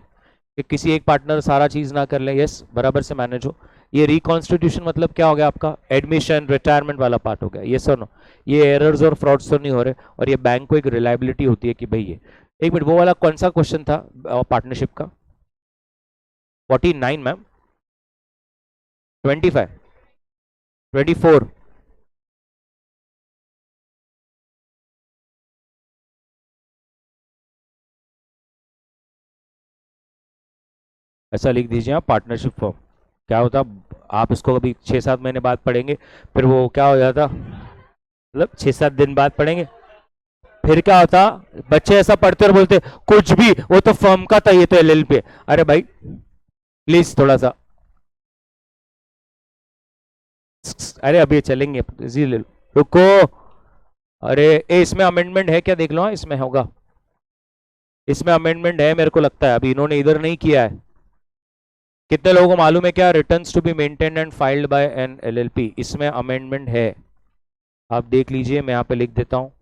कि किसी एक पार्टनर सारा चीज ना कर ले, यस बराबर से मैनेज हो। ये रिकॉन्स्टिट्यूशन मतलब क्या हो गया आपका? एडमिशन रिटायरमेंट वाला पार्ट हो गया, ये सर नो। ये एरर्स और फ्रॉड्स तो नहीं हो रहे, और ये बैंक को एक रिलायबिलिटी होती है कि भाई ये। एक मिनट, वो वाला कौन सा क्वेश्चन था पार्टनरशिप का? 49 मैम? 25? 24? ऐसा लिख दीजिए आप, पार्टनरशिप फॉर्म। क्या होता, आप इसको अभी 6-7 महीने बाद पढ़ेंगे, फिर वो क्या हो जाता, मतलब 6-7 दिन बाद पढ़ेंगे, फिर क्या होता, बच्चे ऐसा पढ़ते और बोलते कुछ भी, वो तो फर्म का था, ये तो एलएल पे। अरे भाई प्लीज थोड़ा सा, अरे अभी चलेंगे, इजी ले लो, रुको। अरे इसमें अमेंडमेंट है क्या, देख लो। हाँ, इसमें होगा, इसमें अमेंडमेंट है मेरे को लगता है, अभी इन्होंने इधर नहीं किया है। कितने लोगों को मालूम है क्या? Returns to be maintained and filed by an LLP, इसमें अमेंडमेंट है, आप देख लीजिए, मैं यहाँ पे लिख देता हूँ।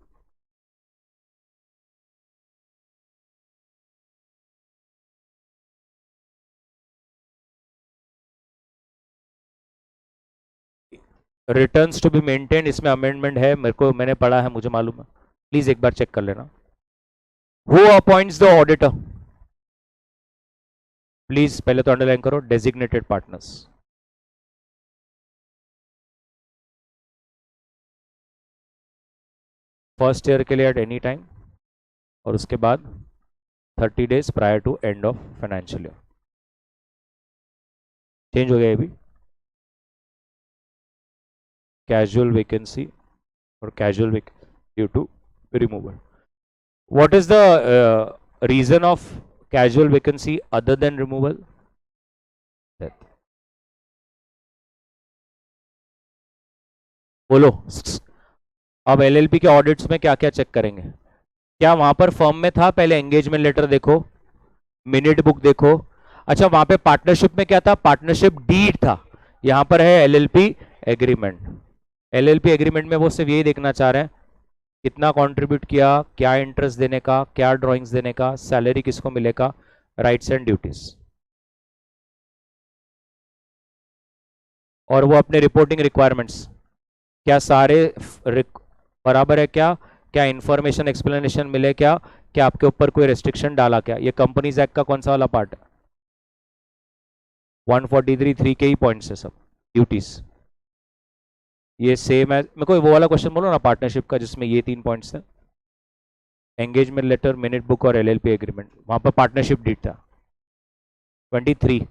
रिटर्न्स टू बी मेंटेन्ड, इसमें अमेंडमेंट है, मेरे को, मैंने पढ़ा है, मुझे मालूम है। प्लीज एक बार चेक कर लेना। Who appoints the auditor? Please पहले तो अंडरलाइन करो, डेजिग्नेटेड पार्टनर्स। फर्स्ट ईयर के लिए एट एनी टाइम, और उसके बाद 30 days prior to end of financial year. Change हो गया ये भी, कैजुअल वैकेंसी और casual due to removal. What is the reason of casual vacancy other than removal? बोलो। अब एलएलपी के ऑडिट्स में क्या क्या चेक करेंगे? क्या वहां पर फर्म में था, पहले एंगेजमेंट लेटर देखो, मिनट बुक देखो। अच्छा, वहां पे पार्टनरशिप में क्या था? पार्टनरशिप डीड था। यहां पर है एलएलपी एग्रीमेंट। एलएलपी एग्रीमेंट में वो सिर्फ यही देखना चाह रहे हैं, कितना कंट्रीब्यूट किया, क्या इंटरेस्ट देने का, क्या ड्राइंग्स देने का, सैलरी किसको मिलेगा, राइट्स एंड ड्यूटीज। और वो अपने रिपोर्टिंग रिक्वायरमेंट्स, क्या सारे बराबर है क्या, क्या इंफॉर्मेशन एक्सप्लेनेशन मिले क्या, क्या आपके ऊपर कोई रेस्ट्रिक्शन डाला क्या? ये कंपनीज एक्ट का कौन सा वाला पार्ट है? 143(3) के ही पॉइंट्स है सब, ड्यूटीज। ये सेम है, मेरे को वो वाला क्वेश्चन बोलो ना पार्टनरशिप का, जिसमें ये 3 पॉइंट्स थे, एंगेजमेंट लेटर, मिनट बुक और एलएलपी एग्रीमेंट, वहां पर पार्टनरशिप डीड था 23।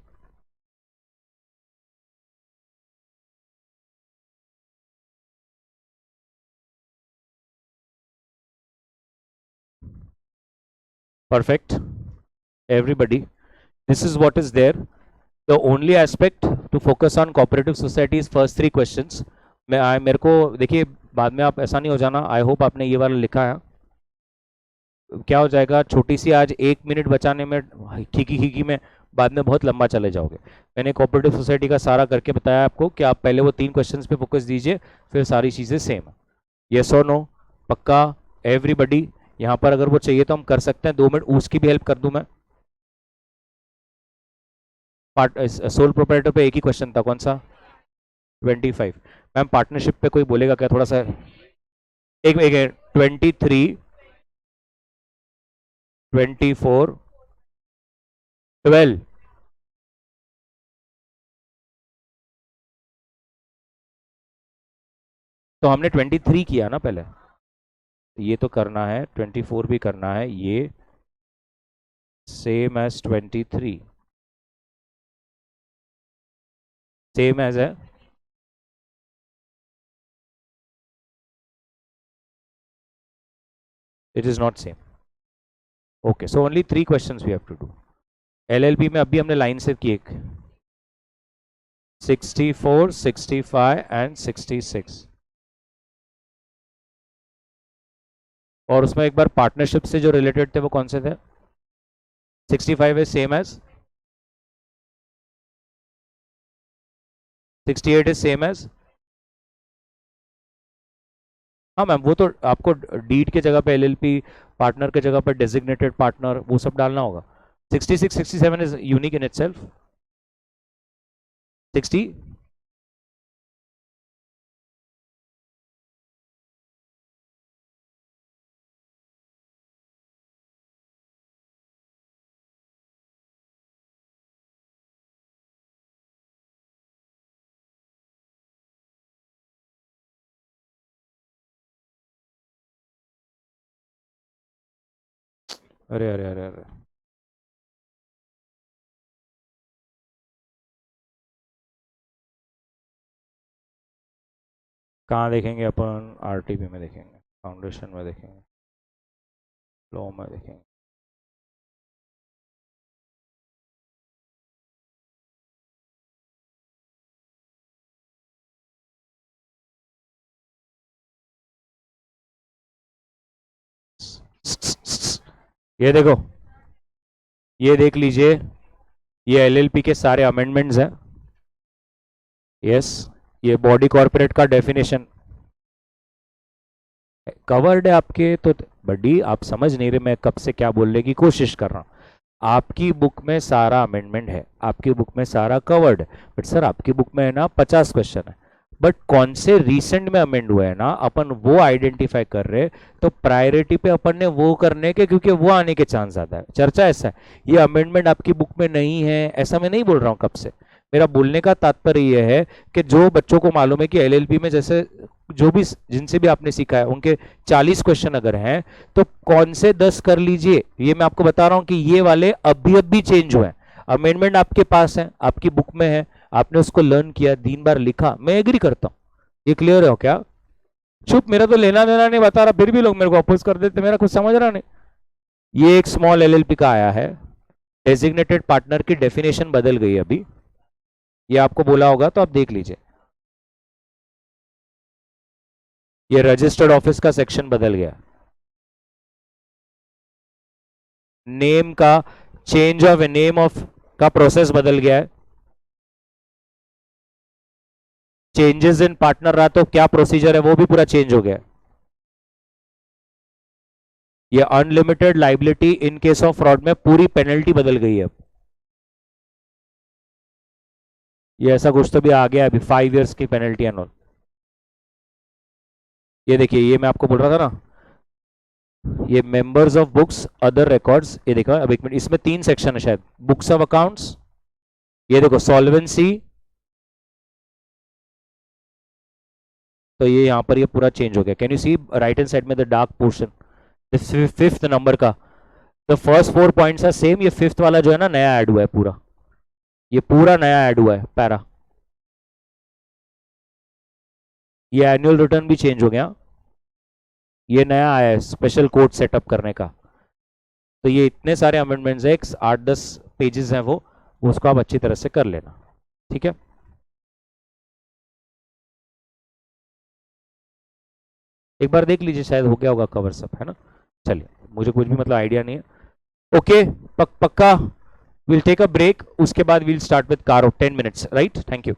Perfect everybody, this is what is there. The only aspect to focus on cooperative societies first 3 questions. मेरे को देखिए, बाद में आप ऐसा नहीं हो जाना, आई होप आपने ये वाला लिखा है। क्या हो जाएगा, छोटी सी आज 1 मिनट बचाने में, खीकी खीकी में, बाद में बहुत लंबा चले जाओगे। मैंने कोऑपरेटिव सोसाइटी का सारा करके बताया आपको कि आप पहले वो 3 क्वेश्चंस पे फोकस दीजिए, फिर सारी चीज़ें सेम है। यस और नो? पक्का एवरीबडी? यहाँ पर अगर वो चाहिए तो हम कर सकते हैं, 2 मिनट उसकी भी हेल्प कर दूं मैं। पार्ट सोल प्रोप्राइटर पे एक ही क्वेश्चन था, कौन सा? 25। मैम पार्टनरशिप पे कोई बोलेगा क्या थोड़ा सा? एक एक 23, 24, 12। तो हमने 23 किया ना पहले, ये तो करना है, 24 भी करना है, ये सेम एज 23, सेम एज है। It is not same. Okay, so only 3 questions we have to do. LLB में अभी हमने लाइन से किए 64, 65 एंड 66, और उसमें एक बार पार्टनरशिप से जो रिलेटेड थे वो कौन से थे? 65 is same as, 68 is same as, हाँ मैम, वो तो आपको डीड के जगह पे एलएलपी, पार्टनर के जगह पे डेजिग्नेटेड पार्टनर, वो सब डालना होगा। 66 67 इज यूनिक इन इटसेल्फ। 60। अरे अरे अरे अरे, कहाँ देखेंगे अपन? आरटीपी में देखेंगे, फाउंडेशन में देखेंगे, लॉ में देखेंगे। ये देखो, ये देख लीजिए, ये एलएलपी के सारे अमेंडमेंट्स हैं। यस, ये बॉडी कॉर्पोरेट का डेफिनेशन कवर्ड है आपके तो। बडी आप समझ नहीं रहे, मैं कब से क्या बोलने की कोशिश कर रहा हूँ। आपकी बुक में सारा अमेंडमेंट है, आपकी बुक में सारा कवर्ड है, बट सर आपकी बुक में है ना 50 क्वेश्चन है, बट कौन से रिसेंट में अमेंड हुए हैं ना, अपन वो आइडेंटिफाई कर रहे। तो प्रायोरिटी पे अपन ने वो करने के, क्योंकि वो आने के चांस ज्यादा है। चर्चा ऐसा है, ये अमेंडमेंट आपकी बुक में नहीं है ऐसा मैं नहीं बोल रहा हूँ कब से। मेरा बोलने का तात्पर्य यह है कि जो बच्चों को मालूम है कि एलएलपी में जैसे जो भी जिनसे भी आपने सीखा है उनके 40 क्वेश्चन अगर हैं, तो कौन से 10 कर लीजिए, ये मैं आपको बता रहा हूं कि ये वाले अभी चेंज हुए हैं। अमेंडमेंट आपके पास है, आपकी बुक में है, आपने उसको लर्न किया, 3 बार लिखा, मैं एग्री करता हूं। ये क्लियर है क्या? चुप, मेरा तो लेना देना नहीं बता रहा, फिर भी लोग मेरे को अपोज कर देते, मेरा कुछ समझ रहा नहीं। ये एक स्मॉल एलएलपी का आया है, डेजिग्नेटेड पार्टनर की डेफिनेशन बदल गई अभी, ये आपको बोला होगा तो आप देख लीजिए। ये रजिस्टर्ड ऑफिस का सेक्शन बदल गया, नेम का, चेंज ऑफ नेम ऑफ का प्रोसेस बदल गया है। चेंजेस इन पार्टनर रहा तो क्या प्रोसीजर है वो भी पूरा चेंज हो गया। ये unlimited liability in case of fraud में पूरी पेनल्टी बदल गई है। ये ऐसा कुछ तो भी आ गया अभी, 5 years की पेनल्टी एंड ऑल। ये देखिए, ये मैं आपको बोल रहा था ना, ये members of books other records, ये देखो अब 1 मिनट, इसमें 3 सेक्शन है शायद, बुक्स ऑफ अकाउंट्स, ये देखो सॉल्वेंसी, तो ये यहां पर ये पूरा चेंज हो गया। Can you see right hand side में the dark portion, fifth number का, the first 4 points are same, ये फिफ्थ वाला जो है ना नया ऐड हुआ है पूरा, ये पूरा नया ऐड हुआ है पैरा। ये एनुअल रिटर्न भी चेंज हो गया, ये नया आया है स्पेशल कोड सेटअप करने का। तो ये इतने सारे अमेंडमेंट्स है, 8-10 पेजेस हैं वो उसको आप अच्छी तरह से कर लेना, ठीक है। एक बार देख लीजिए, शायद हो गया होगा कवर सब, है ना। चलिए, मुझे कुछ भी मतलब आइडिया नहीं है। ओके, पक्का विल टेक अ ब्रेक, उसके बाद will start with car 10 minutes, right. Thank you.